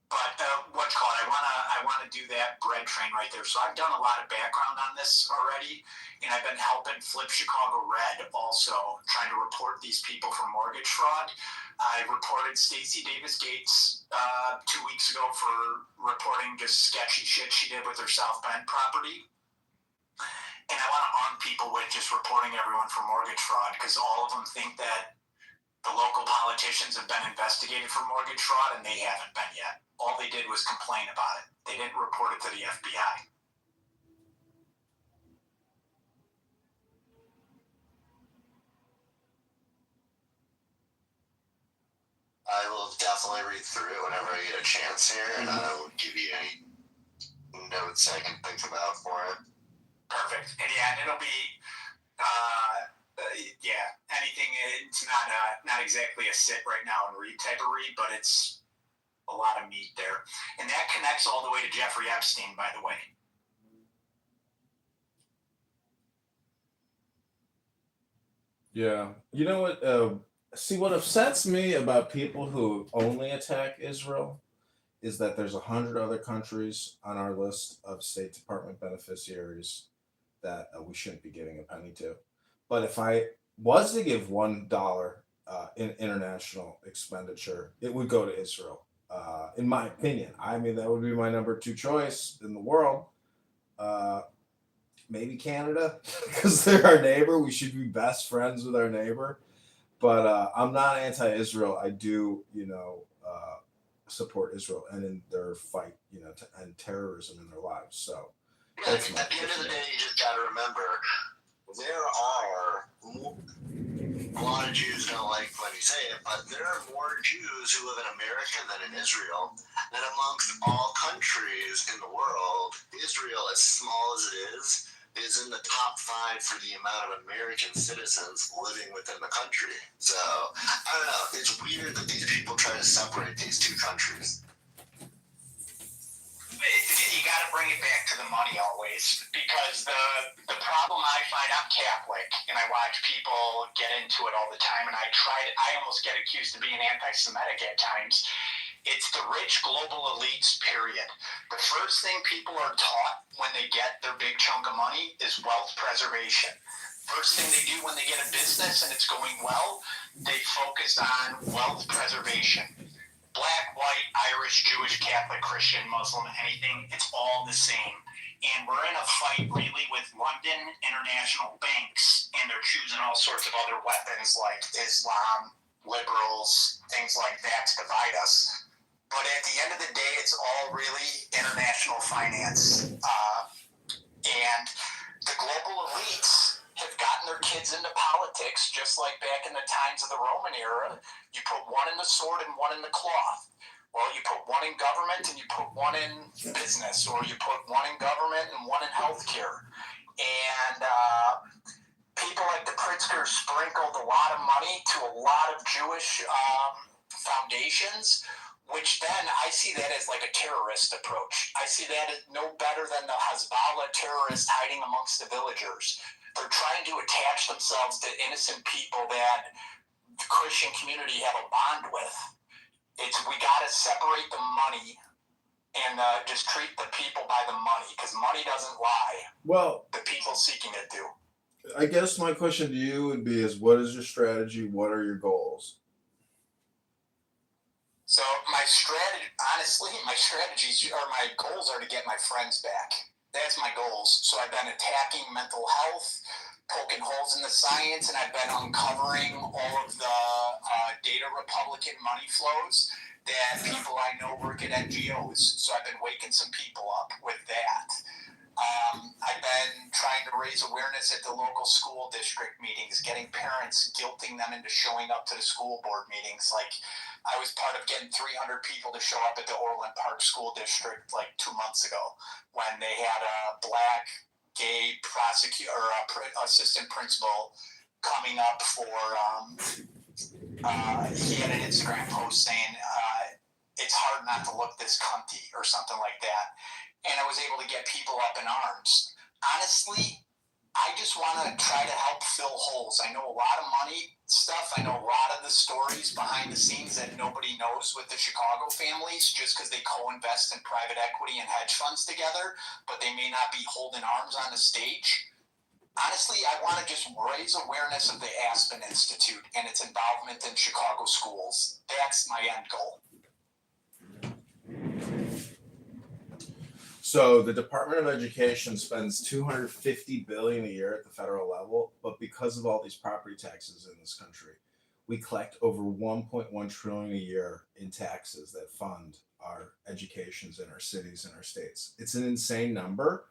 But what's called, I wanna do that bread train right there. So I've done a lot of background on this already, and I've been helping Flip Chicago Red also, trying to report these people for mortgage fraud. I reported Stacey Davis Gates 2 weeks ago for reporting just sketchy shit she did with her South Bend property. And I want to arm people with just reporting everyone for mortgage fraud, because all of them think that the local politicians have been investigated for mortgage fraud, and they haven't been yet. All they did was complain about it. They didn't report it to the FBI. I will definitely read through it whenever I get a chance here, and I will give you any notes I can think about for it. Perfect. And yeah, and it'll be, anything. It's not exactly a sit right now and read type of read, but it's a lot of meat there. And that connects all the way to Jeffrey Epstein, by the way. Yeah. You know what? See, what upsets me about people who only attack Israel is that there's 100 other countries on our list of State Department beneficiaries that we shouldn't be giving a penny to. But if I was to give $1 in international expenditure, it would go to Israel. In my opinion, I mean, that would be my number 2 choice in the world. Maybe Canada, because they're our neighbor. We should be best friends with our neighbor. But I'm not anti-Israel. I do, support Israel and in their fight, to end terrorism in their lives. So at the end of the day, you just got to remember, there are a lot of Jews don't like when you say it, but there are more Jews who live in America than in Israel. And amongst all countries in the world, Israel, as small as it is in the top 5 for the amount of American citizens living within the country. So, I don't know. It's weird that these people try to separate these 2 countries. You got to bring it back to the money always, because the problem I find, I'm Catholic and I watch people get into it all the time, and I almost get accused of being anti-Semitic at times. It's the rich global elites, period. The first thing people are taught when they get their big chunk of money is wealth preservation. First thing they do when they get a business and it's going well, they focus on wealth preservation. Black, white, Irish, Jewish, Catholic, Christian, Muslim, anything, it's all the same. And we're in a fight really with London international banks, and they're choosing all sorts of other weapons like Islam, liberals, things like that to divide us. But at the end of the day, it's all really international finance. And the global elites have gotten their kids into politics just like back in the times of the Roman era. You put one in the sword and one in the cloth. Well, you put one in government and you put one in business, or you put one in government and one in healthcare. And people like the Pritzker sprinkled a lot of money to a lot of Jewish foundations, which then I see that as like a terrorist approach. I see that as no better than the Hezbollah terrorists hiding amongst the villagers. They're trying to attach themselves to innocent people that the Christian community have a bond with. We got to separate the money and just treat the people by the money, because money doesn't lie. Well, the people seeking it do. I guess my question to you would be: is what is your strategy? What are your goals? So my strategies or my goals are to get my friends back. That's my goals. So I've been attacking mental health, poking holes in the science, and I've been uncovering all of the data Republican money flows that people I know work at NGOs. So I've been waking some people up with that. I've been trying to raise awareness at the local school district meetings, getting parents, guilting them into showing up to the school board meetings. Like, I was part of getting 300 people to show up at the Orland Park School District like 2 months ago when they had a black gay prosecutor or assistant principal coming up for, he had an Instagram post saying, it's hard not to look this cunty or something like that. And I was able to get people up in arms. Honestly, I just want to try to help fill holes. I know a lot of money stuff. I know a lot of the stories behind the scenes that nobody knows with the Chicago families just because they co-invest in private equity and hedge funds together, but they may not be holding arms on the stage. Honestly, I want to just raise awareness of the Aspen Institute and its involvement in Chicago schools. That's my end goal. So the Department of Education spends $250 billion a year at the federal level, but because of all these property taxes in this country, we collect over $1.1 trillion a year in taxes that fund our educations in our cities and our states. It's an insane number.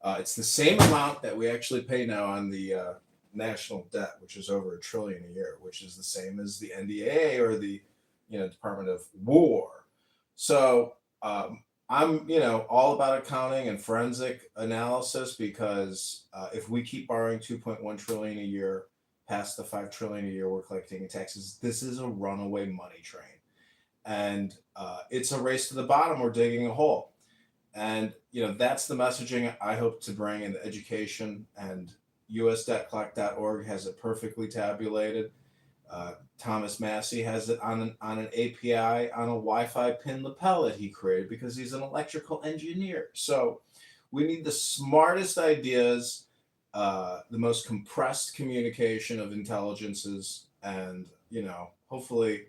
It's the same amount that we actually pay now on the national debt, which is over $1 trillion a year, which is the same as the NDAA or the Department of War. So I'm all about accounting and forensic analysis because if we keep borrowing $2.1 trillion a year past the $5 trillion a year we're collecting in taxes, this is a runaway money train, and it's a race to the bottom. We're digging a hole, and that's the messaging I hope to bring in the education. And USDebtClock.org has it perfectly tabulated. Thomas Massey has it on an API on a Wi-Fi pin lapel that he created because he's an electrical engineer. So we need the smartest ideas, the most compressed communication of intelligences, and hopefully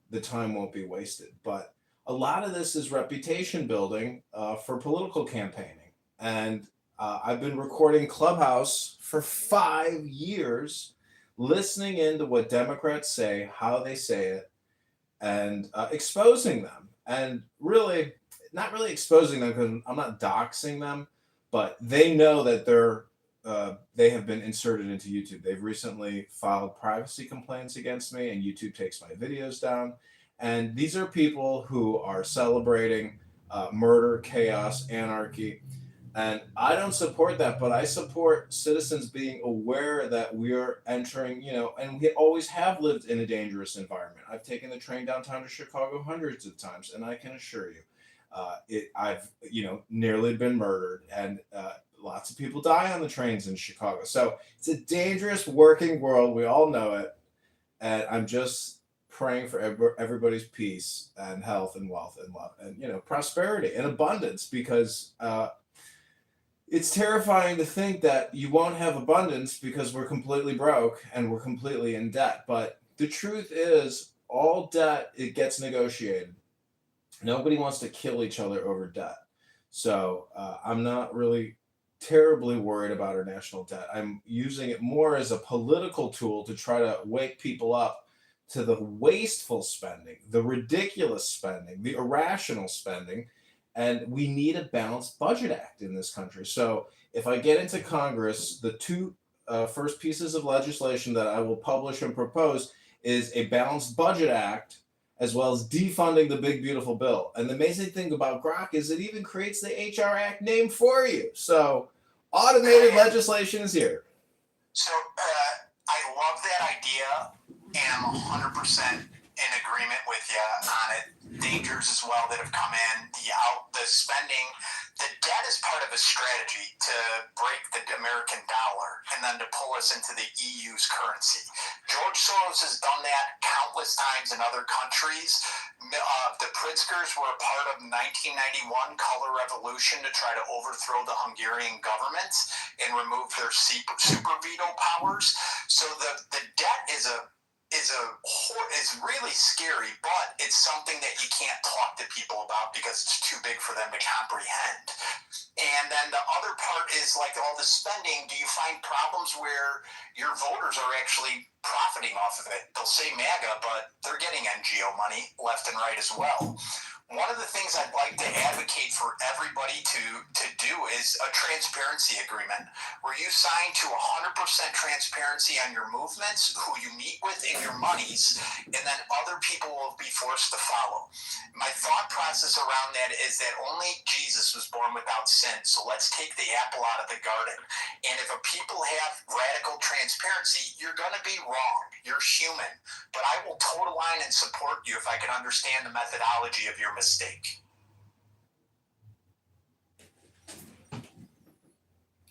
the time won't be wasted. But a lot of this is reputation building for political campaigning, and I've been recording Clubhouse for 5 years, listening into what Democrats say, how they say it, and exposing them. And really, not really exposing them because I'm not doxing them, but they know that they have been inserted into YouTube. They've recently filed privacy complaints against me, and YouTube takes my videos down. And these are people who are celebrating murder, chaos, anarchy. And I don't support that, but I support citizens being aware that we're entering, and we always have lived in a dangerous environment. I've taken the train downtown to Chicago hundreds of times, and I can assure you, I've nearly been murdered, and lots of people die on the trains in Chicago. So it's a dangerous working world. We all know it. And I'm just praying for everybody's peace and health and wealth and love and, prosperity and abundance, because it's terrifying to think that you won't have abundance because we're completely broke and we're completely in debt. But the truth is, all debt, it gets negotiated. Nobody wants to kill each other over debt. So I'm not really terribly worried about our national debt. I'm using it more as a political tool to try to wake people up to the wasteful spending, the ridiculous spending, the irrational spending. And we need a balanced budget act in this country. So if I get into Congress, the two first pieces of legislation that I will publish and propose is a balanced budget act, as well as defunding the big, beautiful bill. And the amazing thing about Grok is it even creates the HR Act name for you. So automated legislation is here. So I love that idea, and I'm 100% in agreement with you on it. Dangers as well that have come in, the spending. The debt is part of a a strategy to break the American dollar and then to pull us into the EU's currency. George Soros has done that countless times in other countries. The Pritzkers were a part of 1991 color revolution to try to overthrow the Hungarian government and remove their super veto powers. So the debt is really scary, but it's something that you can't talk to people about because it's too big for them to comprehend. And then the other part is like all the spending. Do you find problems where your voters are actually profiting off of it? They'll say MAGA, but they're getting NGO money left and right as well. One of the things I'd like to advocate for everybody to do is a transparency agreement where you sign to 100% transparency on your movements, who you meet with, and your monies, and then other people will be forced to follow. My thought process around that is that only Jesus was born without sin, so let's take the apple out of the garden. And if a people have radical transparency, you're going to be wrong. You're human. But I will toe the line and support you if I can understand the methodology of your mistake.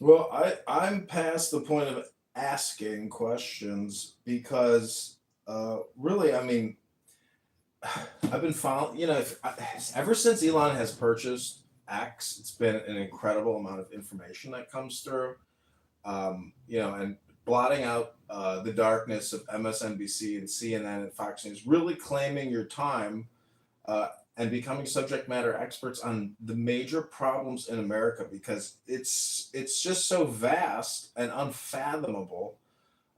Well, I'm past the point of asking questions because really, I mean, I've been following, ever since Elon has purchased X, it's been an incredible amount of information that comes through, and blotting out the darkness of MSNBC and CNN and Fox News, really claiming your time and becoming subject matter experts on the major problems in America, because it's just so vast and unfathomable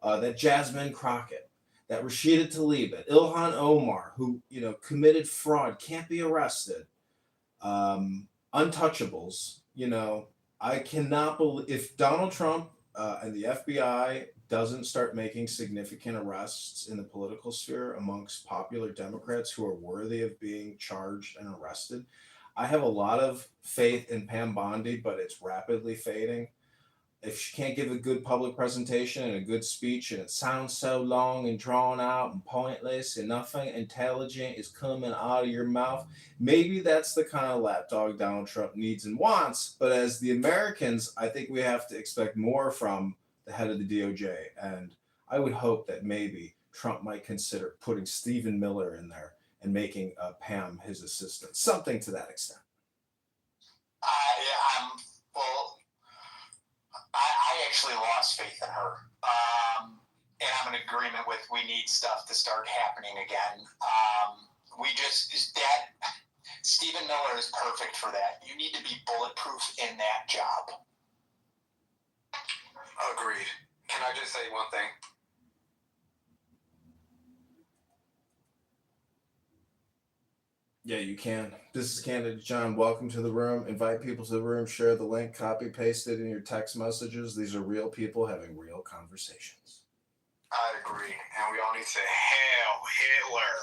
that Jasmine Crockett, that Rashida Tlaib, that Ilhan Omar, who committed fraud, can't be arrested. Untouchables. I cannot believe if Donald Trump and the FBI doesn't start making significant arrests in the political sphere amongst popular Democrats who are worthy of being charged and arrested. I have a lot of faith in Pam Bondi, but it's rapidly fading. If she can't give a good public presentation and a good speech and it sounds so long and drawn out and pointless and nothing intelligent is coming out of your mouth, maybe that's the kind of lapdog Donald Trump needs and wants. But as the Americans, I think we have to expect more from the head of the DOJ. And I would hope that maybe Trump might consider putting Stephen Miller in there and making Pam his assistant, something to that extent. I actually lost faith in her. And I'm in agreement with we need stuff to start happening again. Stephen Miller is perfect for that. You need to be bulletproof in that job. Agreed. Can I just say one thing? Yeah, you can. This is Candidate John. Welcome to the room. Invite people to the room. Share the link. Copy, paste it in your text messages. These are real people having real conversations. I agree. And we all need to say, hail Hitler.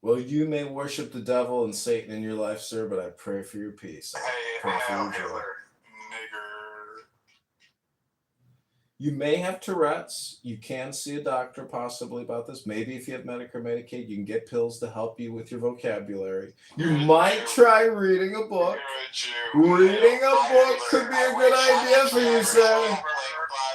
Well, you may worship the devil and Satan in your life, sir, but I pray for your peace. Hail Hitler, nigger. You may have Tourette's. You can see a doctor possibly about this. Maybe if you have Medicare, Medicaid, you can get pills to help you with your vocabulary. You might try reading a book. Reading a book could be a good idea for you, sir.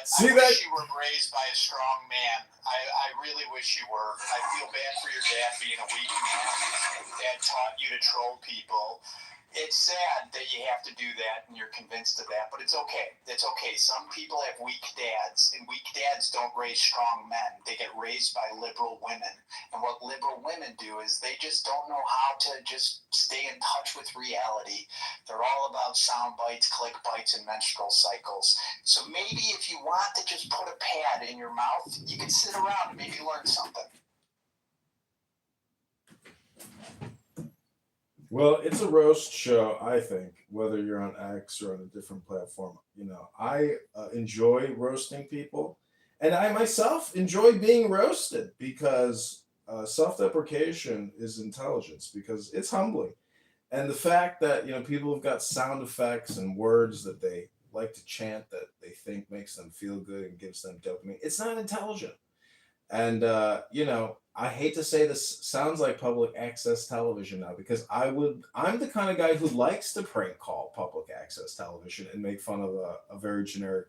See that? I wish you were raised by a strong man. I really wish you were. I feel bad for your dad being a weak man. Dad taught you to troll people. It's sad that you have to do that and you're convinced of that, but it's okay. It's okay. Some people have weak dads, and weak dads don't raise strong men. They get raised by liberal women. And what liberal women do is they just don't know how to just stay in touch with reality. They're all about sound bites, click bites, and menstrual cycles. So maybe if you want to just put a pad in your mouth, you can sit around and maybe learn something. Well, it's a roast show, I think, whether you're on X or on a different platform. I enjoy roasting people, and I myself enjoy being roasted because self-deprecation is intelligence, because it's humbling. And the fact that, people have got sound effects and words that they like to chant that they think makes them feel good and gives them dopamine, it's not intelligent. And I hate to say this sounds like public access television now, because I'm the kind of guy who likes to prank call public access television and make fun of a very generic,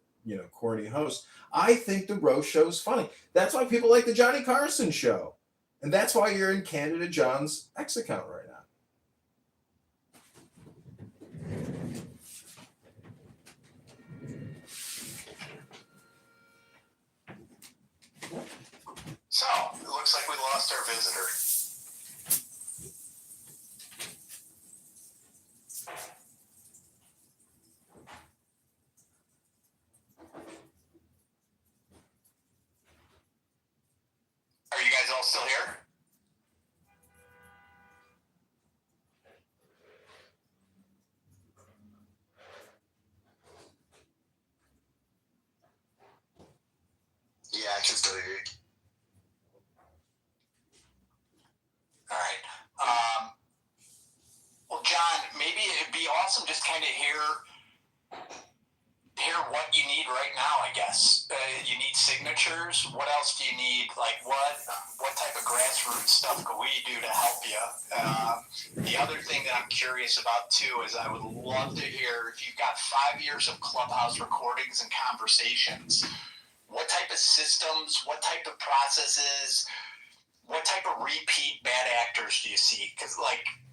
corny host. I think the roast show is funny. That's why people like the Johnny Carson show. And that's why you're in Candidate John's X account right now. So, it looks like we lost our visitor. Are you guys all still here? Yeah, I can still hear you. All right. Well, John, maybe it'd be awesome just kind of hear what you need right now, I guess. You need signatures. What else do you need? Like what type of grassroots stuff could we do to help you? The other thing that I'm curious about too is I would love to hear if you've got 5 years of Clubhouse recordings and conversations, what type of systems, what type of processes, what type of repeat bad actors do you see? Because,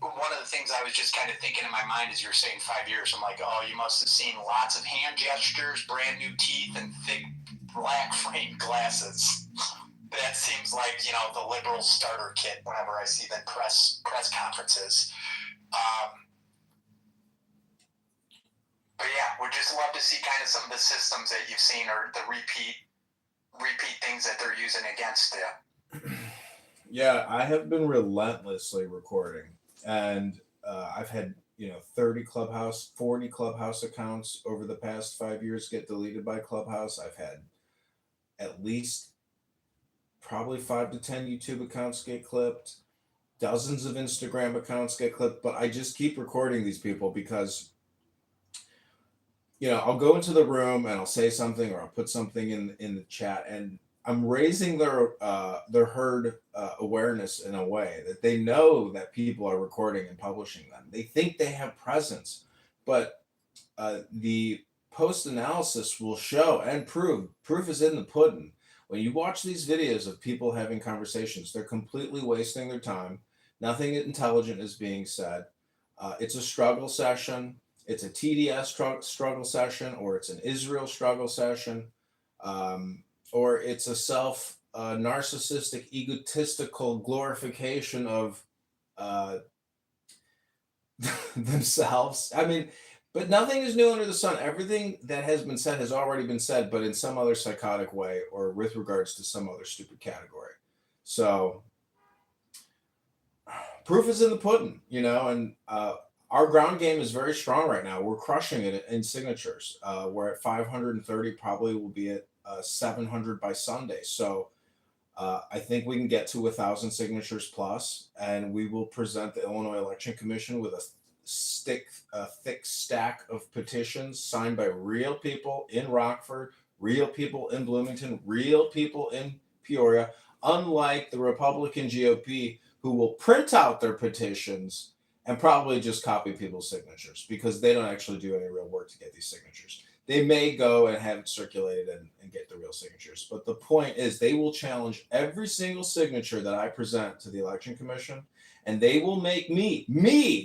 one of the things I was just kind of thinking in my mind as you're saying 5 years, I'm like, oh, you must have seen lots of hand gestures, brand new teeth, and thick black framed glasses. That seems like, the liberal starter kit whenever I see them press conferences. But yeah, we'd just love to see kind of some of the systems that you've seen or the repeat things that they're using against you. Yeah, I have been relentlessly recording, and I've had 40 Clubhouse accounts over the past 5 years get deleted by Clubhouse. I've had at least probably 5 to 10 YouTube accounts get clipped, dozens of Instagram accounts get clipped, but I just keep recording these people because I'll go into the room and I'll say something, or I'll put something in the chat, and I'm raising their herd awareness in a way that they know that people are recording and publishing them. They think they have presence, but the post analysis will show and proof is in the pudding. When you watch these videos of people having conversations, they're completely wasting their time. Nothing intelligent is being said. It's a struggle session. It's a TDS struggle session, or it's an Israel struggle session. Or it's a narcissistic, egotistical glorification of themselves. I mean, but nothing is new under the sun. Everything that has been said has already been said, but in some other psychotic way or with regards to some other stupid category. So proof is in the pudding, and our ground game is very strong right now. We're crushing it in signatures. We're at 530, probably will be at 700 by Sunday. So I think we can get to 1,000 signatures plus, and we will present the Illinois Election Commission with a thick stack of petitions signed by real people in Rockford, real people in Bloomington, real people in Peoria, unlike the Republican GOP, who will print out their petitions and probably just copy people's signatures, because they don't actually do any real work to get these signatures. They may go and have it circulated and get the real signatures. But the point is, they will challenge every single signature that I present to the Election Commission, and they will make me,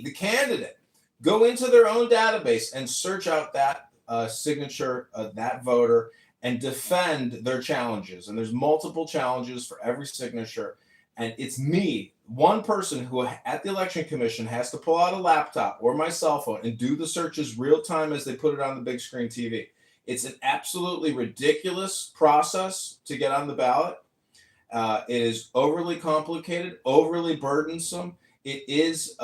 the candidate, go into their own database and search out that signature of that voter and defend their challenges. And there's multiple challenges for every signature. And it's me, one person who at the Election Commission has to pull out a laptop or my cell phone and do the searches real time as they put it on the big screen TV. It's an absolutely ridiculous process to get on the ballot. It is overly complicated, overly burdensome. It is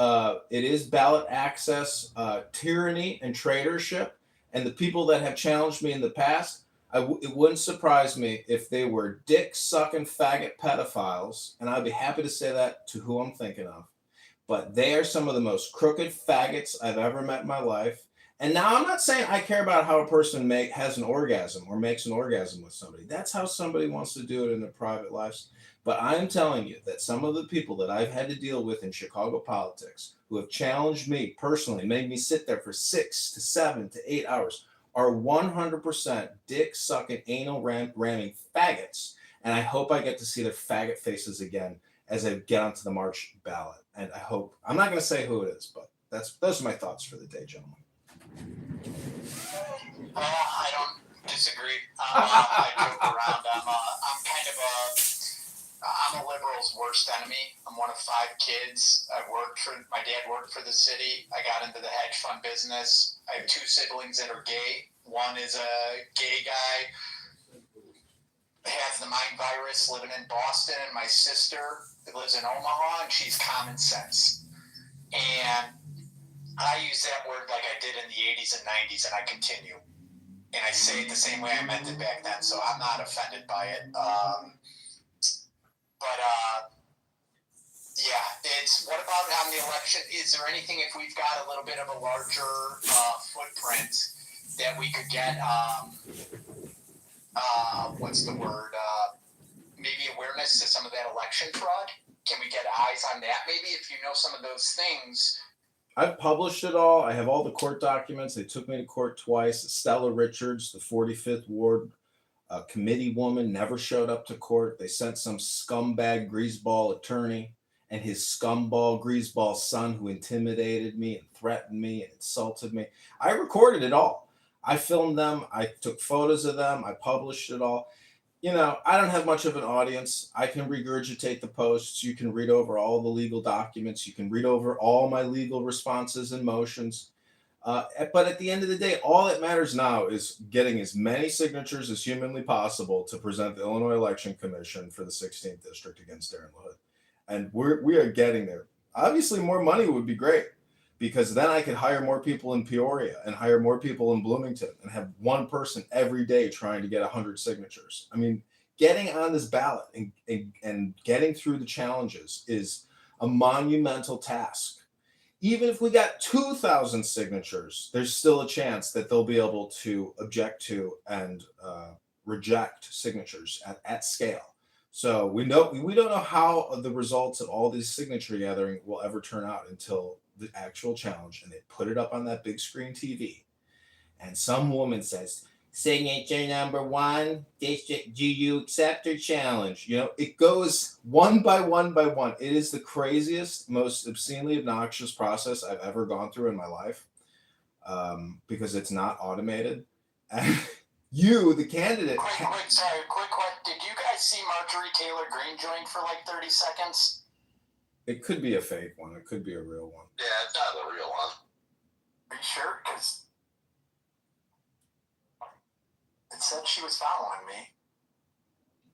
ballot access tyranny and traitorship. And the people that have challenged me in the past, it wouldn't surprise me if they were dick-sucking faggot pedophiles, and I'd be happy to say that to who I'm thinking of. But they are some of the most crooked faggots I've ever met in my life, And now I'm not saying I care about how a person has an orgasm or makes an orgasm with somebody. That's how somebody wants to do it in their private lives. But I'm telling you that some of the people that I've had to deal with in Chicago politics who have challenged me personally, made me sit there for 6 to 7 to 8 hours, are 100% dick sucking, anal ramming faggots. And I hope I get to see their faggot faces again as I get onto the March ballot. And I hope, I'm not going to say who it is, but those are my thoughts for the day, gentlemen. I don't disagree. I joke around. I'm kind of I'm a liberal's worst enemy. I'm one of 5 kids. My dad worked for the city. I got into the hedge fund business. I have 2 siblings that are gay. One is a gay guy, has the mind virus, living in Boston, and my sister lives in Omaha, and she's common sense. And I use that word like I did in the 80s and 90s, and I continue. And I say it the same way I meant it back then, so I'm not offended by it. Yeah, it's, what about on the election? Is there anything, if we've got a little bit of a larger footprint, that we could get, what's the word, maybe awareness to some of that election fraud? Can we get eyes on that maybe, if you know some of those things? I've published it all. I have all the court documents. They took me to court twice. Stella Richards, the 45th Ward committee woman, never showed up to court. They sent some scumbag greaseball attorney and his scumball greaseball son who intimidated me and threatened me and insulted me. I recorded it all. I filmed them. I took photos of them. I published it all. You know, I don't have much of an audience. I can regurgitate the posts. You can read over all the legal documents. You can read over all my legal responses and motions. But at the end of the day, all that matters now is getting as many signatures as humanly possible to present the Illinois Election Commission for the 16th District against Darren LaHood. And we are getting there. Obviously, more money would be great, because then I could hire more people in Peoria and hire more people in Bloomington and have one person every day trying to get 100 signatures. I mean, getting on this ballot and getting through the challenges is a monumental task. Even if we got 2,000 signatures, there's still a chance that they'll be able to object to and reject signatures at scale. So we don't know how the results of all these signature gathering will ever turn out until the actual challenge, and they put it up on that big screen TV, and some woman says, "Signature number 1, district, do you accept or challenge?" You know, it goes one by one by one. It is the craziest, most obscenely obnoxious process I've ever gone through in my life, because it's not automated. And you, the candidate. Quick, did you guys see Marjorie Taylor Greene join for like 30 seconds? It could be a fake one. It could be a real one. Yeah, it's not the real one. Are you sure? Because it said she was following me.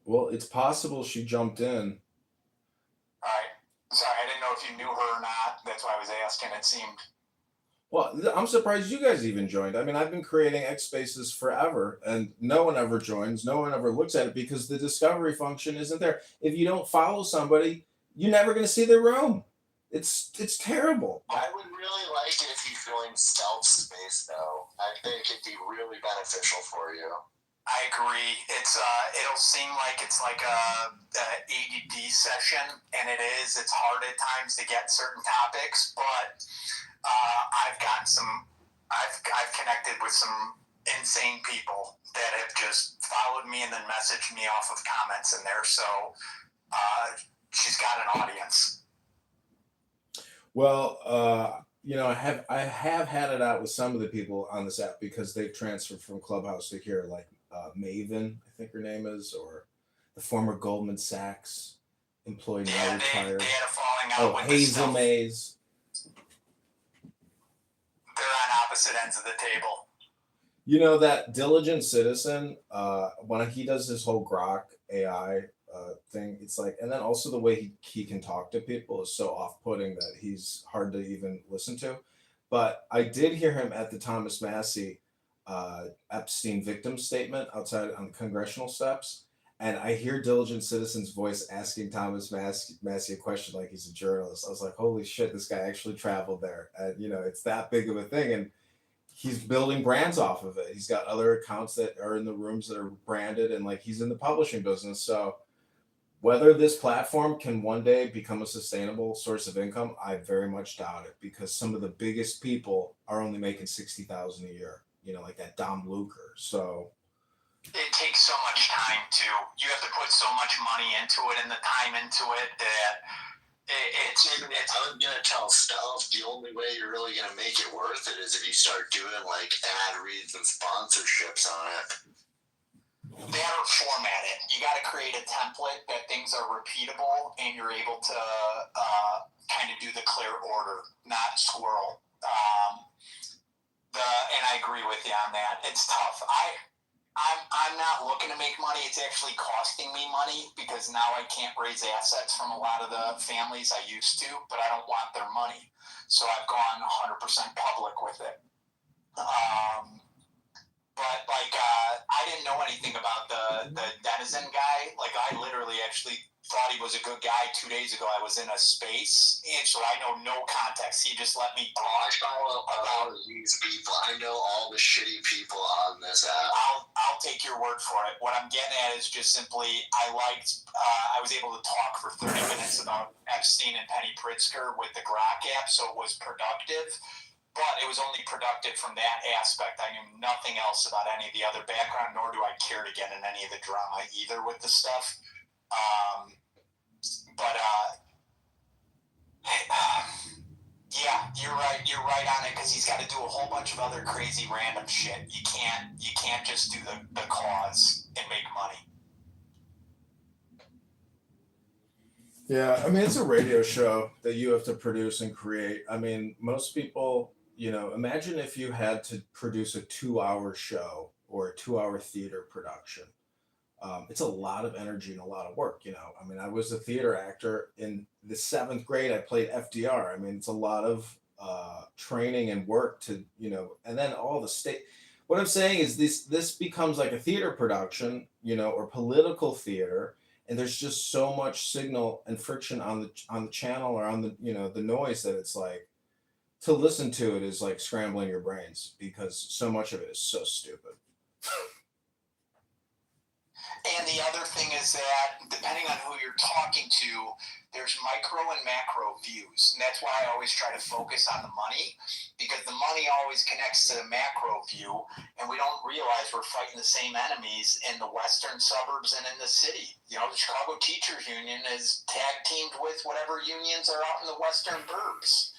Well, it's possible she jumped in. All right. Sorry, I didn't know if you knew her or not. That's why I was asking. It seemed. Well, I'm surprised you guys even joined. I mean, I've been creating X Spaces forever, and no one ever joins. No one ever looks at it because the discovery function isn't there. If you don't follow somebody, you're never going to see their room. It's terrible. I would really like it if you joined Stealth Space, though. I think it'd be really beneficial for you. I agree. It's it'll seem like it's like a ADD session, and it is. It's hard at times to get certain topics, but I've connected with some insane people that have just followed me and then messaged me off of comments in there. So she's got an audience. Well, you know, I have had it out with some of the people on this app because they've transferred from Clubhouse to here, like Maven, I think her name is, or the former Goldman Sachs employee now retired. They had a falling out with Hazel Mays. They're on opposite ends of the table. You know, that Diligent Citizen, when he does his whole Grok AI thing, it's like, and then also the way he can talk to people is so off-putting that he's hard to even listen to. But I did hear him at the Thomas Massey Epstein victim statement outside on the congressional steps, and I hear Diligent Citizen's voice asking Thomas Massey a question like he's a journalist. I was like, holy shit, this guy actually traveled there, and you know, it's that big of a thing. And he's building brands off of it. He's got other accounts that are in the rooms that are branded, and like he's in the publishing business. So whether this platform can one day become a sustainable source of income, I very much doubt it, because some of the biggest people are only making $60,000 a year. You know, like that Dom Luker. So it takes so much time to. You have to put so much money into it and the time into it that it's. I was gonna tell Steph the only way you're really gonna make it worth it is if you start doing like ad reads and sponsorships on it. That or format it. You got to create a template that things are repeatable and you're able to kind of do the clear order, not squirrel. And I agree with you on that. It's tough. I'm not looking to make money. It's actually costing me money because now I can't raise assets from a lot of the families I used to, but I don't want their money. So I've gone 100% public with it. But like, I didn't know anything about the Denizen guy. Like, I literally actually thought he was a good guy 2 days ago. I was in a space, and so I know no context. He just let me talk. I follow all of these people. I know all the shitty people on this app. I'll take your word for it. What I'm getting at is just simply, I was able to talk for 30 minutes about Epstein and Penny Pritzker with the Grok app, so it was productive. But it was only productive from that aspect. I knew nothing else about any of the other background, nor do I care to get in any of the drama either with the stuff. Yeah, you're right. You're right on it because he's got to do a whole bunch of other crazy random shit. You can't just do the cause and make money. yeah, I mean, it's a radio show that you have to produce and create. I mean, most people, you know, imagine if you had to produce a 2-hour show or a 2-hour theater production. It's a lot of energy and a lot of work, you know. I mean, I was a theater actor in the 7th grade. I played FDR. I mean, it's a lot of training and work to, you know, and then all the state. What I'm saying is this becomes like a theater production, you know, or political theater, and there's just so much signal and friction on the channel or on the, you know, the noise that it's like, to listen to it is like scrambling your brains because so much of it is so stupid. And the other thing is that depending on who you're talking to, there's micro and macro views. And that's why I always try to focus on the money, because the money always connects to the macro view. And we don't realize we're fighting the same enemies in the western suburbs and in the city. You know, the Chicago Teachers Union is tag teamed with whatever unions are out in the western burbs.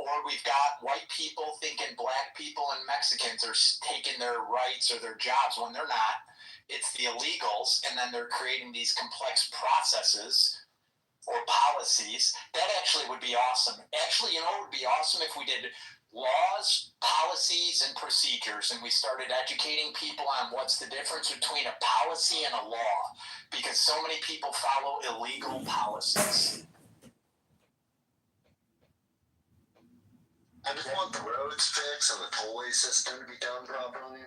Or we've got white people thinking black people and Mexicans are taking their rights or their jobs when they're not. It's the illegals, and then they're creating these complex processes or policies. That actually would be awesome. Actually, you know, it would be awesome if we did laws, policies, and procedures, and we started educating people on what's the difference between a policy and a law, because so many people follow illegal policies. I just want the roads fixed and the tollway system to be done properly.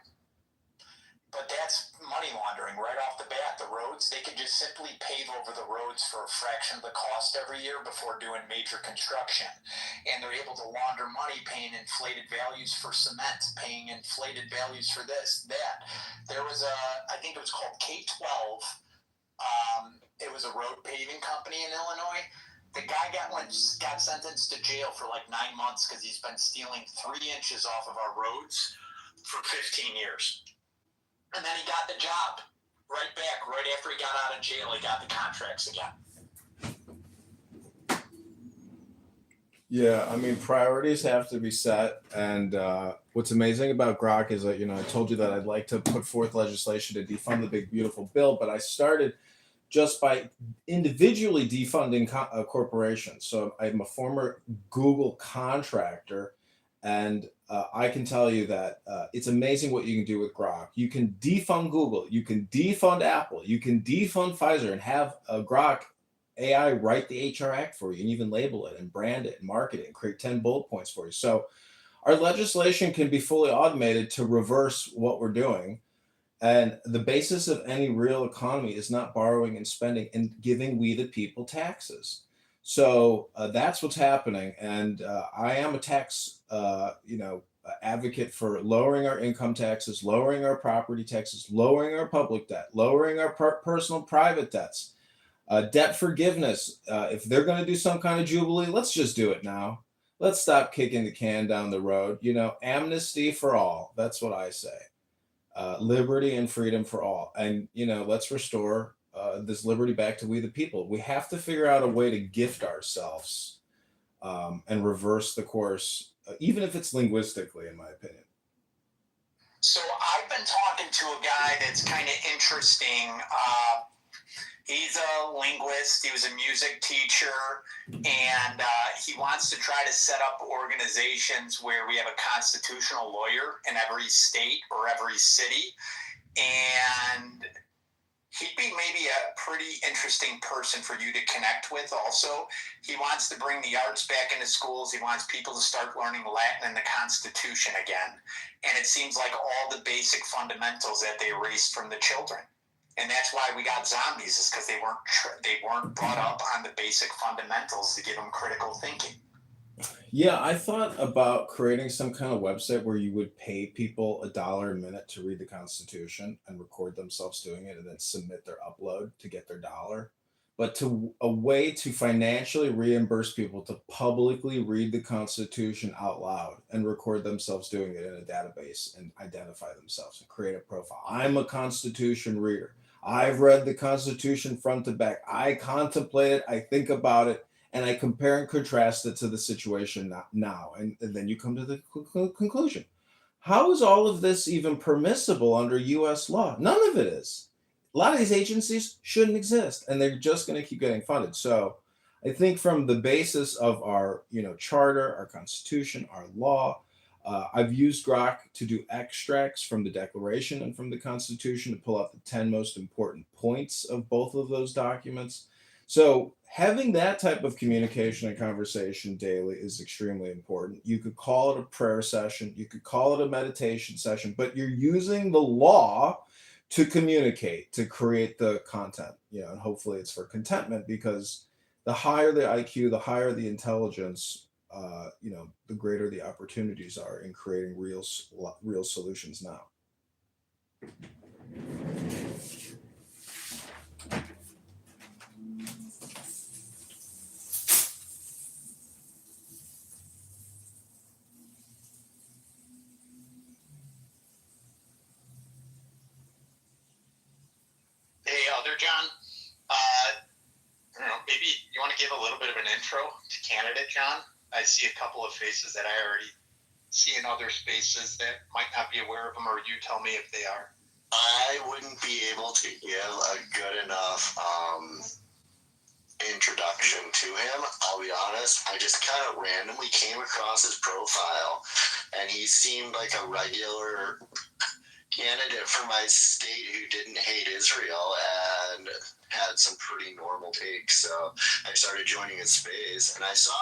But that's money laundering right off the bat. The roads, they could just simply pave over the roads for a fraction of the cost every year before doing major construction. And they're able to launder money paying inflated values for cement, paying inflated values for this, that. There was I think it was called K-12. It was a road paving company in Illinois. The guy got sentenced to jail for like 9 months because he's been stealing 3 inches off of our roads for 15 years. And then he got the job right back, right after he got out of jail. He got the contracts again. Yeah, I mean, priorities have to be set. And what's amazing about Grok is that, you know, I told you that I'd like to put forth legislation to defund the big, beautiful bill, but I started just by individually defunding corporations. So I'm a former Google contractor, and I can tell you that it's amazing what you can do with Grok. You can defund Google, you can defund Apple, you can defund Pfizer and have a Grok AI write the HR Act for you and even label it and brand it and market it and create 10 bullet points for you. So our legislation can be fully automated to reverse what we're doing. And the basis of any real economy is not borrowing and spending and giving we the people taxes. So that's what's happening. And I am a tax, advocate for lowering our income taxes, lowering our property taxes, lowering our public debt, lowering our personal private debts, debt forgiveness. If they're going to do some kind of jubilee, let's just do it now. Let's stop kicking the can down the road. Amnesty for all. That's what I say. Liberty and freedom for all. And, let's restore this liberty back to we the people. We have to figure out a way to gift ourselves and reverse the course, even if it's linguistically, in my opinion. So I've been talking to a guy that's kind of interesting. He's a linguist. He was a music teacher, and he wants to try to set up organizations where we have a constitutional lawyer in every state or every city. And he'd be maybe a pretty interesting person for you to connect with also. He wants to bring the arts back into schools. He wants people to start learning Latin and the Constitution again. And it seems like all the basic fundamentals that they erased from the children. And that's why we got zombies, is because they weren't brought up on the basic fundamentals to give them critical thinking. Yeah, I thought about creating some kind of website where you would pay people $1 a minute to read the Constitution and record themselves doing it and then submit their upload to get their dollar. But a way to financially reimburse people to publicly read the Constitution out loud and record themselves doing it in a database and identify themselves and create a profile. I'm a Constitution reader. I've read the Constitution front to back. I contemplate it. I think about it. And I compare and contrast it to the situation now. And then you come to the conclusion. How is all of this even permissible under U.S. law? None of it is. A lot of these agencies shouldn't exist, and they're just going to keep getting funded. So I think from the basis of our charter, our Constitution, our law, I've used Grok to do extracts from the Declaration and from the Constitution to pull out the 10 most important points of both of those documents. So having that type of communication and conversation daily is extremely important. You could call it a prayer session, you could call it a meditation session, but you're using the law to communicate, to create the content, and hopefully it's for contentment, because the higher the IQ, the higher the intelligence, the greater the opportunities are in creating real solutions now. Hey, Elder John, I don't know, maybe you want to give a little bit of an intro to candidate John? I see a couple of faces that I already see in other spaces that might not be aware of them, or you tell me if they are. I wouldn't be able to give a good enough introduction to him. I'll be honest, I just kind of randomly came across his profile, and he seemed like a regular candidate for my state who didn't hate Israel and had some pretty normal takes. So I started joining his space, and I saw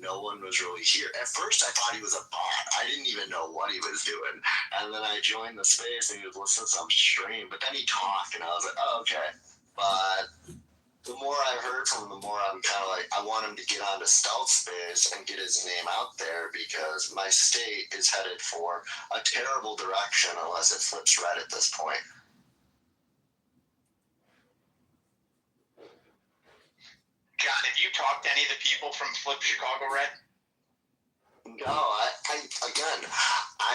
no one was really here. At first I thought he was a bot. I didn't even know what he was doing. And then I joined the space and he was listening to some stream, but then he talked and I was like, oh, okay. But the more I heard from him, the more I'm kind of I want him to get onto Stealth Space and get his name out there, because my state is headed for a terrible direction unless it flips red at this point. John, have you talked to any of the people from Flip Chicago Red? No, I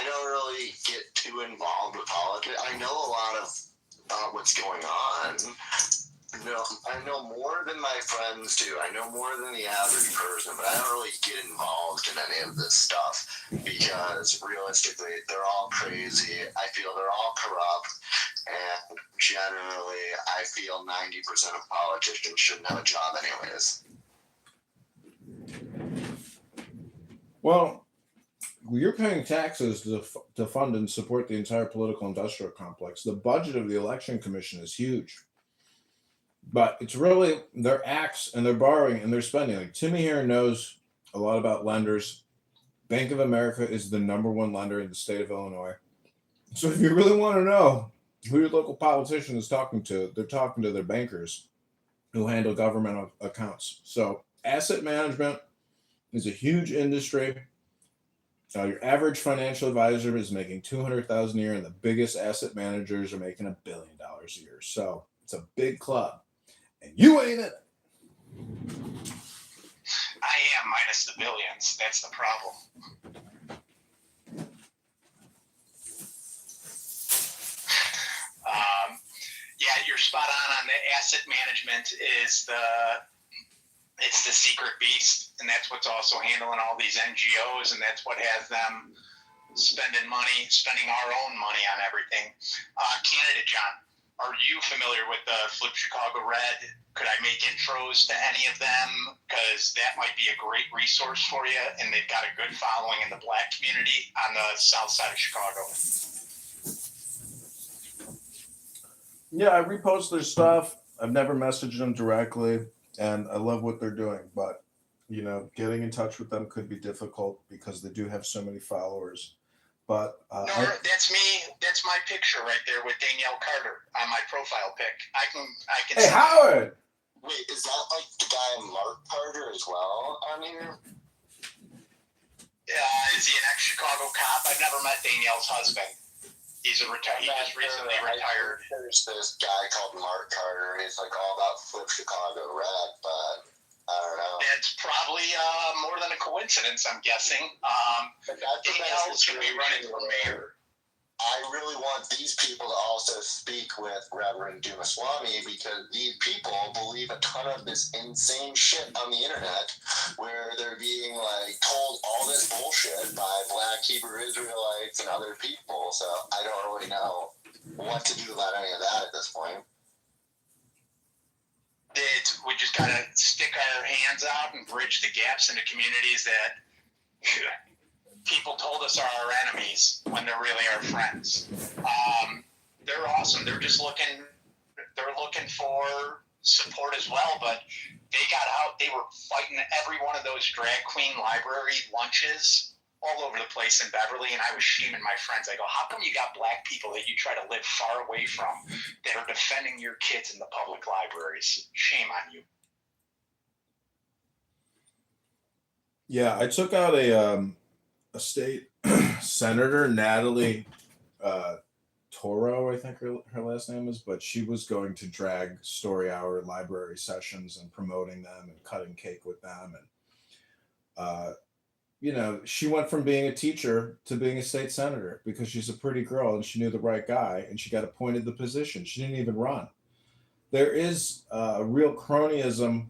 don't really get too involved with politics. I know a lot of what's going on. No, I know more than my friends do. I know more than the average person, but I don't really get involved in any of this stuff because realistically, they're all crazy. I feel they're all corrupt, and generally, I feel 90% of politicians shouldn't have a job anyways. Well, you're paying taxes to fund and support the entire political industrial complex. The budget of the Election Commission is huge. But it's really their acts and their borrowing and their spending. Timmy here knows a lot about lenders. Bank of America is the #1 lender in the state of Illinois. So if you really want to know who your local politician is talking to, they're talking to their bankers who handle government accounts. So asset management is a huge industry. Now, your average financial advisor is making $200,000 a year, and the biggest asset managers are making $1 billion a year. So it's a big club, and you ain't in it. I am minus the billions. That's the problem. Yeah, you're spot on the asset management is it's the secret beast, and that's what's also handling all these NGOs, and that's what has them spending our own money on everything. Candidate John, are you familiar with the Flip Chicago Red? Could I make intros to any of them? Because that might be a great resource for you, and they've got a good following in the Black community on the south side of Chicago. Yeah, I repost their stuff. I've never messaged them directly, and I love what they're doing. But, you know, getting in touch with them could be difficult because they do have so many followers. But that's me. That's my picture right there with Danielle Carter on my profile pic. I can. Hey, Howard! Wait, is that like the guy Mark Carter as well on here? Is he an ex-Chicago cop? I've never met Danielle's husband. He just recently retired. There's this guy called Mark Carter. He's like all about Flip Chicago Red, but I don't know. It's probably more than a coincidence, I'm guessing. Danielle's going to be running for mayor. I really want these people to also speak with Reverend Dumaswamy because these people believe a ton of this insane shit on the internet where they're being like told all this bullshit by Black Hebrew Israelites and other people. So I don't really know what to do about any of that at this point. We just gotta stick our hands out and bridge the gaps into communities that people told us are our enemies when they're really our friends. They're awesome. They're just looking for support as well, but they got out. They were fighting every one of those drag queen library lunches all over the place in Beverly, and I was shaming my friends. I go, how come you got Black people that you try to live far away from that are defending your kids in the public libraries? Shame on you. Yeah, I took out a state senator, Natalie Toro, I think her last name is, but she was going to drag story hour library sessions and promoting them and cutting cake with them. And, you know, she went from being a teacher to being a state senator because she's a pretty girl and she knew the right guy and she got appointed the position. She didn't even run. There is a real cronyism,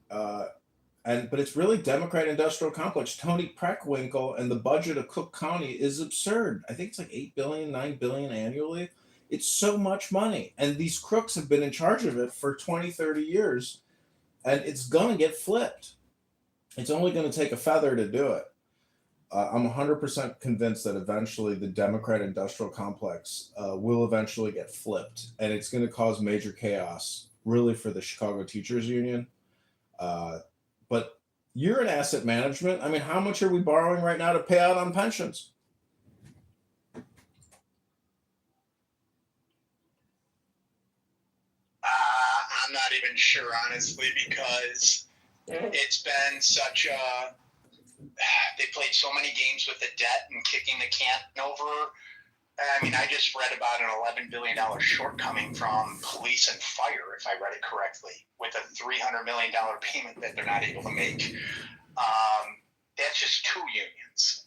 but it's really Democrat industrial complex. Tony Preckwinkle and the budget of Cook County is absurd. I think it's like $8 billion, $9 billion annually. It's so much money. And these crooks have been in charge of it for 20, 30 years. And it's going to get flipped. It's only going to take a feather to do it. I'm 100% convinced that eventually the Democrat industrial complex will eventually get flipped. And it's going to cause major chaos, really, for the Chicago Teachers Union. But you're in asset management. I mean, how much are we borrowing right now to pay out on pensions? I'm not even sure, honestly, because it's been such a... They played so many games with the debt and kicking the can over. I mean, I just read about an $11 billion shortcoming from police and fire, if I read it correctly, with a $300 million payment that they're not able to make. That's just two unions.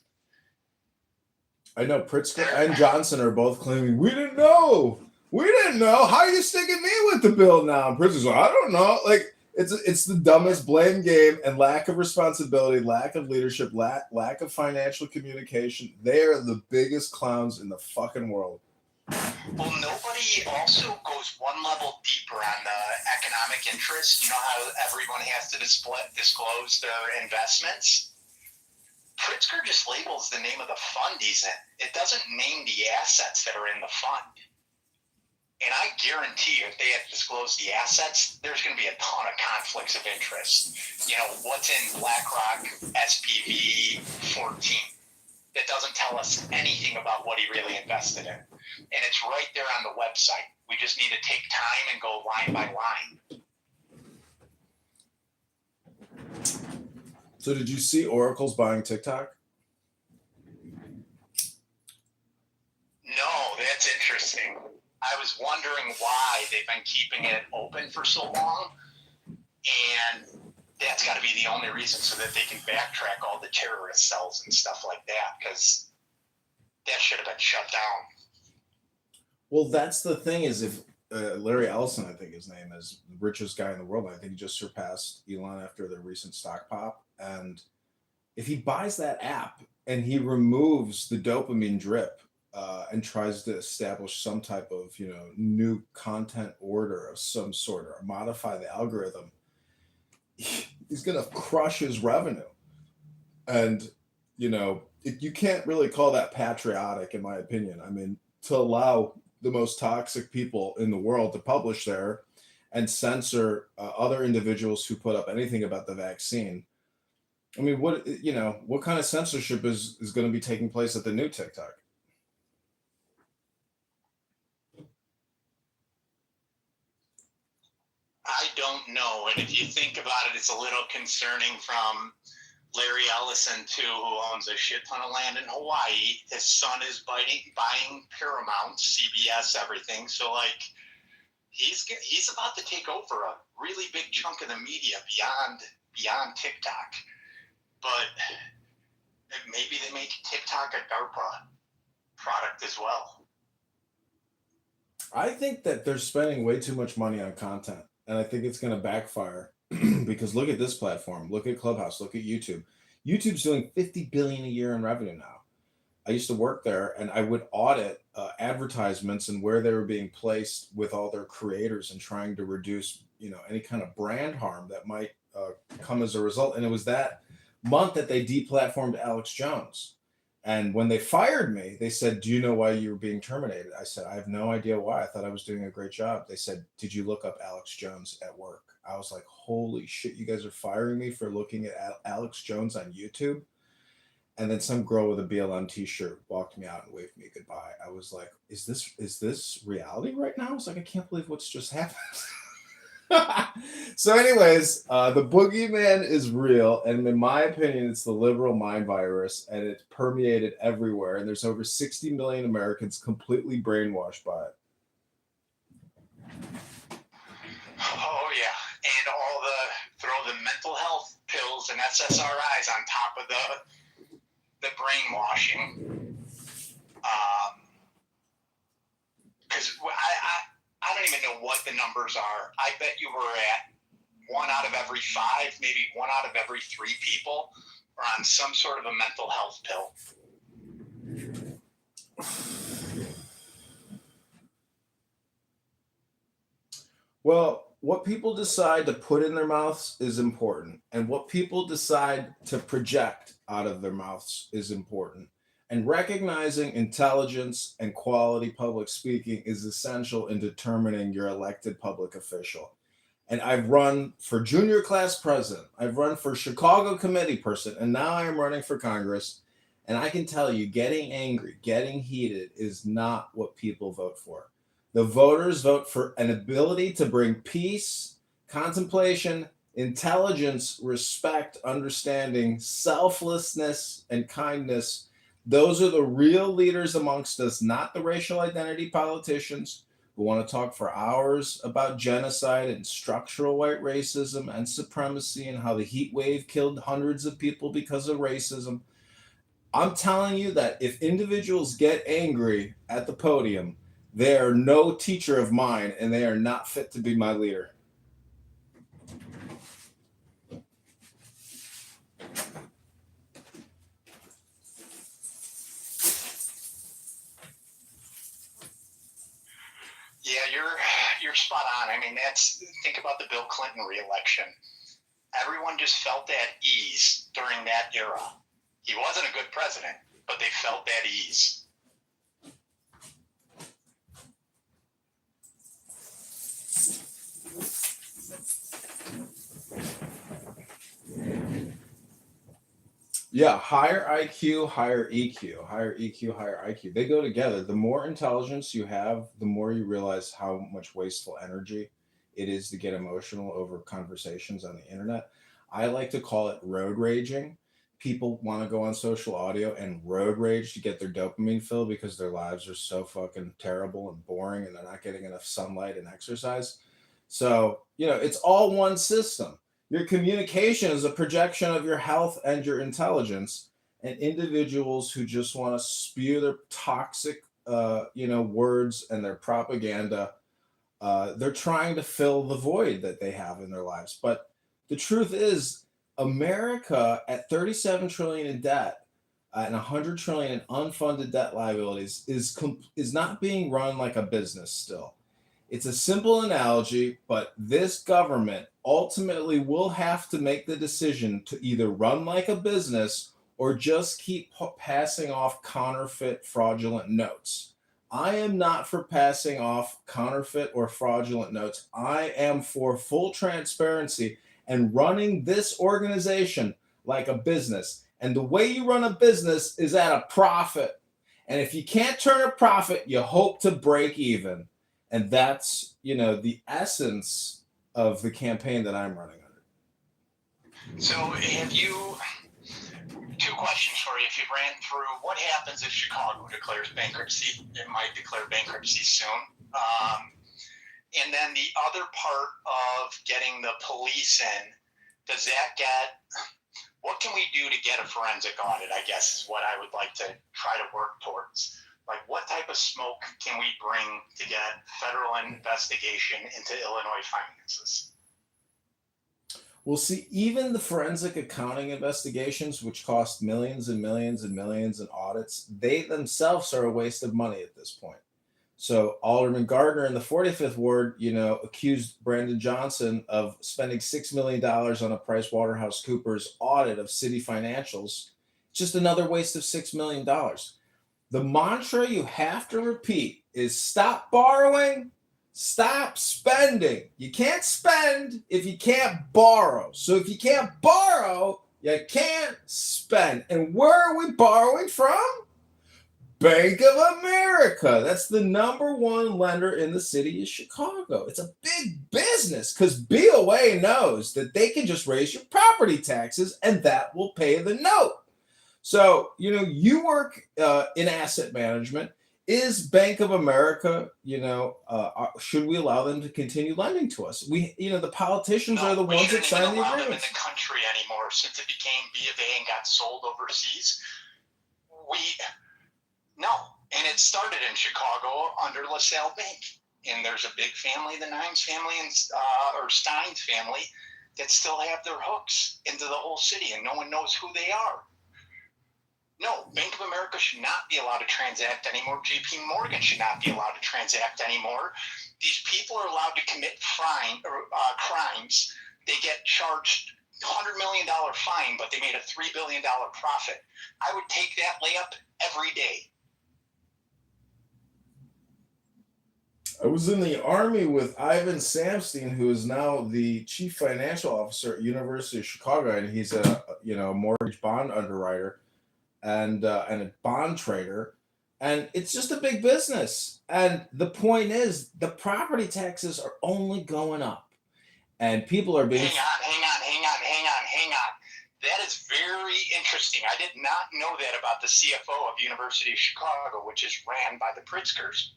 I know Pritzker and Johnson are both claiming, we didn't know. How are you sticking me with the bill now? And Pritzker's like, I don't know. Like, it's the dumbest blame game and lack of responsibility, lack of leadership, lack of financial communication. They are the biggest clowns in the fucking world. Well, nobody also goes one level deeper on the economic interest. You know how everyone has to disclose their investments? Pritzker just labels the name of the fund he's in. It doesn't name the assets that are in the fund. And I guarantee you, if they have to disclose the assets, there's going to be a ton of conflicts of interest. You know, what's in BlackRock SPV 14? That doesn't tell us anything about what he really invested in. And it's right there on the website. We just need to take time and go line by line. So did you see Oracle's buying TikTok? That's interesting. I was wondering why they've been keeping it open for so long, and that's got to be the only reason so that they can backtrack all the terrorist cells and stuff like that, because that should have been shut down. Well, that's the thing is if Larry Ellison, I think his name is the richest guy in the world. I think he just surpassed Elon after the recent stock pop. And if he buys that app and he removes the dopamine drip and tries to establish some type of new content order of some sort or modify the algorithm, he's going to crush his revenue. And you can't really call that patriotic, in my opinion. I mean, to allow the most toxic people in the world to publish there and censor other individuals who put up anything about the vaccine. I mean, what kind of censorship is going to be taking place at the new TikTok? I don't know. And if you think about it, it's a little concerning from Larry Ellison, too, who owns a shit ton of land in Hawaii. His son is buying Paramount, CBS, everything. So, like, he's about to take over a really big chunk of the media beyond TikTok. But maybe they make TikTok a DARPA product as well. I think that they're spending way too much money on content, and I think it's going to backfire because look at this platform, look at Clubhouse, look at YouTube. YouTube's doing $50 billion a year in revenue now. I used to work there, and I would audit advertisements and where they were being placed with all their creators and trying to reduce, any kind of brand harm that might come as a result. And it was that month that they deplatformed Alex Jones. And when they fired me, they said, "Do you know why you were being terminated?" I said, "I have no idea why. I thought I was doing a great job." They said, "Did you look up Alex Jones at work?" I was like, "Holy shit, you guys are firing me for looking at Alex Jones on YouTube?" And then some girl with a BLM t-shirt walked me out and waved me goodbye. I was like, is this reality right now? I was like, I can't believe what's just happened. So anyways, the boogeyman is real. And in my opinion, it's the liberal mind virus, and it's permeated everywhere. And there's over 60 million Americans completely brainwashed by it. Oh, yeah. And all throw the mental health pills and SSRIs on top of the brainwashing. Because I don't even know what the numbers are. I bet you were at 1 out of every 5, maybe 1 out of every 3 people are on some sort of a mental health pill. Well, what people decide to put in their mouths is important, and what people decide to project out of their mouths is important. And recognizing intelligence and quality public speaking is essential in determining your elected public official. And I've run for junior class president, I've run for Chicago committee person, and now I am running for Congress. And I can tell you, getting angry, getting heated is not what people vote for. The voters vote for an ability to bring peace, contemplation, intelligence, respect, understanding, selflessness, and kindness. Those are the real leaders amongst us, not the racial identity politicians who want to talk for hours about genocide and structural white racism and supremacy and how the heat wave killed hundreds of people because of racism. I'm telling you that if individuals get angry at the podium, they are no teacher of mine, and they are not fit to be my leader. Yeah, you're spot on. I mean, think about the Bill Clinton re-election. Everyone just felt at ease during that era. He wasn't a good president, but they felt at ease. Yeah, higher IQ, higher EQ, higher EQ, higher IQ. They go together. The more intelligence you have, the more you realize how much wasteful energy it is to get emotional over conversations on the internet. I like to call it road raging, people want to go on social audio and road rage to get their dopamine fill because their lives are so fucking terrible and boring and they're not getting enough sunlight and exercise. So, it's all one system. Your communication is a projection of your health and your intelligence, and individuals who just want to spew their toxic, words and their propaganda, they're trying to fill the void that they have in their lives. But the truth is, America at 37 trillion in debt and 100 trillion in unfunded debt liabilities is not being run like a business still. It's a simple analogy, but this government ultimately will have to make the decision to either run like a business or just keep passing off counterfeit fraudulent notes. I am not for passing off counterfeit or fraudulent notes. I am for full transparency and running this organization like a business. And the way you run a business is at a profit. And if you can't turn a profit, you hope to break even. And that's, the essence of the campaign that I'm running under. So have you, two questions for you. If you ran through, what happens if Chicago declares bankruptcy? It might declare bankruptcy soon. And then the other part of getting the police in, does that what can we do to get a forensic audit, I guess, is what I would like to try to work towards. Like, what type of smoke can we bring to get federal investigation into Illinois finances? Well, see, even the forensic accounting investigations, which cost millions and millions and millions in audits, they themselves are a waste of money at this point. So Alderman Gardner in the 45th Ward, accused Brandon Johnson of spending $6 million on a PricewaterhouseCoopers audit of city financials. Just another waste of $6 million. The mantra you have to repeat is stop borrowing, stop spending. You can't spend if you can't borrow. So if you can't borrow, you can't spend. And where are we borrowing from? Bank of America. That's the number one lender in the city of Chicago. It's a big business because BOA knows that they can just raise your property taxes and that will pay the note. So, you work in asset management. Is Bank of America, should we allow them to continue lending to us? The politicians are the ones that sign the agreements. We shouldn't even allow them in the country anymore since it became B of A and got sold overseas. No, and it started in Chicago under LaSalle Bank. And there's a big family, the Nines family or Steins family, that still have their hooks into the whole city, and no one knows who they are. No, Bank of America should not be allowed to transact anymore. JP Morgan should not be allowed to transact anymore. These people are allowed to commit crimes. They get charged $100 million fine, but they made a $3 billion profit. I would take that layup every day. I was in the Army with Ivan Samstein, who is now the chief financial officer at University of Chicago, and he's a mortgage bond underwriter and a bond trader, and it's just a big business. And the point is, the property taxes are only going up, and people are being. Hang on. That is very interesting. I did not know that about the CFO of University of Chicago, which is ran by the Pritzkers.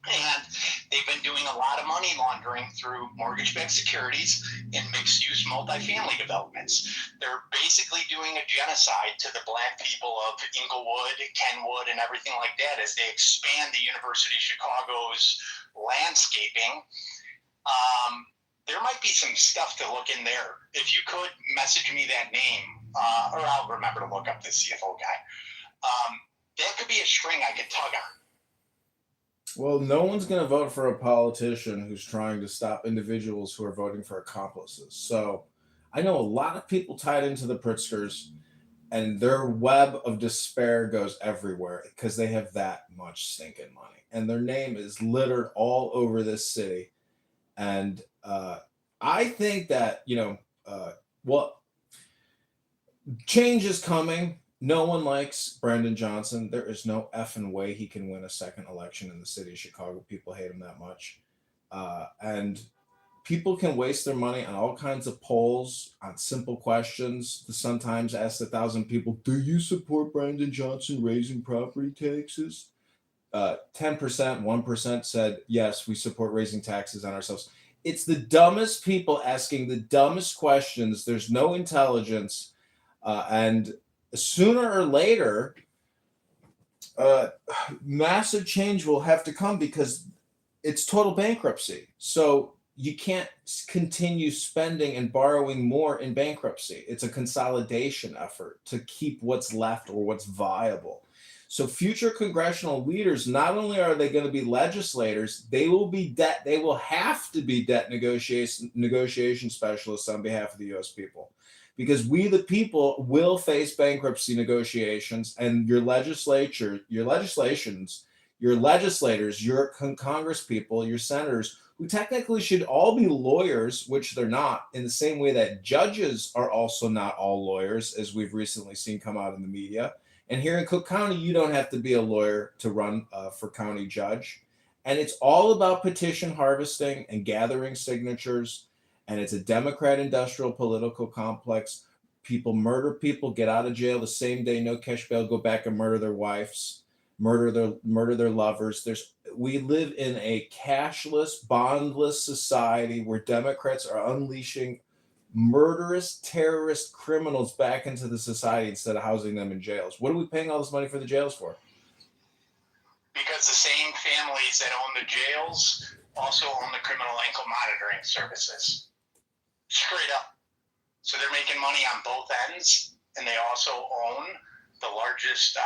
And they've been doing a lot of money laundering through mortgage-backed securities in mixed-use multifamily developments. They're basically doing a genocide to the black people of Inglewood, Kenwood, and everything like that as they expand the University of Chicago's landscaping. There might be some stuff to look in there. If you could message me that name, or I'll remember to look up the CFO guy. That could be a string I could tug on. Well, no one's going to vote for a politician who's trying to stop individuals who are voting for accomplices. So I know a lot of people tied into the Pritzkers, and their web of despair goes everywhere because they have that much stinking money. And their name is littered all over this city. And I think that, change is coming. No one likes Brandon Johnson. There is no effing way he can win a second election in the city of Chicago. People hate him that much. And people can waste their money on all kinds of polls on simple questions. The Sun Times asked 1,000 people, do you support Brandon Johnson raising property taxes? 10%, 1% said, yes, we support raising taxes on ourselves. It's the dumbest people asking the dumbest questions. There's no intelligence. And sooner or later, massive change will have to come because it's total bankruptcy. So you can't continue spending and borrowing more in bankruptcy. It's a consolidation effort to keep what's left or what's viable. So future congressional leaders, not only are they going to be legislators, they will be debt. They will have to be debt negotiation specialists on behalf of the U.S. people, because we, the people, will face bankruptcy negotiations, and your legislators, your Congress people, your senators, who technically should all be lawyers, which they're not, in the same way that judges are also not all lawyers, as we've recently seen come out in the media. And here in Cook County, you don't have to be a lawyer to run for county judge. And it's all about petition harvesting and gathering signatures. And it's a Democrat industrial political complex. People murder people, get out of jail the same day, no cash bail, go back and murder their wives, murder their lovers. We live in a cashless, bondless society where Democrats are unleashing murderous, terrorist criminals back into the society instead of housing them in jails. What are we paying all this money for the jails for? Because the same families that own the jails also own the criminal ankle monitoring services. Straight up. So they're making money on both ends, and they also own the largest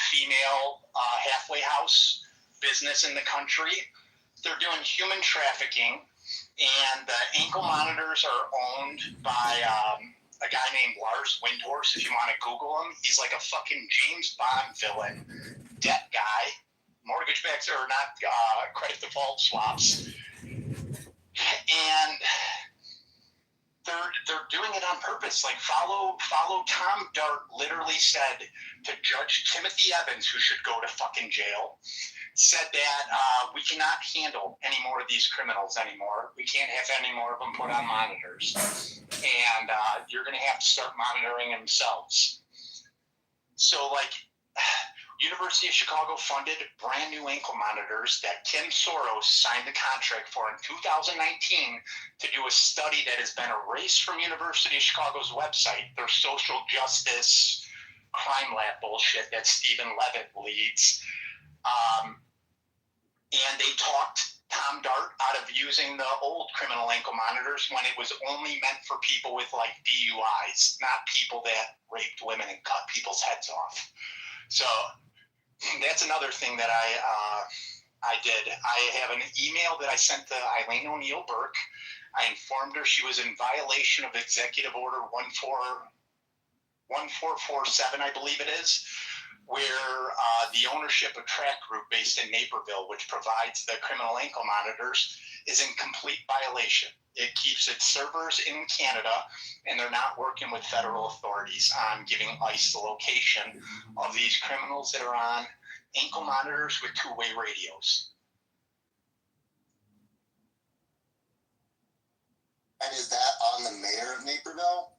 female halfway house business in the country. They're doing human trafficking, and the ankle monitors are owned by a guy named Lars Windhorst. If you want to Google him, he's like a fucking James Bond villain, debt guy, mortgage backs or not, credit default swaps, and they're doing it on purpose. Like follow Tom Dart literally said to Judge Timothy Evans, who should go to fucking jail, said that we cannot handle any more of these criminals anymore. We can't have any more of them put on monitors. And you're going to have to start monitoring themselves. So, like, University of Chicago funded brand new ankle monitors that Tim Soros signed the contract for in 2019 to do a study that has been erased from University of Chicago's website, their social justice crime lab bullshit that Stephen Levitt leads. And they talked Tom Dart out of using the old criminal ankle monitors when it was only meant for people with like DUIs, not people that raped women and cut people's heads off. So that's another thing that I did. I have an email that I sent to Eileen O'Neill Burke. I informed her she was in violation of Executive Order 1447, I believe it is, where the ownership of Track Group based in Naperville, which provides the criminal ankle monitors, is in complete violation. It keeps its servers in Canada, and they're not working with federal authorities on giving ICE the location of these criminals that are on ankle monitors with two-way radios. And is that on the mayor of Naperville?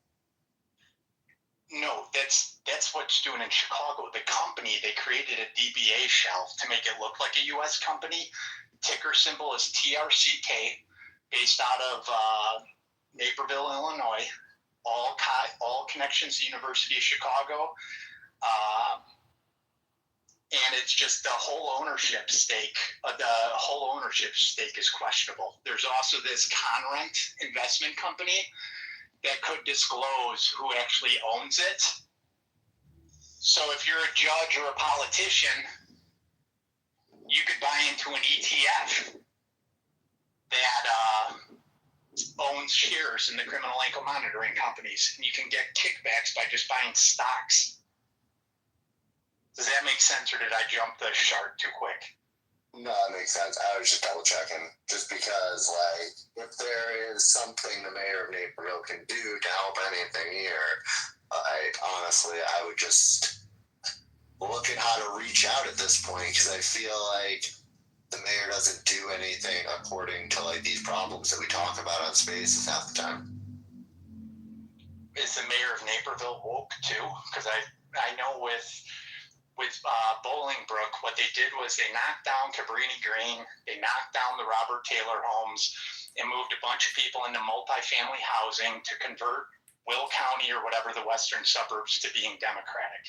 No, that's what it's doing in Chicago. The company, they created a DBA shell to make it look like a U.S. company. Ticker symbol is TRCK, based out of Naperville, Illinois. All connections to University of Chicago. And it's just the whole ownership stake. The whole ownership stake is questionable. There's also this Conrent investment company that could disclose who actually owns it. So if you're a judge or a politician, you could buy into an ETF that owns shares in the criminal ankle monitoring companies, and you can get kickbacks by just buying stocks. Does that make sense, or did I jump the shark too quick? No, that makes sense. I was just double checking, just because, like, if there is something the mayor of Naperville can do to help anything here, honestly, I would just look at how to reach out at this point, because I feel like the mayor doesn't do anything according to like these problems that we talk about on Spaces half the time. Is the mayor of Naperville woke too? Because I know with Bolingbrook, what they did was they knocked down Cabrini Green, they knocked down the Robert Taylor homes, and moved a bunch of people into multifamily housing to convert Will County or whatever the western suburbs to being Democratic.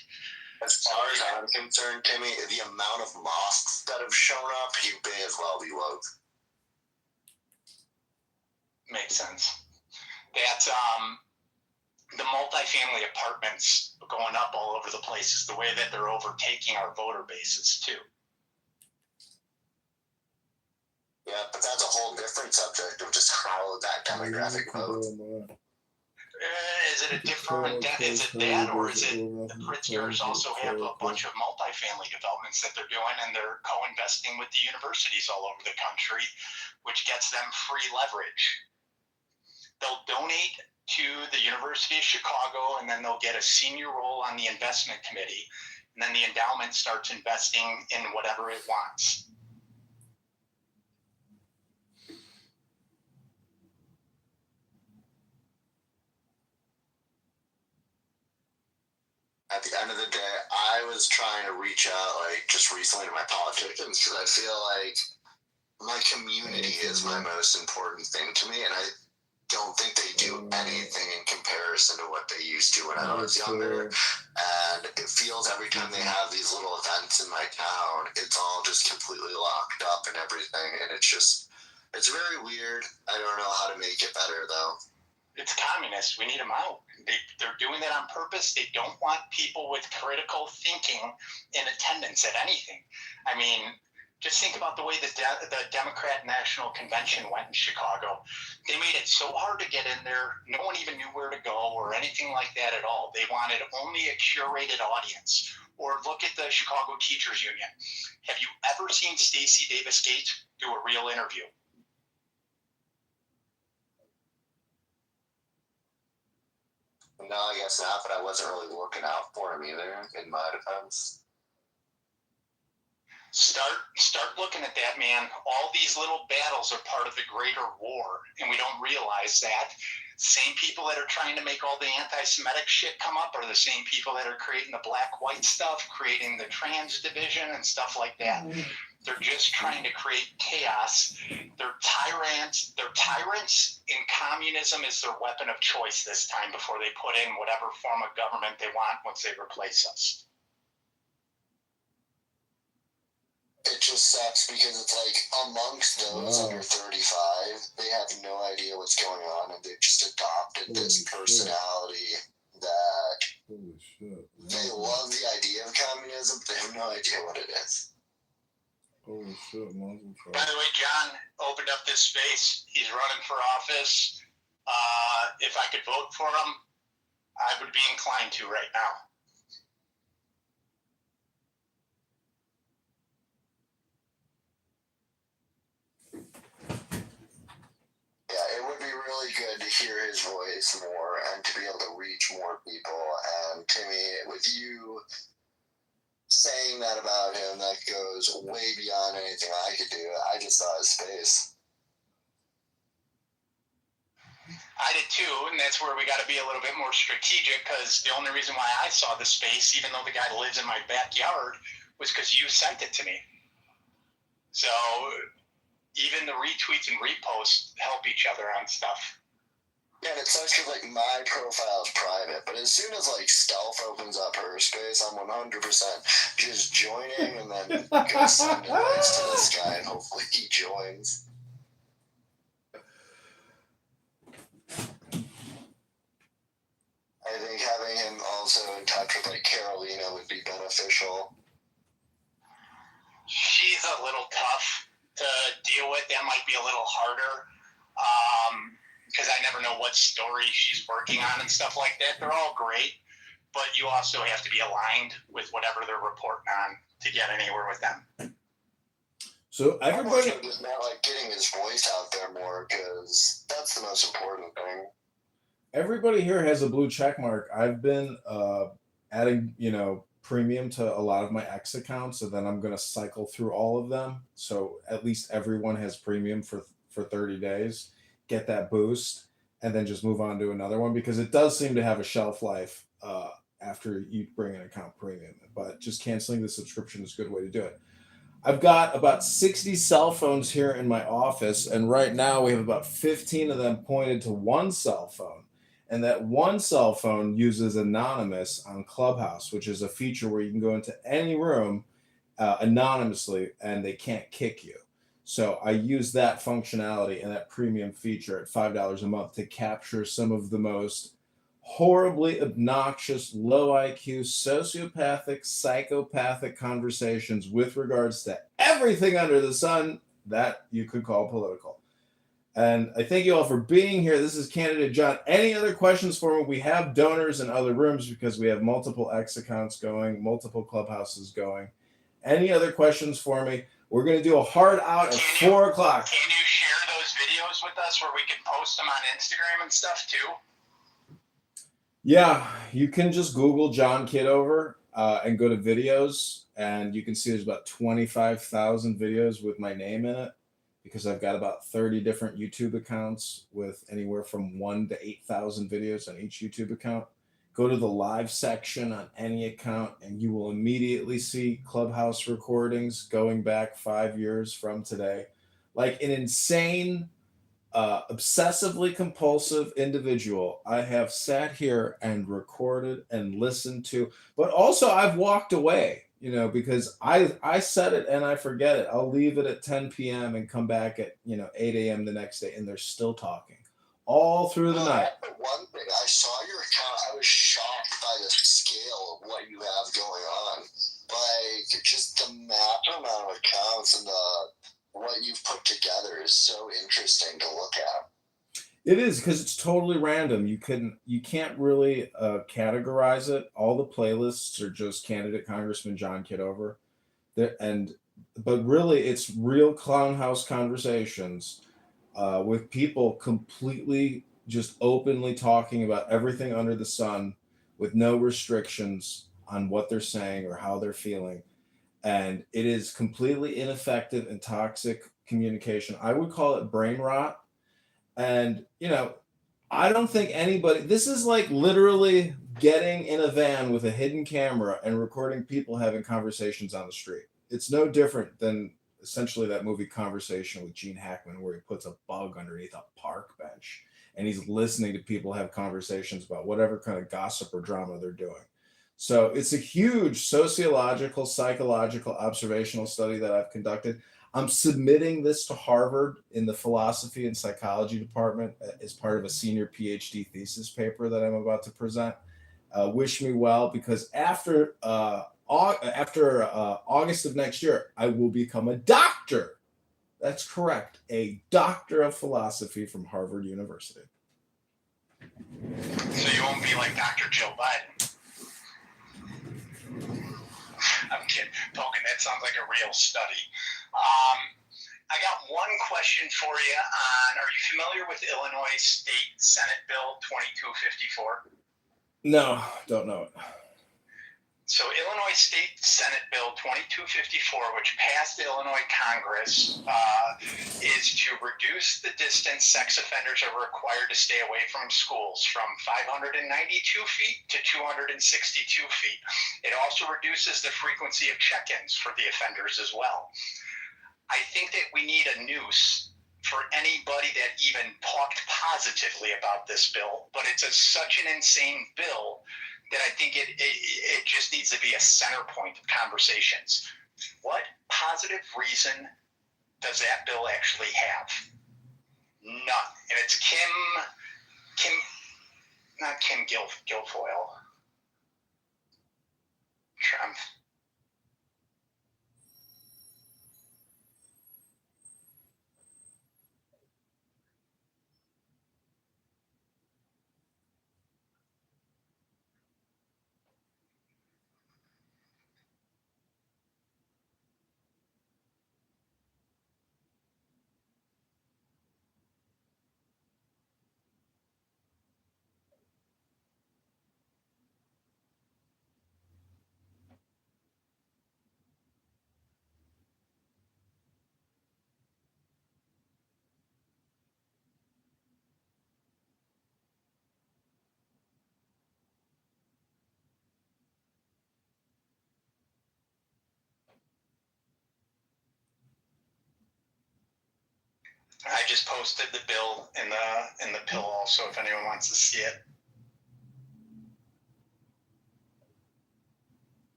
As far as I'm concerned, Timmy, the amount of mosques that have shown up, you may as well be woke. Makes sense. That's the multifamily apartments going up all over the place is the way that they're overtaking our voter bases too. Yeah, but that's a whole different subject of just how that demographic votes. Is it a different? Is it that, or is it the Pritzkers also have a bunch of multifamily developments that they're doing, and they're co-investing with the universities all over the country, which gets them free leverage. They'll donate to the University of Chicago, and then they'll get a senior role on the investment committee, and then the endowment starts investing in whatever it wants. At the end of the day, I was trying to reach out, like, just recently to my politicians because I feel like my community is my most important thing to me, and I don't think they do anything in comparison to what they used to when I was younger. And it feels every time they have these little events in my town, it's all just completely locked up and everything, and it's very weird. I don't know how to make it better, though. It's communist. We need them out. They're doing that on purpose. They don't want people with critical thinking in attendance at anything. I mean, just think about the way the Democrat National Convention went in Chicago. They made it so hard to get in there. No one even knew where to go or anything like that at all. They wanted only a curated audience. Or look at the Chicago Teachers Union. Have you ever seen Stacey Davis Gates do a real interview? No, I guess not, but I wasn't really looking out for him either, in my defense. Start looking at that, man. All these little battles are part of the greater war, and we don't realize that. Same people that are trying to make all the anti-Semitic shit come up are the same people that are creating the black-white stuff, creating the trans division and stuff like that. They're just trying to create chaos. They're tyrants. They're tyrants, and communism is their weapon of choice this time before they put in whatever form of government they want once they replace us. It just sucks because it's like amongst those under 35, they have no idea what's going on, and they've just adopted this personality that they love the idea of communism, but they have no idea what it is. Holy shit, man. By the way, John opened up this space. He's running for office. If I could vote for him, I would be inclined to right now. Yeah, it would be really good to hear his voice more and to be able to reach more people. And Timmy, with you saying that about him, that goes way beyond anything I could do. I just saw his face. I did too, and that's where we got to be a little bit more strategic, because the only reason why I saw the space, even though the guy lives in my backyard, was because you sent it to me. So even the retweets and reposts help each other on stuff. Yeah, and it sucks because, like, my profile is private, but as soon as, like, Stealth opens up her space, I'm 100% just joining and then go send invites to this guy, and hopefully he joins. I think having him also in touch with, like, Carolina would be beneficial. She's a little tough to deal with. That might be a little harder. Because I never know what story she's working on and stuff like that. They're all great, but you also have to be aligned with whatever they're reporting on to get anywhere with them. So everybody just not like getting his voice out there more, because that's the most important thing. Everybody here has a blue check mark. I've been adding, premium to a lot of my X accounts, and then I'm going to cycle through all of them. So at least everyone has premium for 30 days, get that boost, and then just move on to another one, because it does seem to have a shelf life after you bring an account premium. But just canceling the subscription is a good way to do it. I've got about 60 cell phones here in my office, and right now we have about 15 of them pointed to one cell phone. And that one cell phone uses Anonymous on Clubhouse, which is a feature where you can go into any room anonymously and they can't kick you. So I use that functionality and that premium feature at $5 a month to capture some of the most horribly obnoxious, low IQ, sociopathic, psychopathic conversations with regards to everything under the sun that you could call political. And I thank you all for being here. This is Candidate John. Any other questions for me? We have donors in other rooms because we have multiple X accounts going, multiple clubhouses going. Any other questions for me? We're going to do a hard out at 4 o'clock. Can you share those videos with us where we can post them on Instagram and stuff too? Yeah, you can just Google John Kitover and go to videos, and you can see there's about 25,000 videos with my name in it, because I've got about 30 different YouTube accounts with anywhere from 1 to 8,000 videos on each YouTube account. Go to the live section on any account, and you will immediately see Clubhouse recordings going back 5 years from today. Like an insane, obsessively compulsive individual, I have sat here and recorded and listened to, but also I've walked away, because I set it and I forget it. I'll leave it at 10 p.m. and come back at 8 a.m. the next day, and they're still talking all through the night. One thing, I saw your account. I was shocked by the scale of what you have going on. Like, just the massive amount of accounts and what you've put together is so interesting to look at. It is, because it's totally random. You can't really categorize it. All the playlists are just Candidate Congressman John Kitover, but really it's real clown house conversations with people completely just openly talking about everything under the sun, with no restrictions on what they're saying or how they're feeling. And it is completely ineffective and toxic communication. I would call it brain rot. And, I don't think this is like literally getting in a van with a hidden camera and recording people having conversations on the street. It's no different than essentially that movie Conversation with Gene Hackman, where he puts a bug underneath a park bench and he's listening to people have conversations about whatever kind of gossip or drama they're doing. So it's a huge sociological, psychological, observational study that I've conducted. I'm submitting this to Harvard in the philosophy and psychology department as part of a senior PhD thesis paper that I'm about to present. Wish me well, because after August of next year, I will become a doctor. That's correct, a doctor of philosophy from Harvard University. So you won't be like Dr. Joe Biden. I'm kidding. Poking, that sounds like a real study. I got one question for you on, are you familiar with Illinois State Senate Bill 2254? No, don't know it. So Illinois State Senate Bill 2254, which passed the Illinois Congress, is to reduce the distance sex offenders are required to stay away from schools from 592 feet to 262 feet. It also reduces the frequency of check-ins for the offenders as well. I think that we need a noose for anybody that even talked positively about this bill, but it's such an insane bill that I think it just needs to be a center point of conversations. What positive reason does that bill actually have? None. And it's not Kim Guilfoyle. Trump. I just posted the bill in the pill also if anyone wants to see it.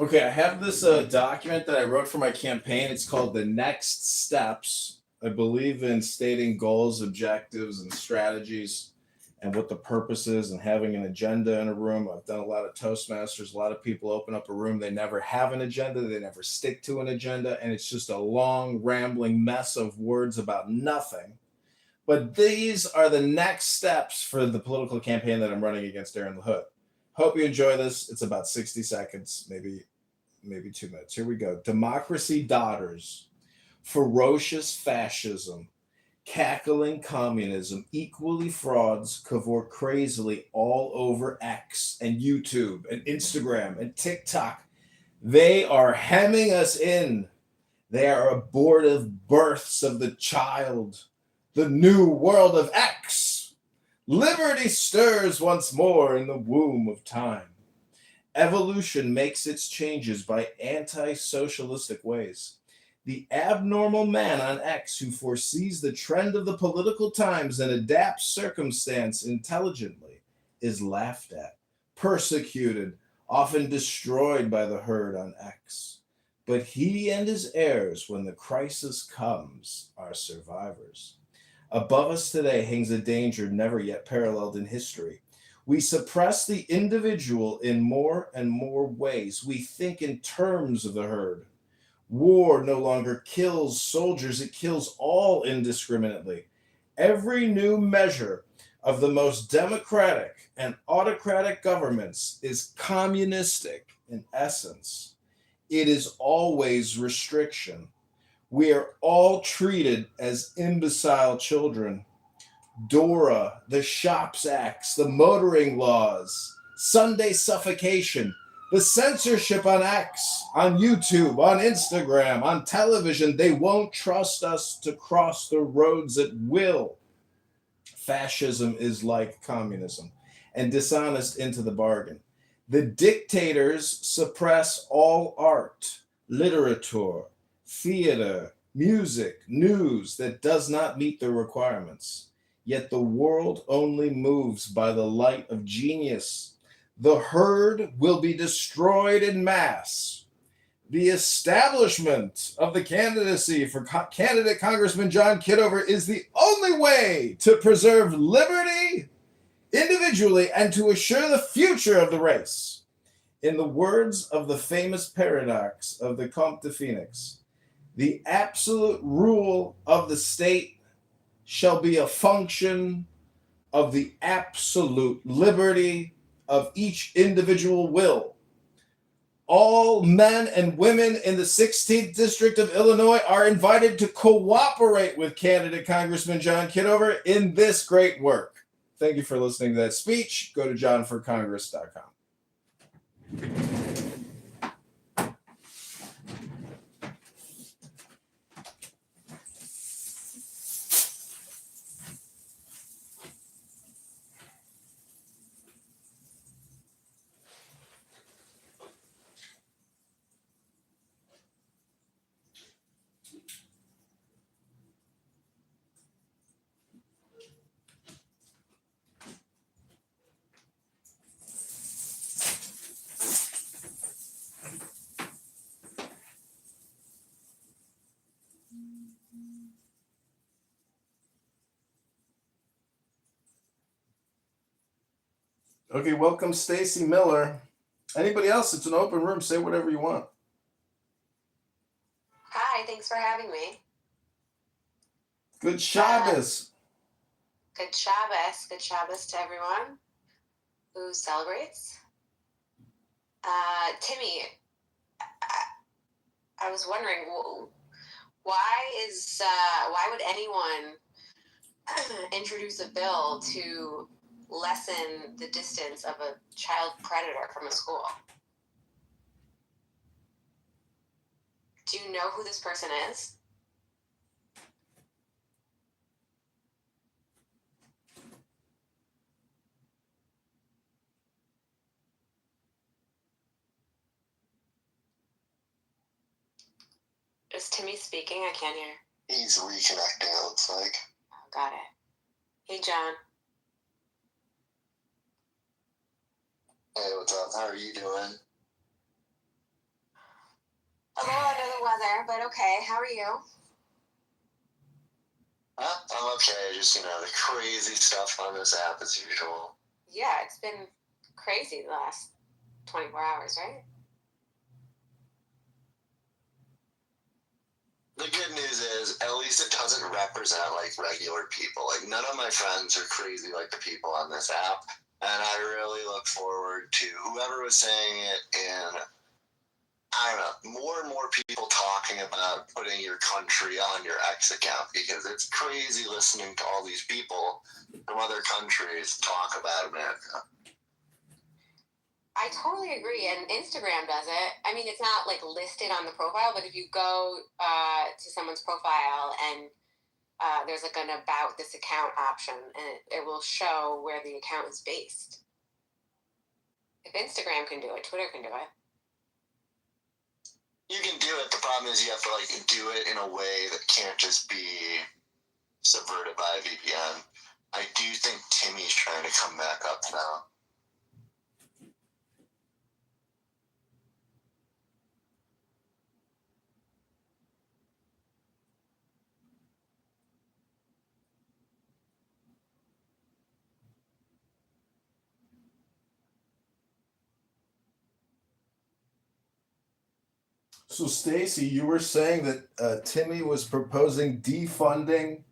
Okay, I have this document that I wrote for my campaign. It's called The Next Steps. I believe in stating goals, objectives, and strategies, and what the purpose is, and having an agenda in a room. I've done a lot of Toastmasters. A lot of people open up a room. They never have an agenda. They never stick to an agenda, and it's just a long, rambling mess of words about nothing. But these are the next steps for the political campaign that I'm running against Aaron LaHood. Hope you enjoy this. It's about 60 seconds, maybe 2 minutes. Here we go. Democracy daughters, ferocious fascism, cackling communism, equally frauds cavort crazily all over X and YouTube and Instagram and TikTok. They are hemming us in. They are abortive births of the child, the new world of X. Liberty stirs once more in the womb of time. Evolution makes its changes by anti-socialistic ways. The abnormal man on X who foresees the trend of the political times and adapts circumstance intelligently is laughed at, persecuted, often destroyed by the herd on X. But he and his heirs, when the crisis comes, are survivors. Above us today hangs a danger never yet paralleled in history. We suppress the individual in more and more ways. We think in terms of the herd. War no longer kills soldiers, it kills all indiscriminately. Every new measure of the most democratic and autocratic governments is communistic in essence. It is always restriction. We are all treated as imbecile children. DORA, the Shops Acts, the motoring laws, Sunday suffocation, the censorship on X, on YouTube, on Instagram, on television. They won't trust us to cross the roads at will. Fascism is like communism and dishonest into the bargain. The dictators suppress all art, literature, theater, music, news that does not meet their requirements. Yet the world only moves by the light of genius. The herd will be destroyed in mass. The establishment of the candidacy for candidate Congressman John Kitover is the only way to preserve liberty individually and to assure the future of the race. In the words of the famous paradox of the Comte de Phoenix, the absolute rule of the state shall be a function of the absolute liberty of each individual will. All men and women in the 16th District of Illinois are invited to cooperate with candidate Congressman John Kitover in this great work. Thank you for listening to that speech. Go to johnforcongress.com. Okay, welcome Stacy Miller. Anybody else? It's an open room. Say whatever you want. Hi, thanks for having me. Good Shabbos. Good Shabbos. Good Shabbos to everyone who celebrates. Timmy, I was wondering, why would anyone introduce a bill to lessen the distance of a child predator from a school? Do you know who this person is? Is Timmy speaking? I can't hear. He's reconnecting, it looks like. Oh, got it. Hey, John. Hey, what's up? How are you doing? A little under the weather, but okay. How are you? I'm okay. Just, the crazy stuff on this app as usual. Yeah, it's been crazy the last 24 hours, right? The good news is, at least it doesn't represent, regular people. None of my friends are crazy like the people on this app. And I really look forward to whoever was saying it in, I don't know, more and more people talking about putting your country on your X account, because it's crazy listening to all these people from other countries talk about America. I totally agree, and Instagram does it. I mean, it's not listed on the profile, but if you go to someone's profile and there's an about this account option, and it will show where the account is based. If Instagram can do it, Twitter can do it. You can do it. The problem is you have to do it in a way that can't just be subverted by a VPN. I do think Timmy's trying to come back up now. So, Stacy, you were saying that Timmy was proposing defunding,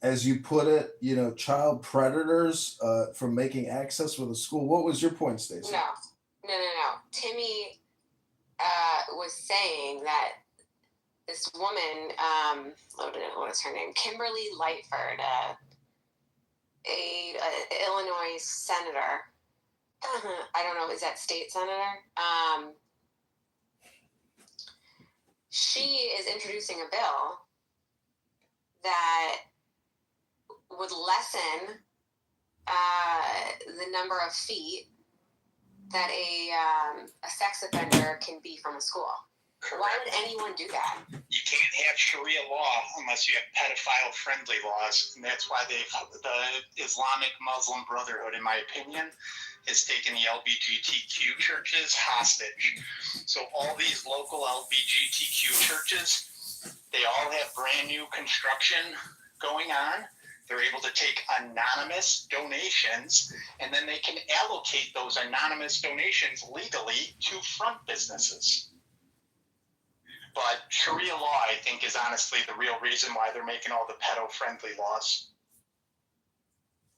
as you put it, child predators from making access for the school. What was your point, Stacy? No. Timmy was saying that this woman, what is her name? Kimberly Lightford, a Illinois senator. I don't know, is that state senator? She is introducing a bill that would lessen the number of feet that a sex offender can be from a school. Correct. Why would anyone do that? You can't have Sharia law unless you have pedophile-friendly laws, and that's why the Islamic Muslim Brotherhood, in my opinion, has taken the LGBTQ churches hostage. So all these local LGBTQ churches, they all have brand new construction going on. They're able to take anonymous donations, and then they can allocate those anonymous donations legally to front businesses. But Sharia law, I think, is honestly the real reason why they're making all the pedo-friendly laws.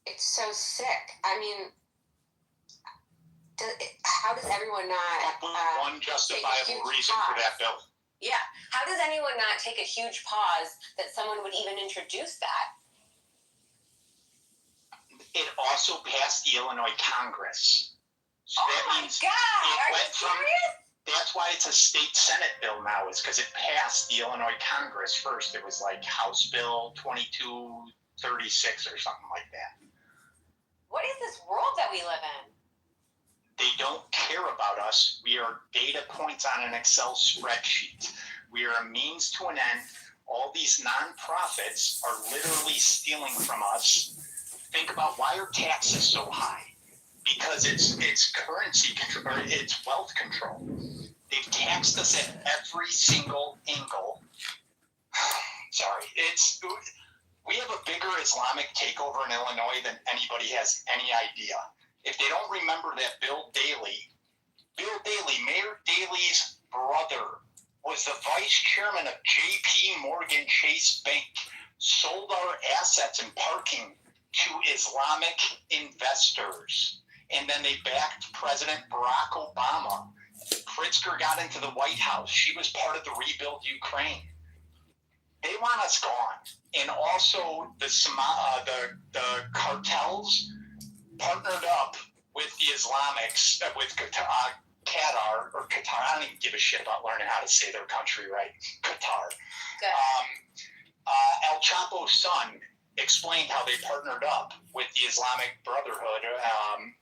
It's so sick. I mean, how does everyone not... one justifiable reason for that bill. Yeah. How does anyone not take a huge pause that someone would even introduce that? It also passed the Illinois Congress. So oh my God! Are you serious? That's why it's a state Senate bill now, is because it passed the Illinois Congress first. It was House Bill 2236 or something like that. What is this world that we live in? They don't care about us. We are data points on an Excel spreadsheet. We are a means to an end. All these nonprofits are literally stealing from us. Think about, why are taxes so high? Because it's currency control, or it's wealth control. They've taxed us at every single angle. Sorry, we have a bigger Islamic takeover in Illinois than anybody has any idea. If they don't remember that Bill Daley, Mayor Daley's brother, was the vice chairman of JP Morgan Chase Bank, sold our assets and parking to Islamic investors. And then they backed President Barack Obama. Pritzker got into the White House. She was part of the Rebuild Ukraine. They want us gone. And also the cartels partnered up with the Islamics, with Qatar, or Qatar. I don't even give a shit about learning how to say their country right. Qatar. El Chapo's son explained how they partnered up with the Islamic Brotherhood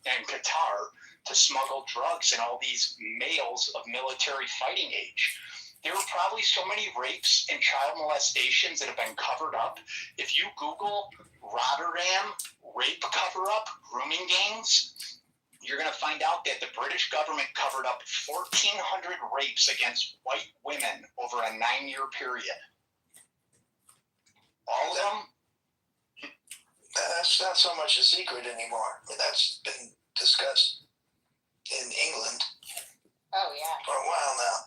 and Qatar to smuggle drugs and all these males of military fighting age. There are probably so many rapes and child molestations that have been covered up. If you Google Rotterdam rape cover-up, grooming gangs, you're going to find out that the British government covered up 1,400 rapes against white women over a 9-year period. All of them. That's not so much a secret anymore. That's been discussed in England. Oh, yeah. For a while now.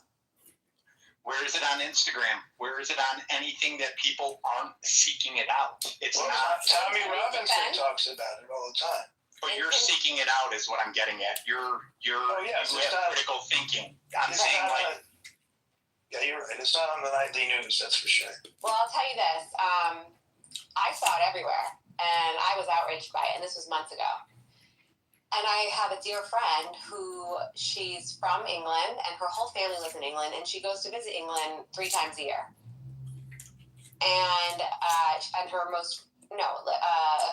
Where is it on Instagram? Where is it on anything that people aren't seeking it out? It's not. Tommy Robinson talks about it all the time. But you're seeking it out is what I'm getting at. You have critical thinking. I'm saying like. Yeah, you're right. It's not on the nightly news, that's for sure. Well, I'll tell you this. I saw it everywhere, and I was outraged by it, and this was months ago. And I have a dear friend who she's from England, and her whole family lives in England, and she goes to visit England 3 times a year. And a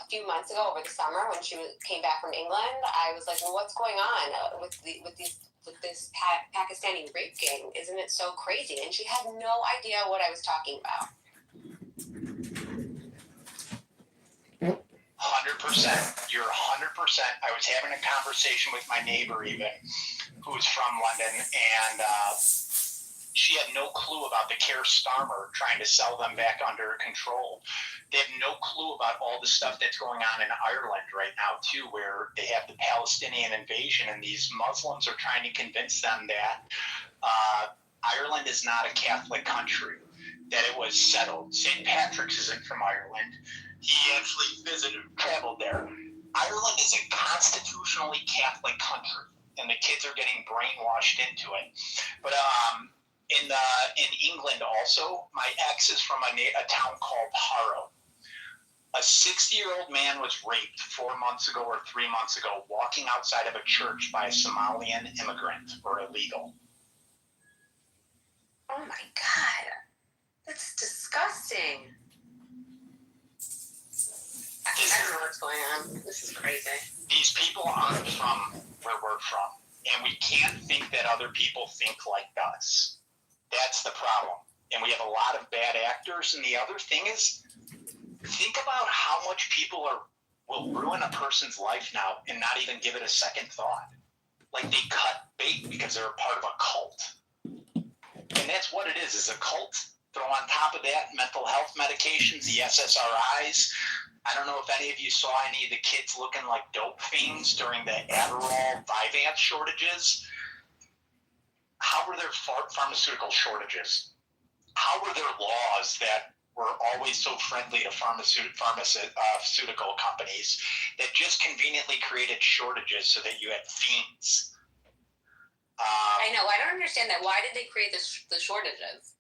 few months ago over the summer when she came back from England, I was like, well, what's going on with this Pakistani rape gang? Isn't it so crazy? And she had no idea what I was talking about. 100%. You're 100%. I was having a conversation with my neighbor even, who's from London, and she had no clue about the Keir Starmer trying to sell them back under control. They have no clue about all the stuff that's going on in Ireland right now, too, where they have the Palestinian invasion, and these Muslims are trying to convince them that Ireland is not a Catholic country, that it was settled. St. Patrick's isn't from Ireland. He actually traveled there. Ireland is a constitutionally Catholic country, and the kids are getting brainwashed into it. But in England also, my ex is from a town called Harrow. A 60-year-old man was raped 4 months ago or 3 months ago, walking outside of a church by a Somalian immigrant or illegal. Oh my God, that's disgusting. I don't know what's going on. This is crazy. These people aren't from where we're from, and we can't think that other people think like us. That's the problem. And we have a lot of bad actors. And the other thing is, think about how much people will ruin a person's life now and not even give it a second thought. Like they cut bait because they're a part of a cult. And that's what it is a cult. Throw on top of that mental health medications, the SSRIs. I don't know if any of you saw any of the kids looking like dope fiends during the Adderall, Vyvanse shortages. How were there pharmaceutical shortages? How were there laws that were always so friendly to pharmaceutical companies that just conveniently created shortages so that you had fiends? I know. I don't understand that. Why did they create the shortages?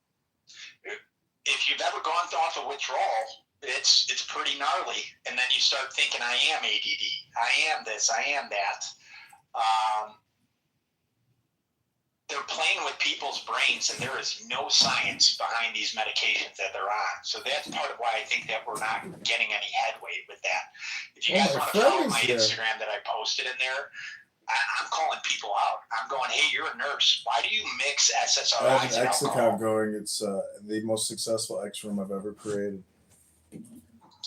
If you've ever gone off a withdrawal, it's pretty gnarly. And then you start thinking, I am ADD. I am this. I am that. They're playing with people's brains, and there is no science behind these medications that they're on. So that's part of why I think that we're not getting any headway with that. If you guys want to follow my Instagram that I posted in there, I'm calling people out. I'm going, hey, you're a nurse. Why do you mix SSRIs I have an and X alcohol? account going. It's the most successful X room I've ever created.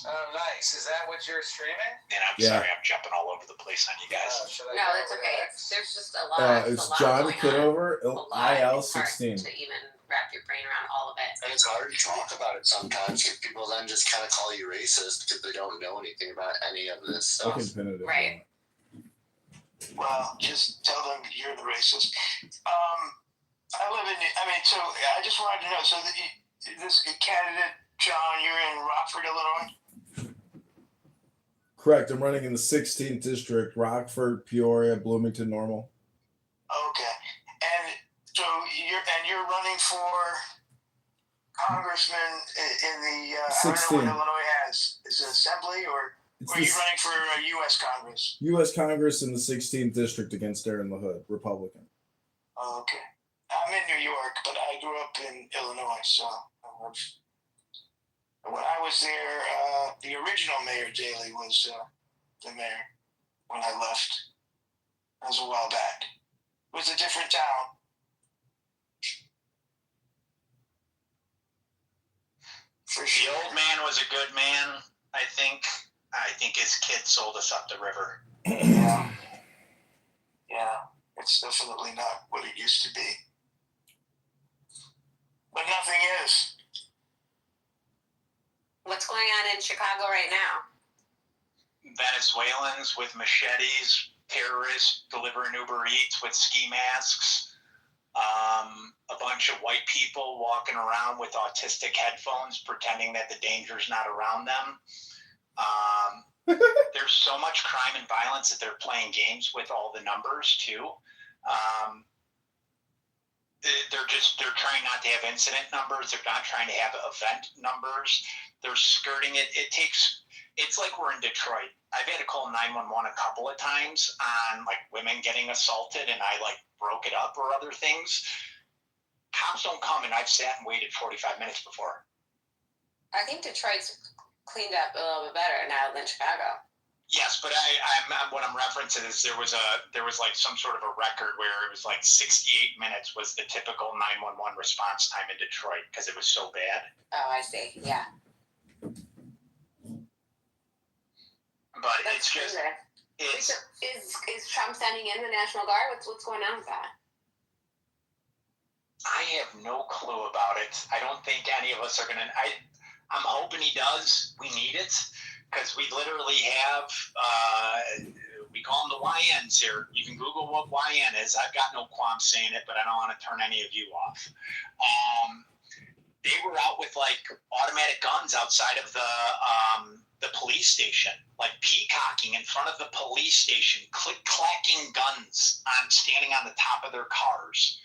Oh, nice. Is that what you're streaming? And I'm sorry, I'm jumping all over the place on you guys. No, that's okay. There's just a lot. It's John Kitover, To IL-16. even wrap your brain around all of it. And it's hard to talk about it sometimes because people then just kind of call you racist because they don't know anything about any of this I stuff. can pin it. Right. Well, just tell them you're the racist. So I just wanted to know, so this candidate, John, you're in Rockford, Illinois? Correct. I'm running in the 16th district, Rockford, Peoria, Bloomington, Normal. Okay. And so you're running for congressman in the, I don't know what Illinois has. Is it assembly or are you running for U.S. Congress? U.S. Congress in the 16th district against Aaron LaHood, Republican. Okay. I'm in New York, but I grew up in Illinois, so when I was there, the original Mayor Daley was the mayor when I left. That was a while back. It was a different town. For sure. The old man was a good man, I think. I think his kid sold us up the river. Yeah. It's definitely not what it used to be. But nothing is. What's going on in Chicago right now? Venezuelans with machetes, terrorists delivering Uber Eats with ski masks, a bunch of white people walking around with autistic headphones pretending that the danger's not around them. There's so much crime and violence that they're playing games with all the numbers too. They're trying not to have incident numbers. They're not trying to have event numbers. They're skirting it. It's like we're in Detroit. I've had to call 911 a couple of times on like women getting assaulted, and I like broke it up or other things. Cops don't come, and I've sat and waited 45 minutes before. I think Detroit's cleaned up a little bit better now than Chicago. Yes, but what I'm referencing is there was like some sort of a record where it was like 68 minutes was the typical 911 response time in Detroit because it was so bad. Oh, I see. Yeah. But it's just is Trump sending in the National Guard? What's going on with that? I have no clue about it. I don't think any of us are gonna. I'm hoping he does. We need it because we literally have. We call them the YNs here. You can Google what YN is. I've got no qualms saying it, but I don't want to turn any of you off. They were out with like automatic guns outside of the police station, like peacocking in front of the police station, clacking guns standing on the top of their cars.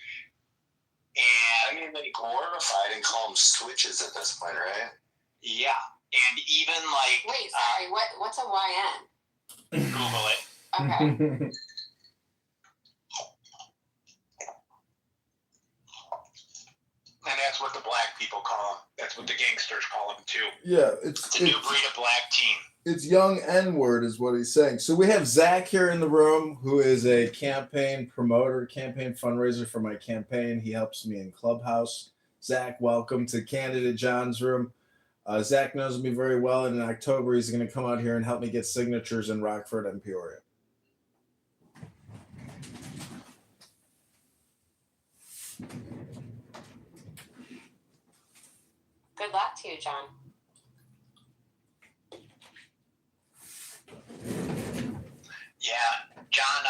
And I mean, they glorified and call them switches at this point, right? Yeah, and even like wait, sorry, what's a YN? Google it. Okay. And that's what the black people call them. That's what the gangsters call them too. Yeah, it's a new breed of black team. It's young N-word is what he's saying. So we have Zach here in the room, who is a campaign promoter, campaign fundraiser for my campaign. He helps me in Clubhouse. Zach, welcome to Candidate John's room. Zach knows me very well, and in October he's going to come out here and help me get signatures in Rockford and Peoria. Good luck to you, John. Yeah, John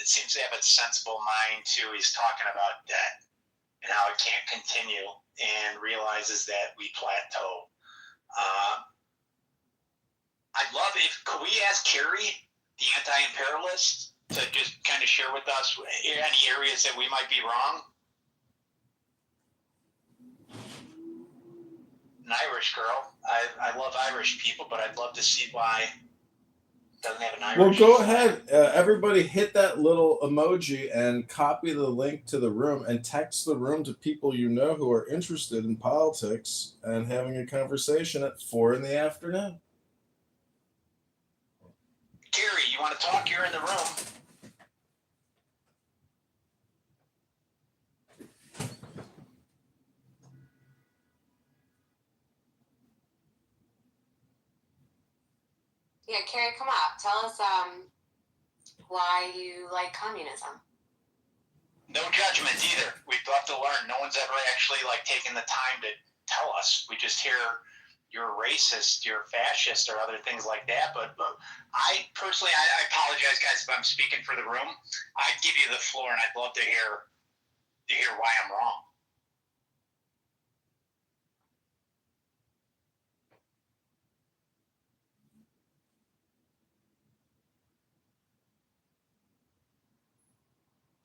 seems to have a sensible mind too. He's talking about debt and how it can't continue, and realizes that we plateau. I'd love could we ask Carrie, the anti-imperialist, to just kind of share with us any areas that we might be wrong? An Irish girl. I love Irish people, but I'd love to see why it doesn't have an Irish. Well, go ahead. Everybody hit that little emoji and copy the link to the room and text the room to people you know who are interested in politics and having a conversation at 4 p.m. Gary, you want to talk? You're in the room. Yeah, Carrie, come up. Tell us why you like communism. No judgment either. We'd love to learn. No one's ever actually taken the time to tell us. We just hear you're a racist, you're a fascist, or other things like that. But I personally, I apologize, guys, if I'm speaking for the room. I'd give you the floor, and I'd love to hear why I'm wrong.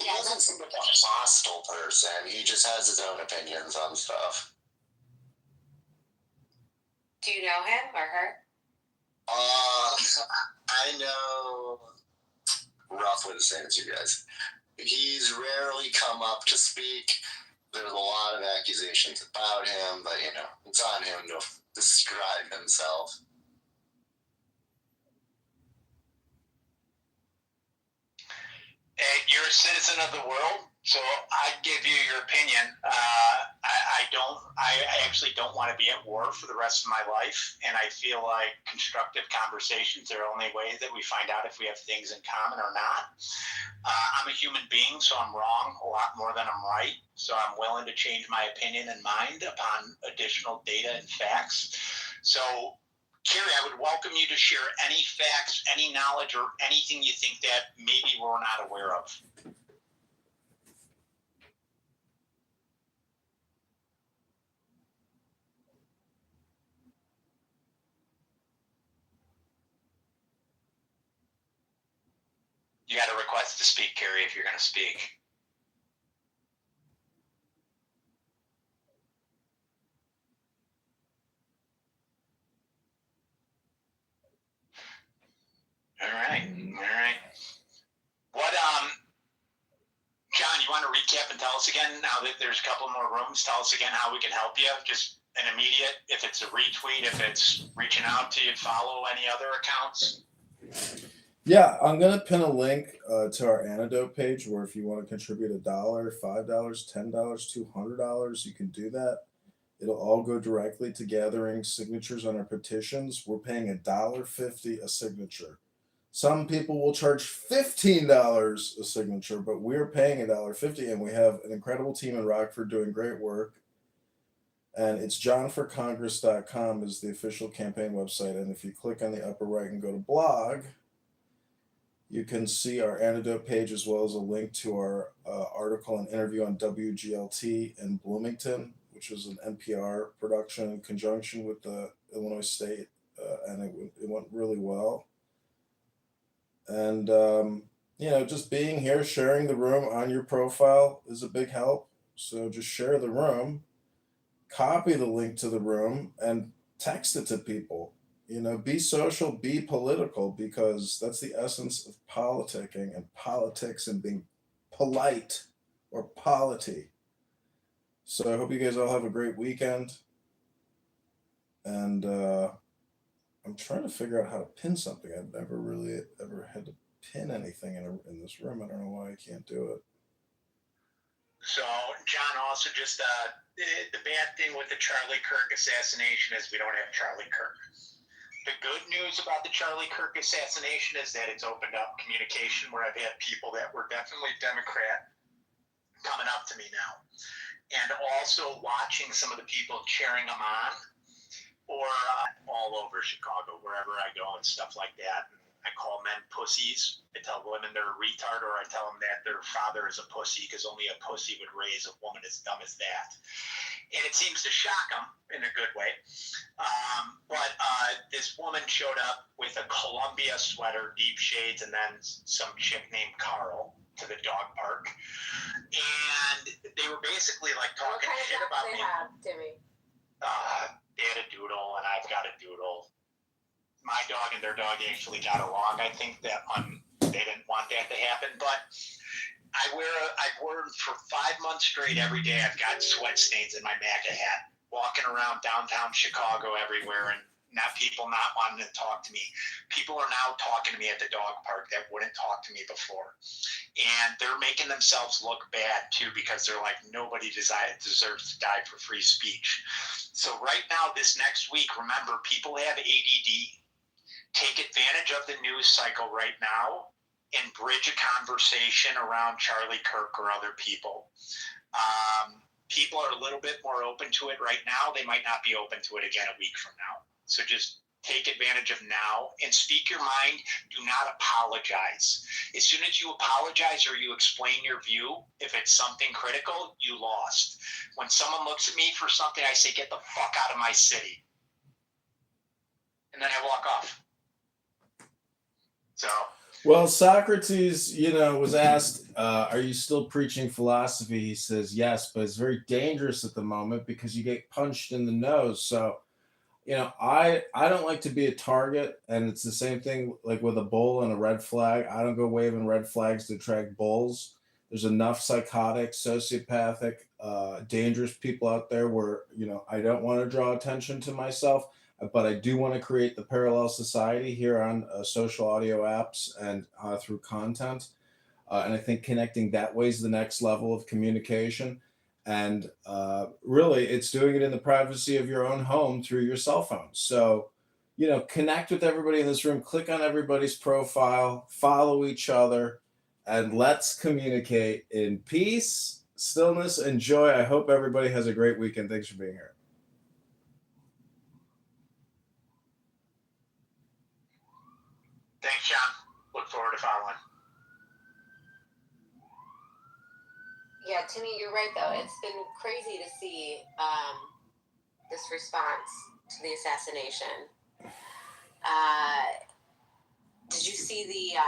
He doesn't seem like a hostile person. He just has his own opinions on stuff. Do you know him or her? I know roughly the same as you guys. He's rarely come up to speak. There's a lot of accusations about him, but it's on him to describe himself. citizen of the world, so I'd give you your opinion. I actually don't want to be at war for the rest of my life, and I feel like constructive conversations are the only way that we find out if we have things in common or not. I'm a human being, so I'm wrong a lot more than I'm right, so I'm willing to change my opinion and mind upon additional data and facts. So, Carrie, I would welcome you to share any facts, any knowledge, or anything you think that maybe we're not aware of. You got to request to speak, Carrie, if you're going to speak. All right. What, John, you want to recap and tell us again, now that there's a couple more rooms, tell us again how we can help you, just an immediate, if it's a retweet, if it's reaching out to you, follow any other accounts? Yeah, I'm gonna pin a link to our antidote page where if you want to contribute $1, $5, $10, $200, you can do that. It'll all go directly to gathering signatures on our petitions. We're paying $1.50 a signature. Some people will charge $15 a signature, but we're paying $1.50, and we have an incredible team in Rockford doing great work. And it's johnforcongress.com is the official campaign website. And if you click on the upper right and go to blog, you can see our antidote page as well as a link to our article and interview on WGLT in Bloomington, which was an NPR production in conjunction with the Illinois State, and it went really well. And, just being here, sharing the room on your profile is a big help. So just share the room, copy the link to the room, and text it to people. Be social, be political, because that's the essence of politicking and politics and being polite or polity. So I hope you guys all have a great weekend. And I'm trying to figure out how to pin something. I've never really ever had to pin anything in this room. I don't know why I can't do it. So, John, also just the bad thing with the Charlie Kirk assassination is we don't have Charlie Kirk. The good news about the Charlie Kirk assassination is that it's opened up communication where I've had people that were definitely Democrat coming up to me now. And also watching some of the people cheering them on, or all over Chicago, wherever I go and stuff like that. And I call men pussies. I tell women they're a retard, or I tell them that their father is a pussy because only a pussy would raise a woman as dumb as that. And it seems to shock them in a good way. But this woman showed up with a Columbia sweater, deep shades, and then some chick named Carl to the dog park. And they were basically like talking shit about me. Timmy? They had a doodle, and I've got a doodle. My dog and their dog actually got along. I think that they didn't want that to happen, but I've worn for 5 months straight every day. I've got sweat stains in my MAGA hat, walking around downtown Chicago everywhere, and people not wanting to talk to me. People are now talking to me at the dog park that wouldn't talk to me before. And they're making themselves look bad, too, because they're like, nobody deserves to die for free speech. So right now, this next week, remember, people have ADD. Take advantage of the news cycle right now and bridge a conversation around Charlie Kirk or other people. People are a little bit more open to it right now. They might not be open to it again a week from now. So just take advantage of now and speak your mind. Do not apologize. As soon as you apologize or you explain your view, if it's something critical, you lost. When someone looks at me for something, I say, get the fuck out of my city. And then I walk off. So. Well, Socrates, was asked, are you still preaching philosophy? He says, yes, but it's very dangerous at the moment because you get punched in the nose. So, I don't like to be a target, and it's the same thing like with a bull and a red flag. I don't go waving red flags to attract bulls. There's enough psychotic, sociopathic, dangerous people out there where, I don't want to draw attention to myself, but I do want to create the parallel society here on social audio apps and through content. And I think connecting that way is the next level of communication. And really, it's doing it in the privacy of your own home through your cell phone. So, connect with everybody in this room, click on everybody's profile, follow each other, and let's communicate in peace, stillness, and joy. I hope everybody has a great weekend. Thanks for being here. Thanks, John. Look forward to following. Yeah, Timmy, you're right though. It's been crazy to see this response to the assassination. Did you see the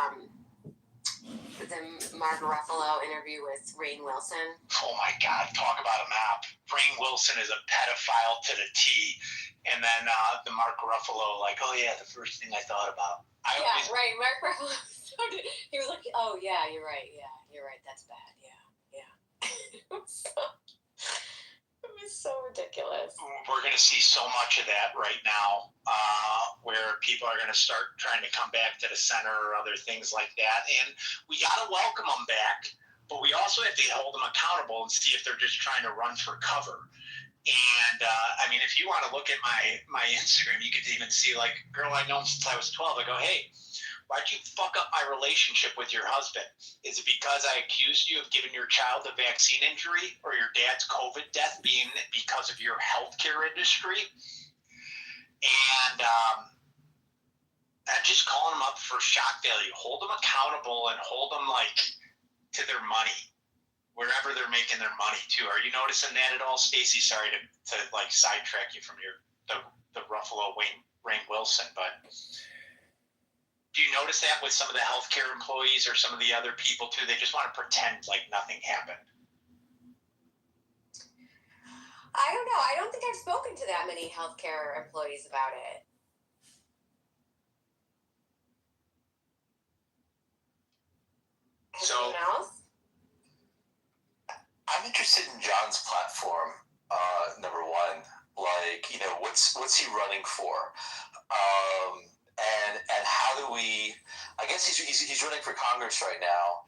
Mark Ruffalo interview with Rainn Wilson? Oh my God, talk about a map. Rainn Wilson is a pedophile to the T. And then the Mark Ruffalo, like, oh yeah, the first thing I thought about. Right. Mark Ruffalo started, he was like, oh yeah, you're right. Yeah, you're right. That's bad. Yeah. It was so ridiculous. We're going to see so much of that right now, where people are going to start trying to come back to the center or other things like that. And we got to welcome them back, but we also have to hold them accountable and see if they're just trying to run for cover. And I mean, if you want to look at my Instagram, you could even see, like, girl I know since I was 12. I go, hey, why'd you fuck up my relationship with your husband? Is it because I accused you of giving your child a vaccine injury or your dad's COVID death being because of your healthcare industry? And just calling them up for shock value. Hold them accountable and hold them, like, to their money, wherever they're making their money too. Are you noticing that at all, Stacey? Sorry to like sidetrack you from the Ruffalo Rainn Wilson, but do you notice that with some of the healthcare employees or some of the other people too? They just want to pretend like nothing happened. I don't know. I don't think I've spoken to that many healthcare employees about it. Anyone else? I'm interested in John's platform. Number one, like, what's he running for? And how do we? I guess he's running for Congress right now.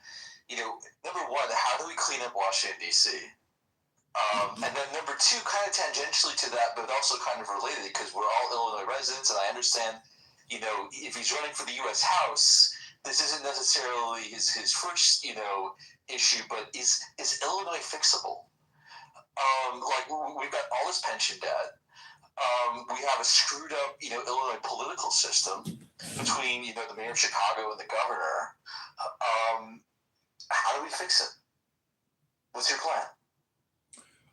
Number one, how do we clean up Washington D.C.? And then number two, kind of tangentially to that, but also kind of related, because we're all Illinois residents, and I understand, if he's running for the U.S. House, this isn't necessarily his first, issue, but is Illinois fixable? Like, we've got all this pension debt. We have a screwed up, Illinois political system between, the mayor of Chicago and the governor. How do we fix it? What's your plan?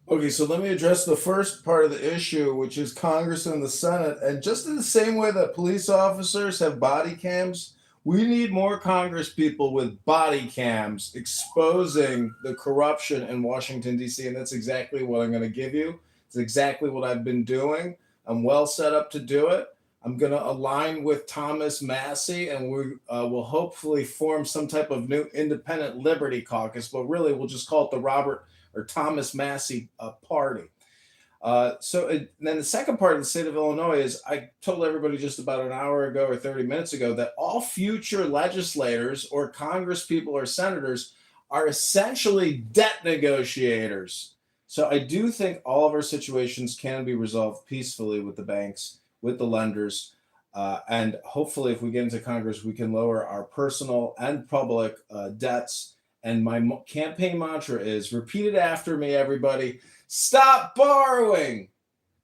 Okay, so let me address the first part of the issue, which is Congress and the Senate. And just in the same way that police officers have body cams, we need more Congress people with body cams exposing the corruption in Washington, D.C. And that's exactly what I'm going to give you. It's exactly what I've been doing. I'm well set up to do it. I'm going to align with Thomas Massey, and we will hopefully form some type of new independent liberty caucus, but really we'll just call it the Robert or Thomas Massey party. Then the second part of the state of Illinois is, I told everybody just about an hour ago or 30 minutes ago that all future legislators or Congress people or senators are essentially debt negotiators. So I do think all of our situations can be resolved peacefully with the banks, with the lenders, and hopefully if we get into Congress, we can lower our personal and public debts. And my campaign mantra is, repeat it after me, everybody. Stop borrowing.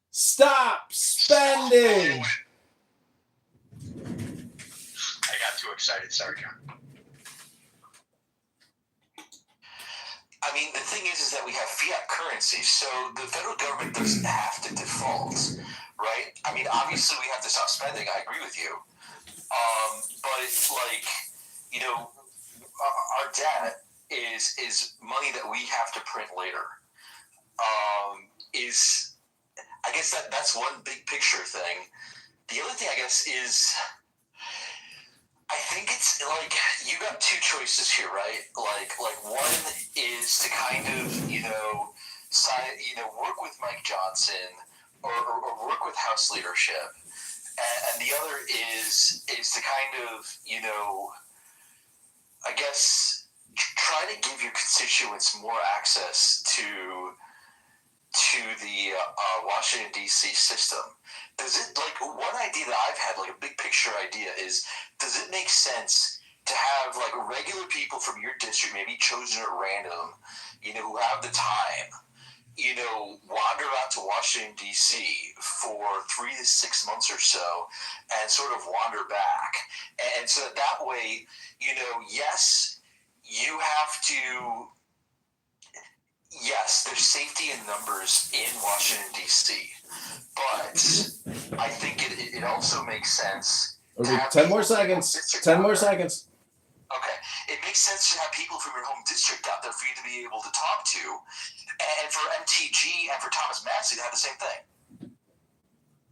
Stop spending. I got too excited. Sorry, John. I mean, the thing is that we have fiat currency, so the federal government doesn't have to default, right? I mean, obviously we have to stop spending. I agree with you. But like, our debt is money that we have to print later. I guess that's one big picture thing. The other thing, I guess, is I think it's like you got two choices here, right? Like one is to kind of work with Mike Johnson or work with House leadership, and the other is to kind of I guess try to give your constituents more access to the Washington D.C. system. Does it, like, one idea that I've had, like a big picture idea, is does it make sense to have like regular people from your district, maybe chosen at random, who have the time, wander out to Washington D.C. for 3 to 6 months or so, and sort of wander back, and so that way, yes, you have to. Yes, there's safety in numbers in Washington, D.C., but I think it also makes sense. Okay, 10 more seconds. 10 more seconds. Okay. It makes sense to have people from your home district out there for you to be able to talk to, and for MTG and for Thomas Massey to have the same thing.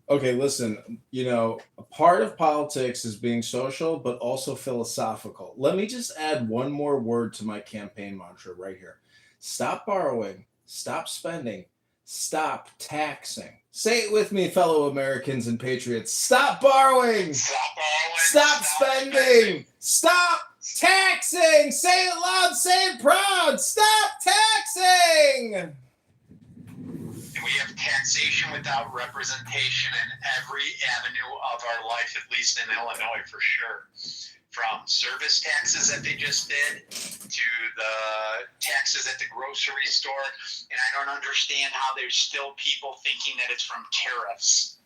Okay, listen, a part of politics is being social, but also philosophical. Let me just add one more word to my campaign mantra right here. Stop borrowing, stop spending, stop taxing. Say it with me, fellow Americans and patriots. Stop borrowing, stop spending, stop taxing. Say it loud, say it proud. Stop taxing. We have taxation without representation in every avenue of our life, at least in Illinois for sure. From service taxes that they just did to the taxes at the grocery store. And I don't understand how there's still people thinking that it's from tariffs.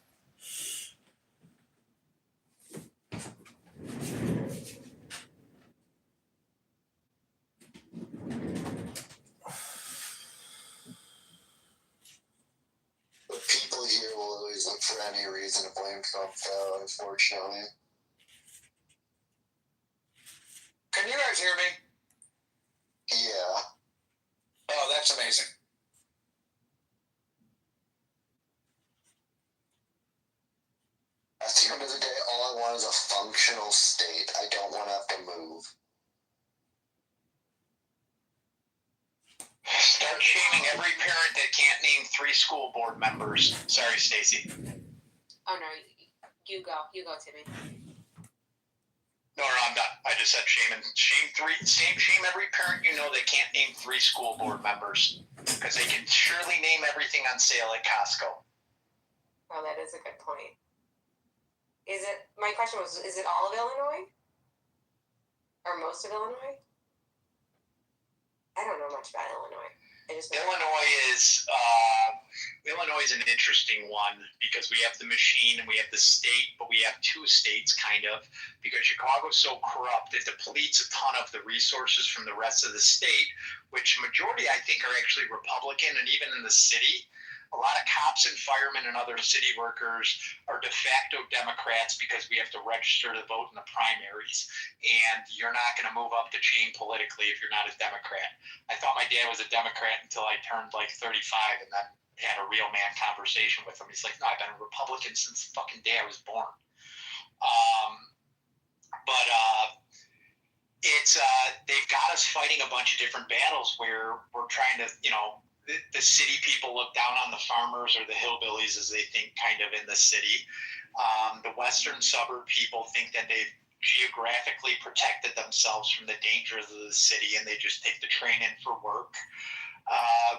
The people here will always look for any reason to blame Trump, though, unfortunately. Can you guys hear me? Yeah. Oh, that's amazing. At the end of the day, all I want is a functional state. I don't want to have to move. Start shaming every parent that can't name 3 school board members. Sorry, Stacy. Oh no, you go, Timmy. No, I'm done. I just said shame every parent that can't name 3 school board members, because they can surely name everything on sale at Costco. Oh, that is a good point. My question was, is it all of Illinois? Or most of Illinois? I don't know much about Illinois. Illinois is an interesting one because we have the machine and we have the state, but we have 2 states kind of, because Chicago's so corrupt it depletes a ton of the resources from the rest of the state, which majority I think are actually Republican, and even in the city, a lot of cops and firemen and other city workers are de facto Democrats because we have to register to vote in the primaries. And you're not going to move up the chain politically if you're not a Democrat. I thought my dad was a Democrat until I turned like 35 and then had a real man conversation with him. He's like, no, I've been a Republican since the fucking day I was born. They've got us fighting a bunch of different battles where we're trying to, the city people look down on the farmers or the hillbillies, as they think, kind of in the city. The western suburb people think that they've geographically protected themselves from the dangers of the city, and they just take the train in for work.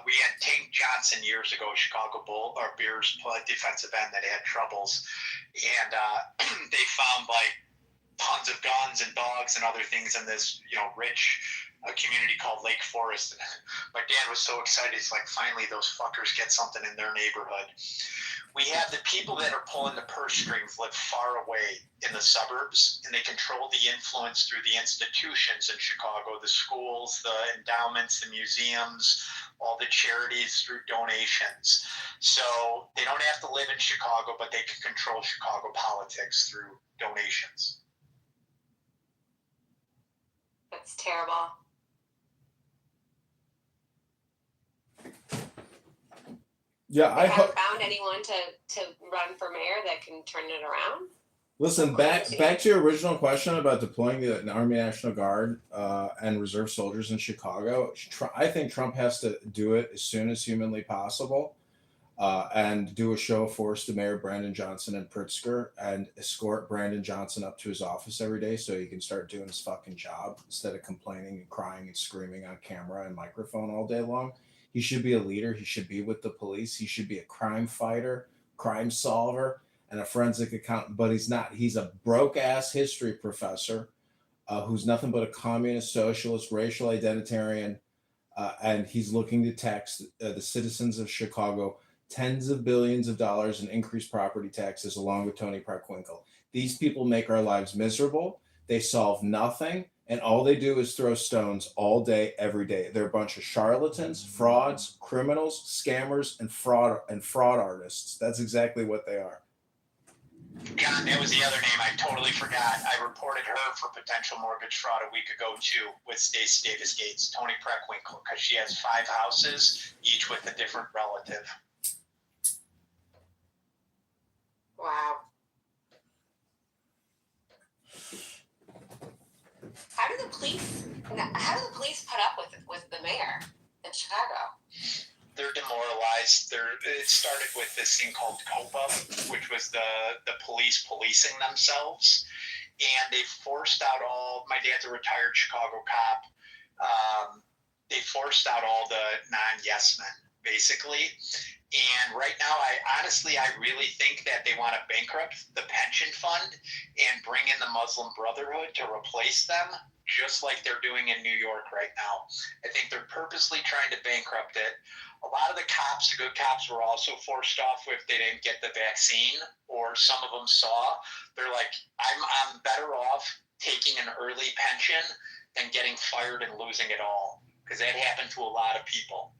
We had Tank Johnson years ago, Chicago Bears defensive end that had troubles, and they found like tons of guns and dogs and other things in this, rich community called Lake Forest. And my dad was so excited. He's like, finally, those fuckers get something in their neighborhood. We have the people that are pulling the purse strings live far away in the suburbs, and they control the influence through the institutions in Chicago, the schools, the endowments, the museums, all the charities through donations. So they don't have to live in Chicago, but they can control Chicago politics through donations. That's terrible. Yeah, I haven't found anyone to run for mayor that can turn it around. Listen, back to your original question about deploying the Army National Guard and reserve soldiers in Chicago. I think Trump has to do it as soon as humanly possible. and do a show of force to Mayor Brandon Johnson in Pritzker and escort Brandon Johnson up to his office every day so he can start doing his fucking job instead of complaining and crying and screaming on camera and microphone all day long. He should be a leader. He should be with the police. He should be a crime fighter, crime solver, and a forensic accountant, but he's not. He's a broke ass history professor who's nothing but a communist, socialist, racial identitarian, and he's looking to tax the citizens of Chicago tens of billions of dollars in increased property taxes, along with Tony Parkwinkle. These people make our lives miserable. They solve nothing, and all they do is throw stones all day, every day. They're a bunch of charlatans, frauds, criminals, scammers, and fraud artists. That's exactly what they are. God, that was the other name I totally forgot. I reported her for potential mortgage fraud a week ago too with Stacey Davis Gates, Tony Preckwinkle, because she has 5 houses, each with a different relative. Wow. How do the police put up with the mayor in Chicago? They're demoralized. It started with this thing called COPA, which was the police policing themselves, and they forced out all. My dad's a retired Chicago cop. They forced out all the non-yes men, basically. And right now, I really think that they want to bankrupt the pension fund and bring in the Muslim Brotherhood to replace them, just like they're doing in New York right now. I think they're purposely trying to bankrupt it. A lot of the cops, the good cops, were also forced off if they didn't get the vaccine, or some of them saw. They're like, I'm better off taking an early pension than getting fired and losing it all, because that happened to a lot of people.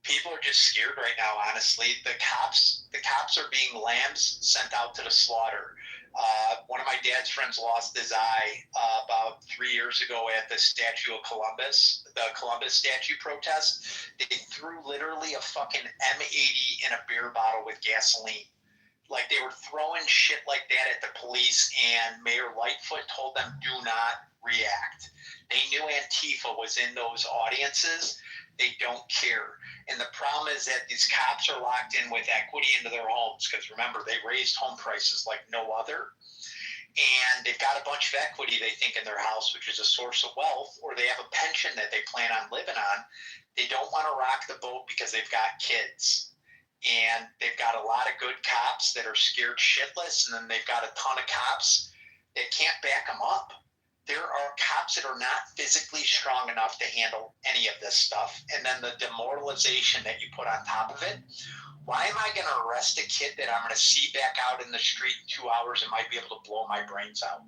People are just scared right now, honestly. The cops are being lambs sent out to the slaughter. One of my dad's friends lost his eye about 3 years ago at the statue of Columbus, the Columbus statue protest. They threw literally a fucking M80 in a beer bottle with gasoline. Like, they were throwing shit like that at the police, and Mayor Lightfoot told them, do not react. They knew Antifa was in those audiences. They don't care. And the problem is that these cops are locked in with equity into their homes, because remember, they raised home prices like no other. And they've got a bunch of equity, they think, in their house, which is a source of wealth, or they have a pension that they plan on living on. They don't want to rock the boat because they've got kids. And they've got a lot of good cops that are scared shitless, and then they've got a ton of cops that can't back them up. There are cops that are not physically strong enough to handle any of this stuff. And then the demoralization that you put on top of it. Why am I going to arrest a kid that I'm going to see back out in the street in 2 hours and might be able to blow my brains out?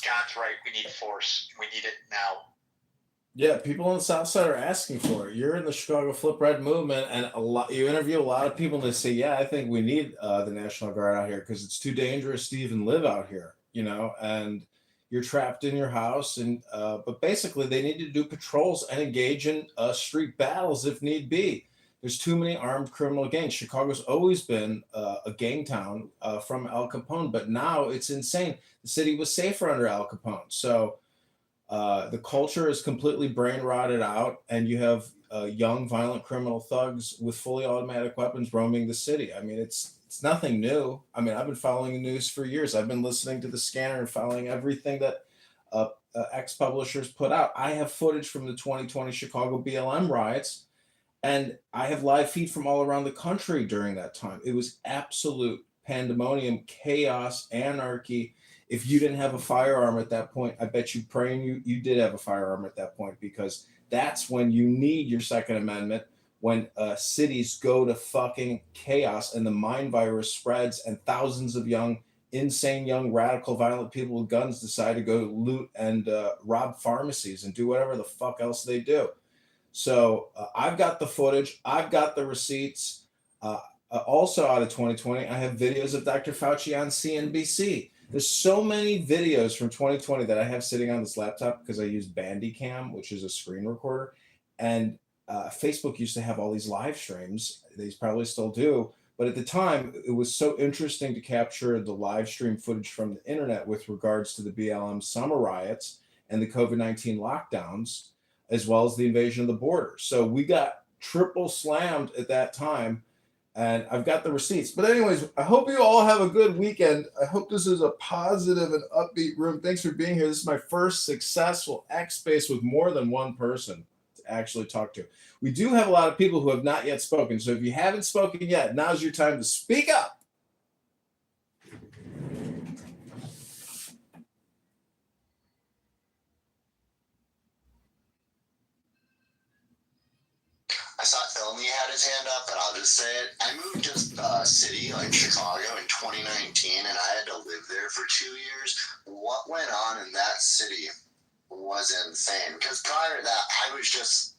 John's right. We need force. We need it now. Yeah, people on the South Side are asking for it. You're in the Chicago Flip Red movement, and you interview a lot of people, and they say, "Yeah, I think we need the National Guard out here because it's too dangerous to even live out here." And you're trapped in your house, and but basically, they need to do patrols and engage in street battles if need be. There's too many armed criminal gangs. Chicago's always been a gang town from Al Capone, but now it's insane. The city was safer under Al Capone, so. The culture is completely brain rotted out, and you have young, violent criminal thugs with fully automatic weapons roaming the city. I mean, it's nothing new. I mean, I've been following the news for years. I've been listening to the Scanner and following everything that ex-publishers put out. I have footage from the 2020 Chicago BLM riots, and I have live feed from all around the country during that time. It was absolute pandemonium, chaos, anarchy. If you didn't have a firearm at that point, I bet you praying you did have a firearm at that point, because that's when you need your Second Amendment, when cities go to fucking chaos and the mind virus spreads and thousands of insane young radical violent people with guns decide to go loot and rob pharmacies and do whatever the fuck else they do. So I've got the footage. I've got the receipts. Also out of 2020, I have videos of Dr. Fauci on CNBC. There's so many videos from 2020 that I have sitting on this laptop because I use Bandicam, which is a screen recorder. And Facebook used to have all these live streams. They probably still do, But at the time, it was so interesting to capture the live stream footage from the internet with regards to the BLM summer riots and the COVID-19 lockdowns, as well as the invasion of the border. So we got triple slammed at that time, and I've got the receipts. But anyways, I hope you all have a good weekend. I hope this is a positive and upbeat room. Thanks for being here. This is my first successful X Space with more than one person to actually talk to. We do have a lot of people who have not yet spoken. So if you haven't spoken yet, now's your time to speak up. I saw Elmy had his hand up, and I'll just say it. I moved to a city like Chicago in 2019, and I had to live there for 2 years. What went on in that city was insane. Because prior to that, I was just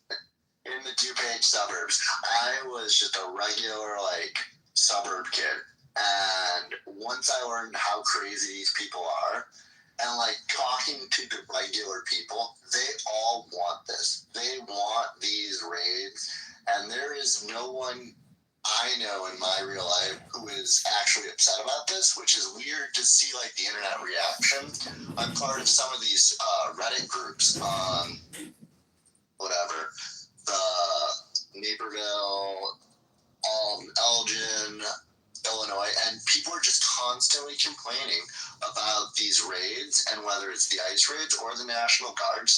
in the DuPage suburbs. I was just a regular, suburb kid. And once I learned how crazy these people are, and talking to the regular people, they all want this. They want these raids, and there is no one I know in my real life who is actually upset about this, which is weird to see the internet reaction. I'm part of some of these Reddit groups on whatever, the Naperville, Elgin, Illinois, and people are just constantly complaining about these raids, and whether it's the ICE raids or the National Guard